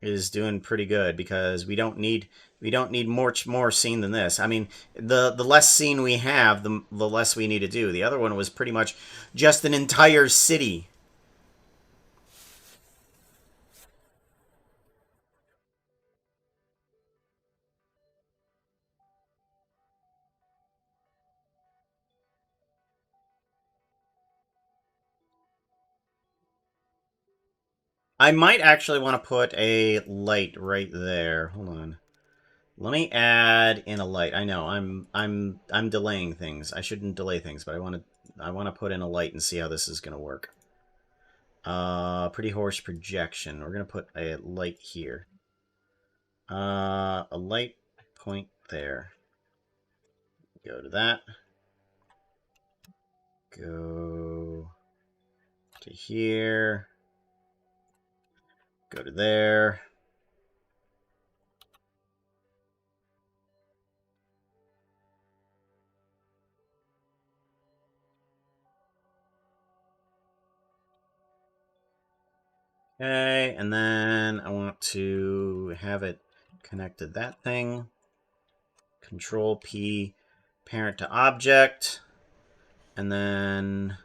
is doing pretty good because we don't need much more scene than this. I mean, the less scene we have, the less we need to do. The other one was pretty much just an entire city. I might actually want to put a light right there. Hold on. Let me add in a light. I know I'm delaying things. I shouldn't delay things, but I want to put in a light and see how this is going to work. Pretty horse projection. We're going to put a light here. A light point there. Go to that. Go to here. Go to there. Okay, and then I want to have it connected to that thing. Control P, parent to object, and then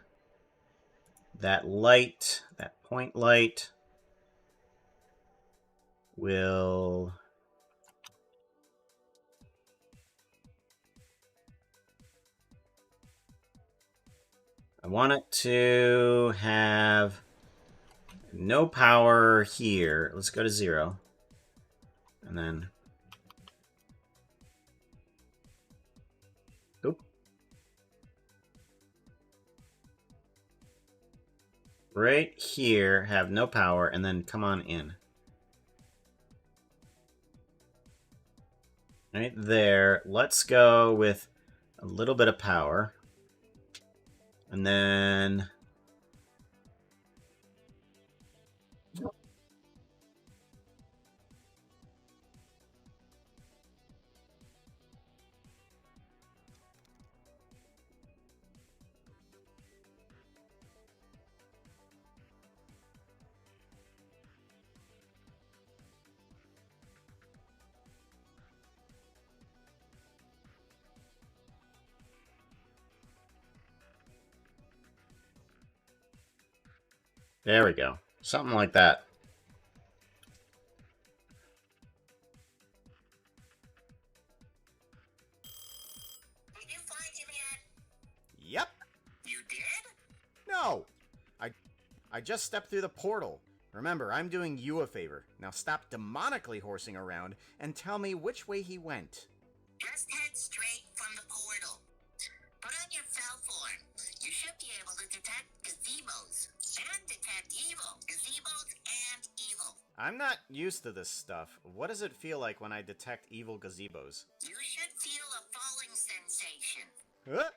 that light, that point light, will I want it to have no power here. Let's go to 0. And then oop. Right here, have no power, and then come on in. Right there. Let's go with a little bit of power. And then there we go. Something like that. Did you find him yet? I just stepped through the portal. Remember, I'm doing you a favor. Now stop demonically horsing around and tell me which way he went. Just head straight from the portal. Put on your fell form. You should be able to detect gazebos and detect evil. Gazebos and evil. I'm not used to this stuff. What does it feel like when I detect evil gazebos? You should feel a falling sensation. Huh?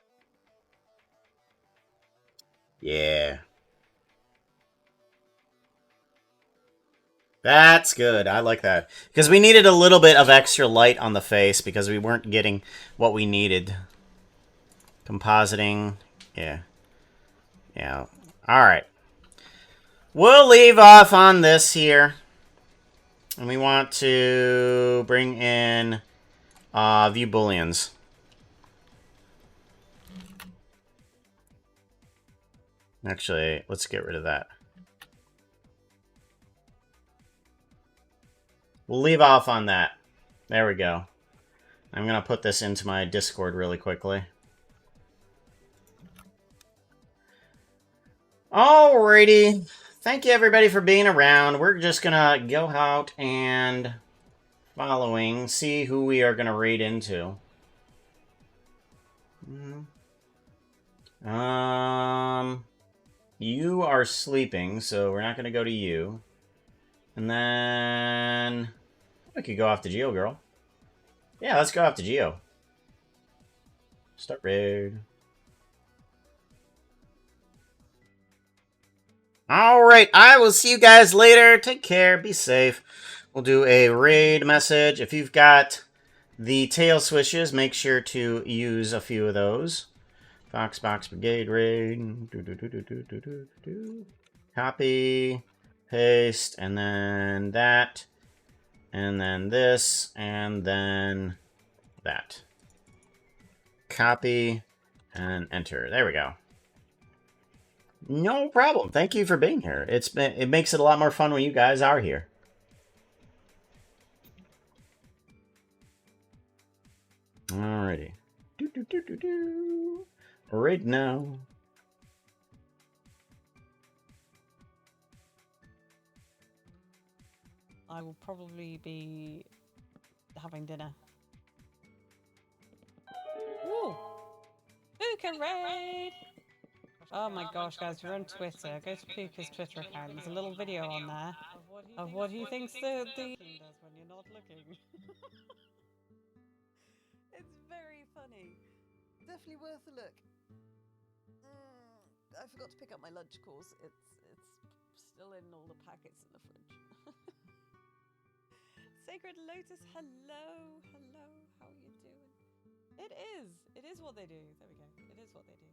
Yeah. That's good. I like that. Because we needed a little bit of extra light on the face because we weren't getting what we needed. Compositing. Yeah. Yeah. Alright. We'll leave off on this here. And we want to bring in view booleans. Actually, let's get rid of that. We'll leave off on that. There we go. I'm going to put this into my Discord really quickly. Alrighty. Thank you everybody for being around. We're just going to go out and see who we are going to raid into. You are sleeping, so we're not going to go to you. And then we could go off to Geo Girl. Yeah, let's go off to Geo. Start raid. Alright, I will see you guys later. Take care, be safe. We'll do a raid message. If you've got the tail swishes, make sure to use a few of those. Foxbox Brigade raid. Copy. Paste. And then that. And then this. And then that. Copy. And enter. There we go. No problem. Thank you for being here. It makes it a lot more fun when you guys are here. Alrighty. Right now. I will probably be having dinner. Ooh! Puka raid! Oh my gosh, guys, if you're on Twitter, go to Puka's Twitter account. There's a little video on there of what he thinks the does when you're not looking. It's very funny. Definitely worth a look. I forgot to pick up my lunch, of course. It's still in all the packets in the fridge. Sacred Lotus, hello, hello, how are you doing? It is what they do. There we go. It is what they do.